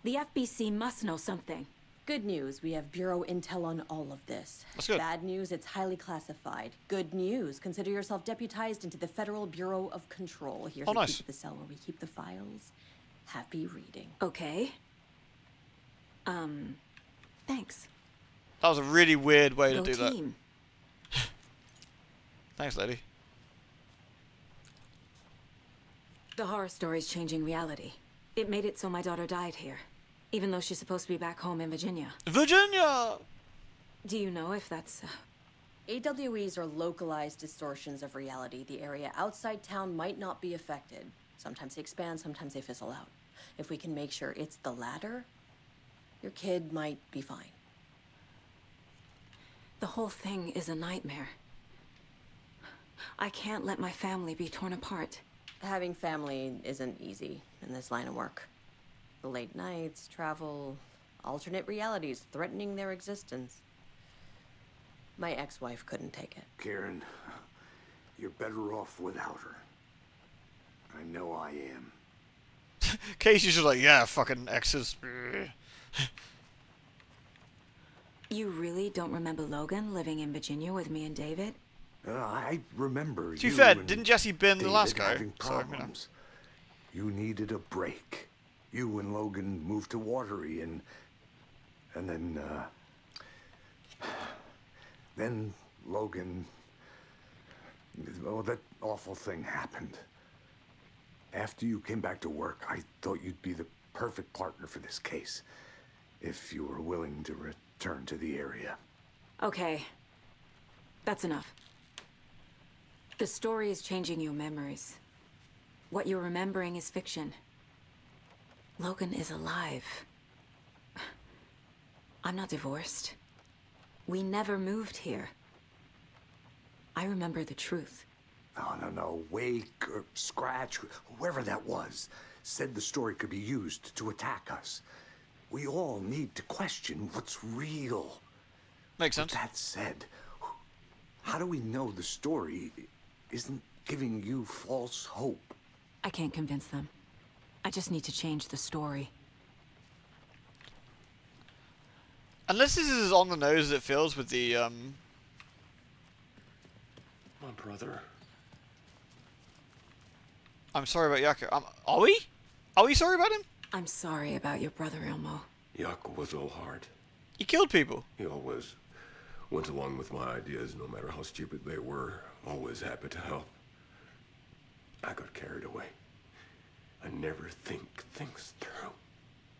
The FBC must know something. Good news, we have Bureau intel on all of this. That's good. Bad news, it's highly classified. Good news, consider yourself deputized into the Federal Bureau of Control. Here's a key to the cell where we keep the files. Happy reading. Okay. Thanks. That was a really weird way to do team. that. Thanks, lady. The horror story's changing reality. It made it so my daughter died here, even though she's supposed to be back home in Virginia. Virginia! Do you know if that's... AWEs are localized distortions of reality. The area outside town might not be affected. Sometimes they expand, sometimes they fizzle out. If we can make sure it's the latter, your kid might be fine. The whole thing is a nightmare. I can't let my family be torn apart. Having family isn't easy in this line of work. The late nights, travel, alternate realities threatening their existence. My ex-wife couldn't take it. Karen, you're better off without her. I know I am. Casey's just like, yeah, fucking exes. You really don't remember Logan living in Virginia with me and David? I remember. To be fair, didn't Jesse bin the last guy? Having problems. You needed a break. You and Logan moved to Watery, and then Logan. Oh, that awful thing happened. After you came back to work, I thought you'd be the perfect partner for this case, if you were willing to return to the area. Okay. That's enough. The story is changing your memories. What you're remembering is fiction. Logan is alive. I'm not divorced. We never moved here. I remember the truth. No. Wake or Scratch, whoever that was, said the story could be used to attack us. We all need to question what's real. Makes sense. With that said, how do we know the story isn't giving you false hope? I can't convince them. I just need to change the story. Unless this is as on the nose as it feels with the, My brother. I'm sorry about Yako. Are we? Are we sorry about him? I'm sorry about your brother, Elmo. Yako was all heart. He killed people. He always went along with my ideas, no matter how stupid they were. Always happy to help. I got carried away. I never think things through.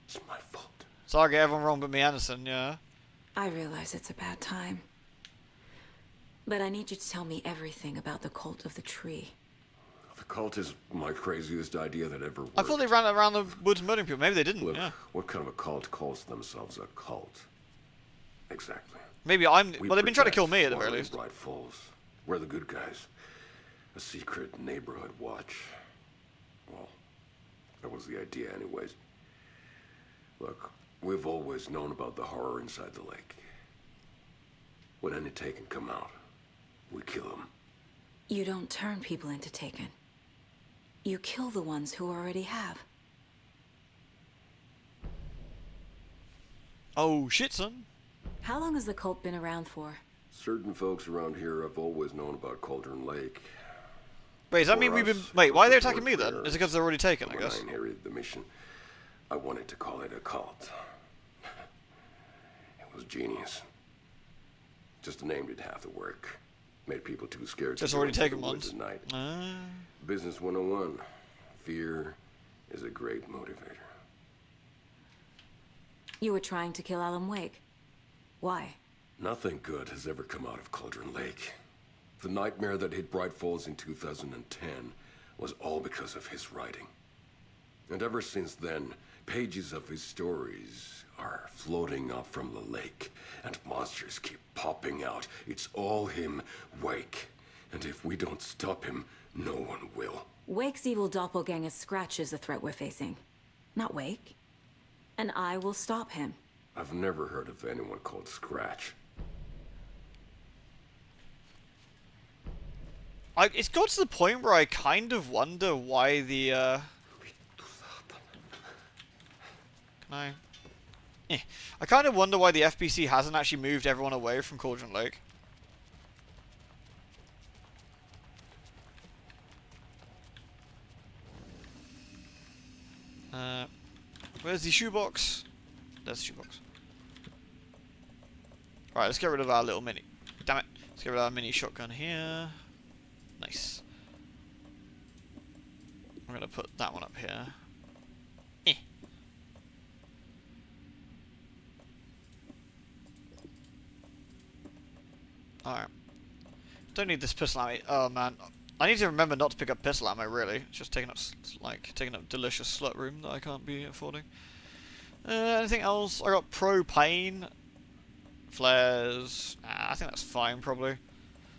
It's my fault. So I get everyone wrong but me, Anderson, yeah. I realize it's a bad time. But I need you to tell me everything about the cult of the tree. The cult is my craziest idea that ever worked. I thought they ran around the woods murdering people. Maybe they didn't, Look, yeah. what kind of a cult calls themselves a cult? Exactly. Maybe well, they've been trying to kill me at the very least. Bright Falls. We're the good guys. A secret neighborhood watch. Well, that was the idea anyways. Look, we've always known about the horror inside the lake. When any Taken come out, we kill them. You don't turn people into Taken. You kill the ones who already have. Oh shit, son. How long has the cult been around for? Certain folks around here have always known about Cauldron Lake. Wait, does that mean we've been... Wait, why are they attacking me then? Is it because they're already taken, I guess? When I inherited the mission, I wanted to call it a cult. It was genius. Just the name did half the work. Made people too scared Just to already go taken into the woods ones. at night. Business 101. Fear is a great motivator. You were trying to kill Alan Wake. Why? Nothing good has ever come out of Cauldron Lake. The nightmare that hit Bright Falls in 2010 was all because of his writing. And ever since then, pages of his stories are floating up from the lake, and monsters keep popping out. It's all him, Wake. And if we don't stop him, no one will. Wake's evil doppelganger Scratch is the threat we're facing, not Wake. And I will stop him. I've never heard of anyone called Scratch. It's got to the point where I kind of wonder why the, Can I... I kind of wonder why the FBC hasn't actually moved everyone away from Cauldron Lake. Where's the shoebox? There's the shoebox. Right, let's get rid of our little mini. Damn it. Let's get rid of our mini shotgun here. Nice. I'm gonna put that one up here. Alright. Don't need this pistol ammo. Oh man. I need to remember not to pick up pistol ammo, really. It's just taking up delicious slot room that I can't be affording. Anything else? I got propane. Flares. I think that's fine, probably.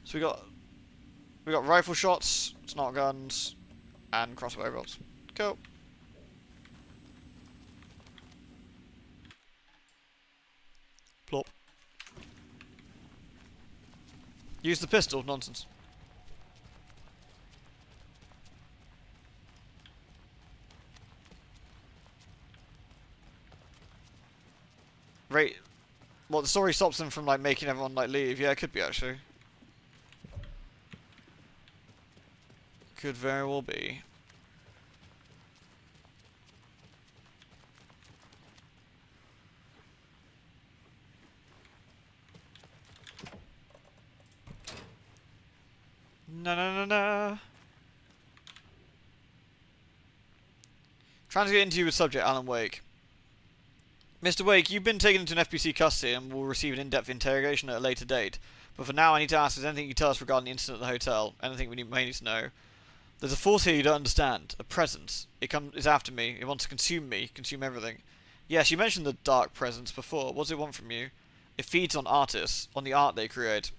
So we got rifle shots, snot guns, and crossbow bolts. Go. Plop. Use the pistol. Nonsense. Right. Well, the story stops them from, like, making everyone, like, leave. Yeah, it could be, actually. Could very well be. No. Trying to get into you with subject, Alan Wake. Mr. Wake, you've been taken into an FBC custody and will receive an in-depth interrogation at a later date. But for now, I need to ask, is there anything you can tell us regarding the incident at the hotel? Anything we may need to know? There's a force here you don't understand. A presence. It's after me. It wants to consume me. Consume everything. Yes, you mentioned the dark presence before. What does it want from you? It feeds on artists, on the art they create.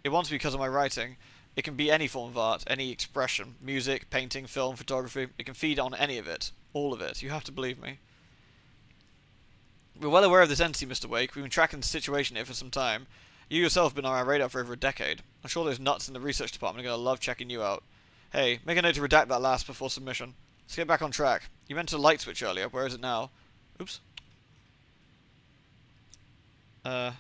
It wants me because of my writing. It can be any form of art, any expression. Music, painting, film, photography. It can feed on any of it. All of it. You have to believe me. We're well aware of this entity, Mr. Wake. We've been tracking the situation here for some time. You yourself have been on our radar for over a decade. I'm sure those nuts in the research department are going to love checking you out. Hey, make a note to redact that last before submission. Let's get back on track. You mentioned a light switch earlier. Where is it now? Oops. I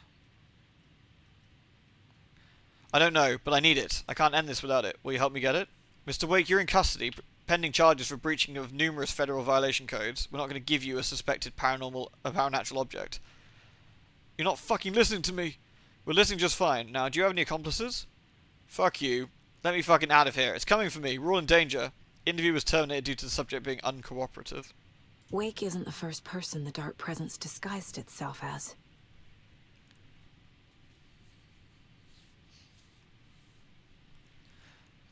don't know, but I need it. I can't end this without it. Will you help me get it? Mr. Wake, you're in custody, pending charges for breaching of numerous federal violation codes. We're not going to give you a suspected paranatural object. You're not fucking listening to me. We're listening just fine. Now, do you have any accomplices? Fuck you. Let me fucking out of here. It's coming for me. We're all in danger. Interview was terminated due to the subject being uncooperative. Wake isn't the first person the Dark Presence disguised itself as.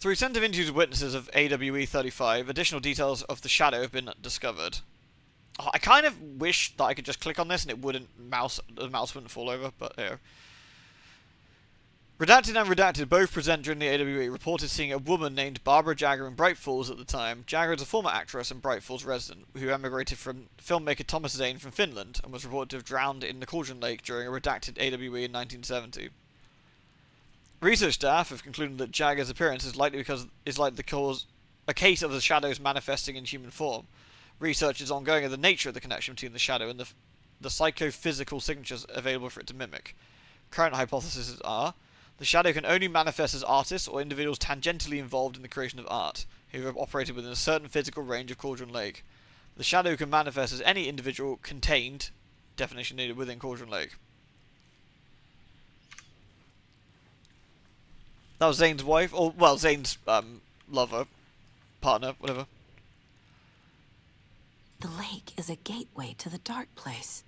Through extensive interviews with witnesses of AWE 35, additional details of the shadow have been discovered. Oh, I kind of wish that I could just click on this and it wouldn't the mouse wouldn't fall over, but there. Redacted and Redacted both present during the AWE reported seeing a woman named Barbara Jagger in Bright Falls at the time. Jagger is a former actress and Bright Falls resident who emigrated from filmmaker Thomas Zane from Finland and was reported to have drowned in the Cauldron Lake during a redacted AWE in 1970. Research staff have concluded that Jagger's appearance is likely a case of the shadows manifesting in human form. Research is ongoing of the nature of the connection between the shadow and the psychophysical signatures available for it to mimic. Current hypotheses are: the shadow can only manifest as artists or individuals tangentially involved in the creation of art, who have operated within a certain physical range of Cauldron Lake. The shadow can manifest as any individual contained, definition needed, within Cauldron Lake. That was Zane's wife, or, well, Zane's, lover, partner, whatever. The lake is a gateway to the dark place.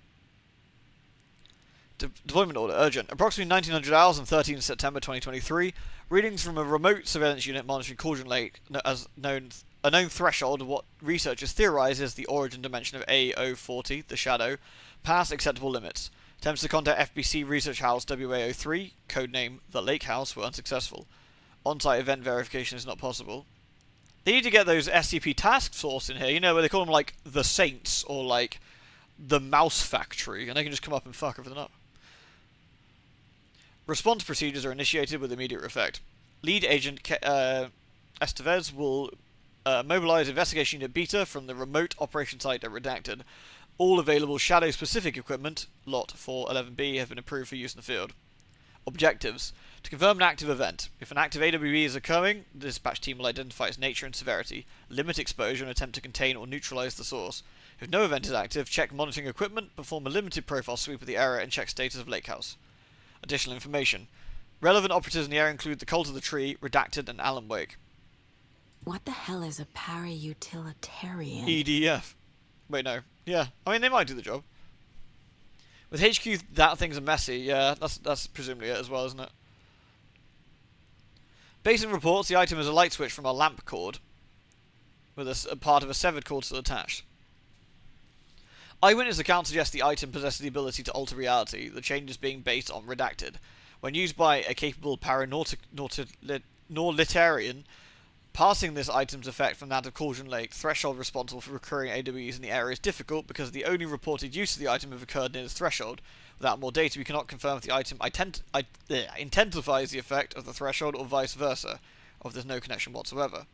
Deployment order, urgent. Approximately 1900 hours on 13 September 2023, readings from a remote surveillance unit monitoring Cauldron Lake, a known threshold of what researchers theorize is the origin dimension of A040, the shadow, past acceptable limits. Attempts to contact FBC Research House WA03, codename The Lake House, were unsuccessful. On-site event verification is not possible. They need to get those SCP task force in here, you know, where they call them, like, the Saints, or, like, the Mouse Factory, and they can just come up and fuck everything up. Response procedures are initiated with immediate effect. Lead agent Estevez will mobilize Investigation Unit Beta from the remote operation site at Redacted. All available Shadow-specific equipment, Lot 411B, have been approved for use in the field. Objectives. To confirm an active event. If an active AWE is occurring, the dispatch team will identify its nature and severity, limit exposure and attempt to contain or neutralize the source. If no event is active, check monitoring equipment, perform a limited profile sweep of the area and check status of Lake House. Additional information. Relevant operatives in the area include the Cult of the Tree, Redacted, and Alan Wake. What the hell is a para-utilitarian? EDF. Wait, no. Yeah, I mean, they might do the job. With HQ, that things are messy. Yeah, that's presumably it as well, isn't it? Based on reports, the item is a light switch from a lamp cord, with a part of a severed cord still attached. Eyewitness accounts suggest the item possesses the ability to alter reality, the changes being based on Redacted. When used by a capable paranautilitarian, passing this item's effect from that of Cauldron Lake, threshold responsible for recurring AWEs in the area, is difficult because the only reported use of the item have occurred near this threshold. Without more data, we cannot confirm if the item intensifies the effect of the threshold or vice versa, or if there's no connection whatsoever.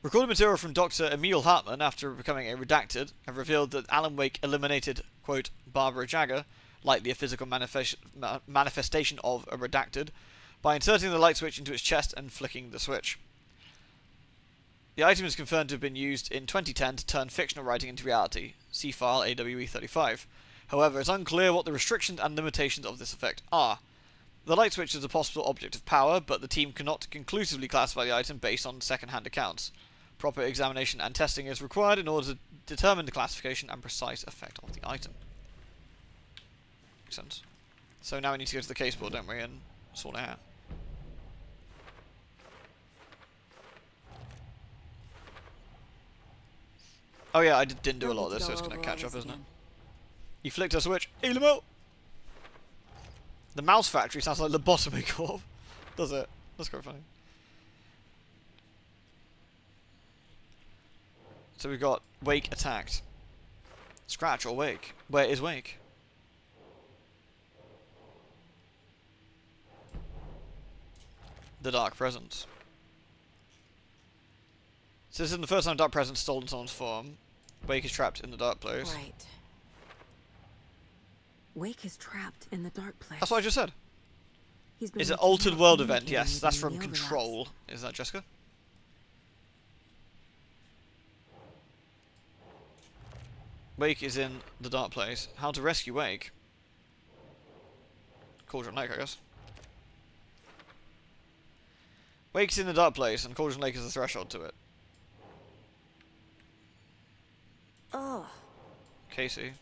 Recorded material from Dr. Emil Hartmann, after becoming a Redacted, have revealed that Alan Wake eliminated, quote, Barbara Jagger, likely a physical manifestation of a Redacted, by inserting the light switch into its chest and flicking the switch. The item is confirmed to have been used in 2010 to turn fictional writing into reality. See file AWE 35. However, it's unclear what the restrictions and limitations of this effect are. The light switch is a possible object of power, but the team cannot conclusively classify the item based on second-hand accounts. Proper examination and testing is required in order to determine the classification and precise effect of the item. Makes sense. So now we need to go to the case board, don't we, and sort it out. Oh yeah, I didn't do a lot of this, so it's going to catch up, isn't it? You flicked a switch. Elimo! The Mouse Factory sounds like Lobotomy Corp. Does it? That's quite funny. So we've got Wake attacked. Scratch or Wake? Where is Wake? The Dark Presence. So this isn't the first time Dark Presence stolen someone's form. Wake is trapped in the dark place. Right. Wake is trapped in the dark place. That's what I just said. Is it Altered World event? Yes, that's from Control. Is that Jessica? Wake is in the dark place. How to rescue Wake? Cauldron Lake, I guess. Wake's in the dark place, and Cauldron Lake is the threshold to it. Oh. Casey.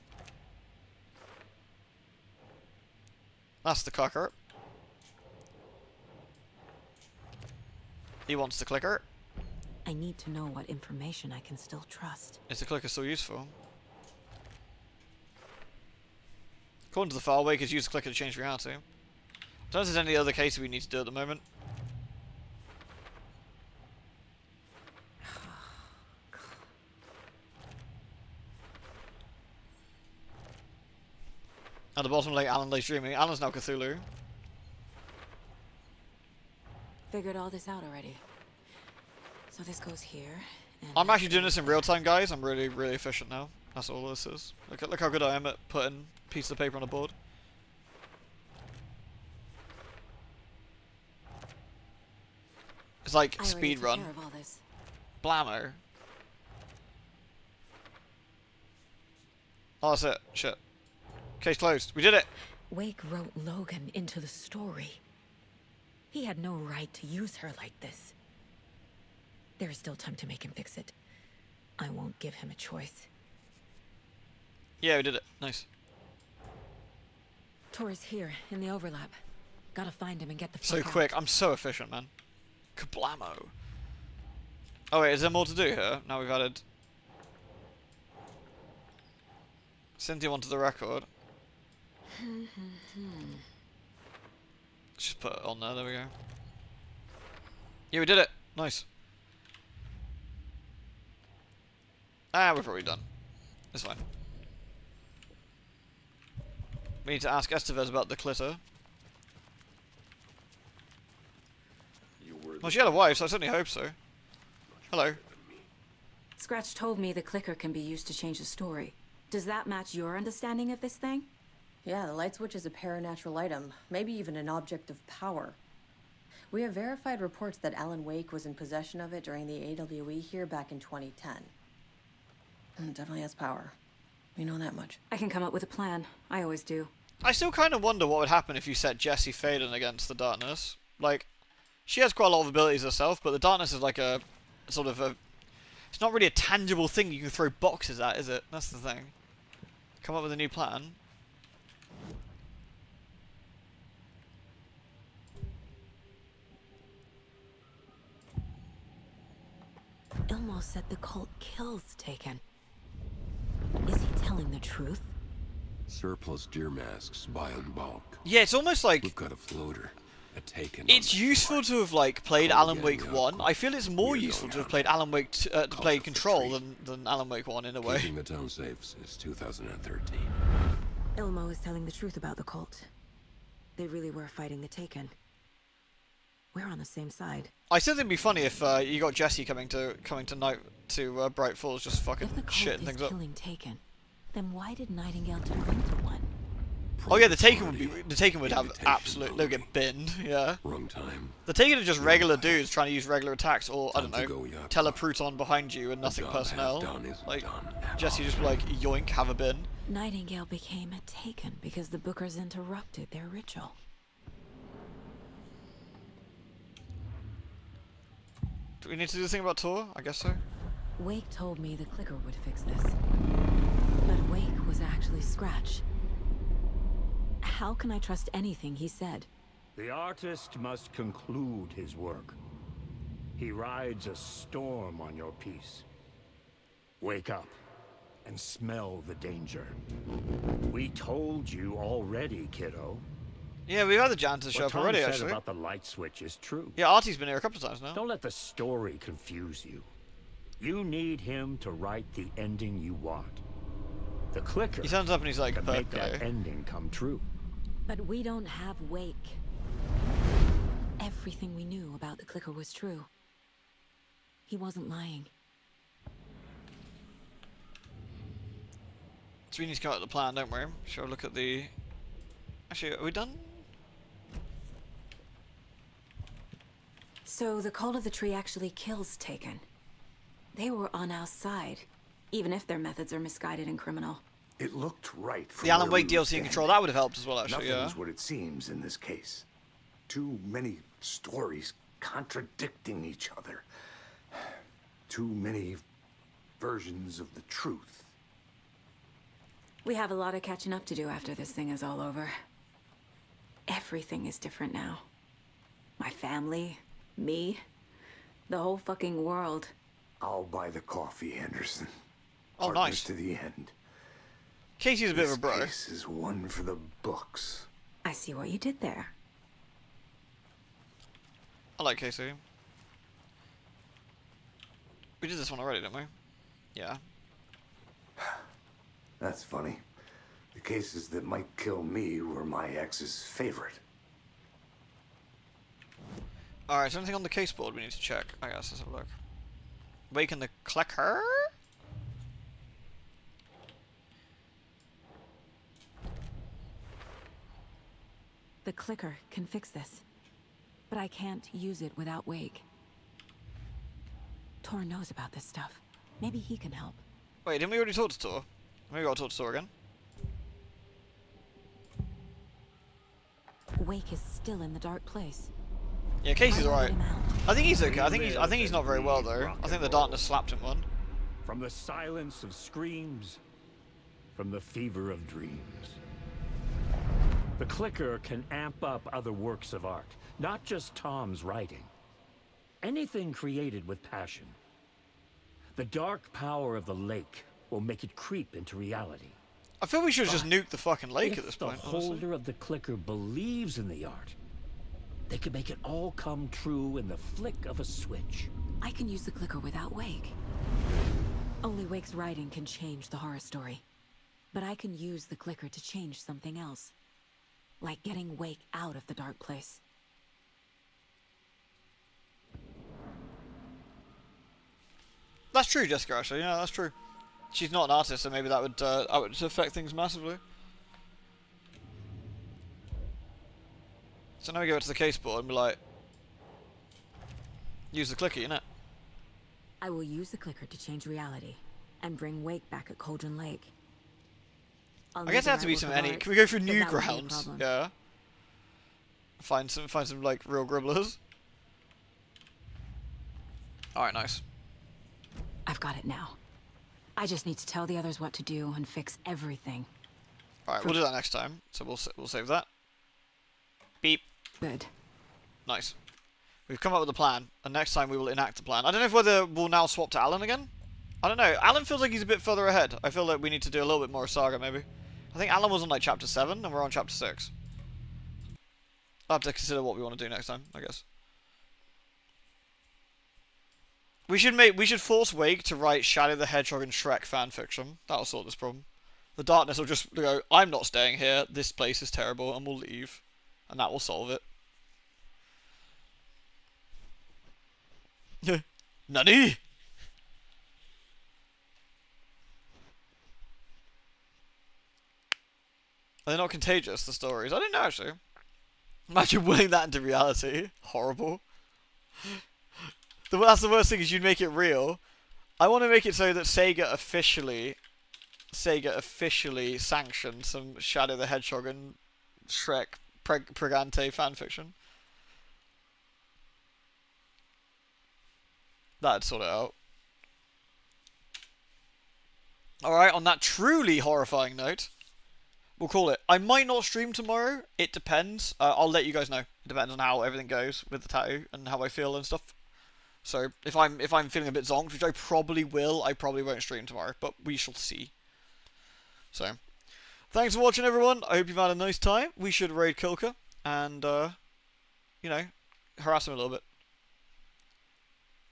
That's the clicker. He wants the clicker. I need to know what information I can still trust. Is the clicker still useful? According to the file, Wake has used the clicker to change reality. I don't know if there's any other cases we need to do at the moment. At the bottom, like Alan lays dreaming. Alan's now Cthulhu. Figured all this out already. So this goes here. And I'm actually doing this in real time, guys. I'm really, really efficient now. That's all this is. Look how good I am at putting pieces of paper on a board. It's like speed run. Blammo. Oh, that's it. Shit. Case closed. We did it. Wake wrote Logan into the story. He had no right to use her like this. There is still time to make him fix it. I won't give him a choice. Yeah, we did it. Nice. Tor's here, in the overlap. Gotta find him and get the fuck So out. quick. I'm so efficient, man. Kablamo. Oh wait, is there more to do here? Now we've added Cynthia onto the record. Let's just put it on there. There we go. Yeah, we did it. Nice. Ah, we're probably done. It's fine. We need to ask Estevez about the clitter. You were Well, she had a wife, so I certainly hope so. Hello. Scratch told me the clicker can be used to change the story. Does that match your understanding of this thing? Yeah, the light switch is a paranatural item, maybe even an object of power. We have verified reports that Alan Wake was in possession of it during the AWE here back in 2010. It definitely has power. We know that much. I can come up with a plan. I always do. I still kind of wonder what would happen if you set Jessie Faden against the Darkness. Like, she has quite a lot of abilities herself, but the Darkness is like a sort of a... It's not really a tangible thing you can throw boxes at, is it? That's the thing. Come up with a new plan. Ilmo said the cult kills Taken. Is he telling the truth? Surplus deer masks buy in bulk. Yeah, it's almost like... We've got a floater. A Taken. It's useful to have, like, played Alan Wake 1. I feel it's more useful to have played Alan Wake to play Control than Alan Wake 1 in a way. Keeping the town safe since 2013. Ilmo is telling the truth about the cult. They really were fighting the Taken. We're on the same side. I still think it'd be funny if you got Jessie coming to Bright Falls, just fucking shitting things up. Killing Taken, then why did Nightingale turn into one? Oh yeah, the Taken would have absolute. They'll get binned. Yeah. Wrong time. The Taken are just regular dudes trying to use regular attacks, or I don't know, telepruton behind you and nothing personnel. Like Jessie just be like yoink, have a bin. Nightingale became a Taken because the Bookers interrupted their ritual. Do we need to do the thing about Tor? I guess so. Wake told me the clicker would fix this. But Wake was actually Scratch. How can I trust anything he said? The artist must conclude his work. He rides a storm on your piece. Wake up and smell the danger. We told you already, kiddo. Yeah, we've had the janitor show up already, what Tom actually. said about the light switch is true. Yeah, Artie's been here a couple of times now. Don't let the story confuse you. You need him to write the ending you want. The clicker. He turns up and he's like, can make that ending come true. But we don't have Wake. Everything we knew about the clicker was true. He wasn't lying. So we need to come up with the plan, don't we? Shall we look at the... Actually, are we done? So the Cult of the Tree actually kills Taken. They were on our side, even if their methods are misguided and criminal. It looked right. From the Alan where Wake we were DLC and standing. Control, that would have helped as well, actually, Nothing's yeah. what it seems in this case. Too many stories contradicting each other. Too many versions of the truth. We have a lot of catching up to do after this thing is all over. Everything is different now. My family, me, the whole fucking world. I'll buy the coffee, Anderson. Oh, Partners nice. to the end. Casey's a bit of a bro. This is one for the books. I see what you did there. I like Casey. We did this one already, didn't we? Yeah. That's funny. The cases that might kill me were my ex's favorite. Alright, is there anything on the case board we need to check? I guess, let's have a look. Waken the clicker? The clicker can fix this. But I can't use it without Wake. Tor knows about this stuff. Maybe he can help. Wait, didn't we already talk to Tor? Maybe we gotta talk to Tor again. Wake is still in the dark place. Yeah, Casey's alright. I think he's okay. I think he's not very well though. I think the darkness slapped him one. From the silence of screams, from the fever of dreams. The clicker can amp up other works of art, not just Tom's writing. Anything created with passion. The dark power of the lake will make it creep into reality. I feel we should have just nuked the fucking lake at this point, If the holder of the clicker believes in the art, they can make it all come true in the flick of a switch. I can use the clicker without Wake. Only Wake's writing can change the horror story. But I can use the clicker to change something else. Like getting Wake out of the dark place. That's true, Jessica, actually. Yeah, that's true. She's not an artist, so maybe that would affect things massively. So now we go to the case board and be like, use the clicker, innit? I will use the clicker to change reality and bring Wake back at Cauldron Lake. I guess there has to be some any. Can we go through Newgrounds? Yeah. Find some like real gribblers. All right, nice. I've got it now. I just need to tell the others what to do and fix everything. All right, we'll do that next time. So we'll save that. Beep. Good. Nice. We've come up with a plan, and next time we will enact the plan. I don't know if whether we'll now swap to Alan again. I don't know. Alan feels like he's a bit further ahead. I feel like we need to do a little bit more Saga, maybe. I think Alan was on like chapter 7, and we're on chapter 6. I'll have to consider what we want to do next time, I guess. We should force Wake to write Shadow the Hedgehog and Shrek fanfiction. That'll sort this problem. The darkness will just go, I'm not staying here, this place is terrible, and we'll leave. And that will solve it. Nani? Are they not contagious, the stories? I don't know, actually. Imagine willing that into reality. Horrible. That's the worst thing, is you'd make it real. I want to make it so that Sega officially sanctioned some Shadow the Hedgehog and Shrek Pregante fanfiction. That'd sort it out. Alright, on that truly horrifying note, we'll call it. I might not stream tomorrow. It depends. I'll let you guys know. It depends on how everything goes with the tattoo and how I feel and stuff. So if I'm feeling a bit zonked, which I probably will, I probably won't stream tomorrow, but we shall see. So, thanks for watching, everyone. I hope you've had a nice time. We should raid Kilka and you know, harass him a little bit.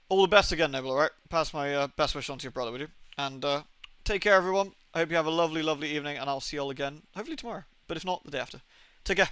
All the best again, Noble. Alright, pass my best wish on to your brother, would you? And take care, everyone. I hope you have a lovely, lovely evening, and I'll see you all again hopefully tomorrow, but if not, the day after. Take care.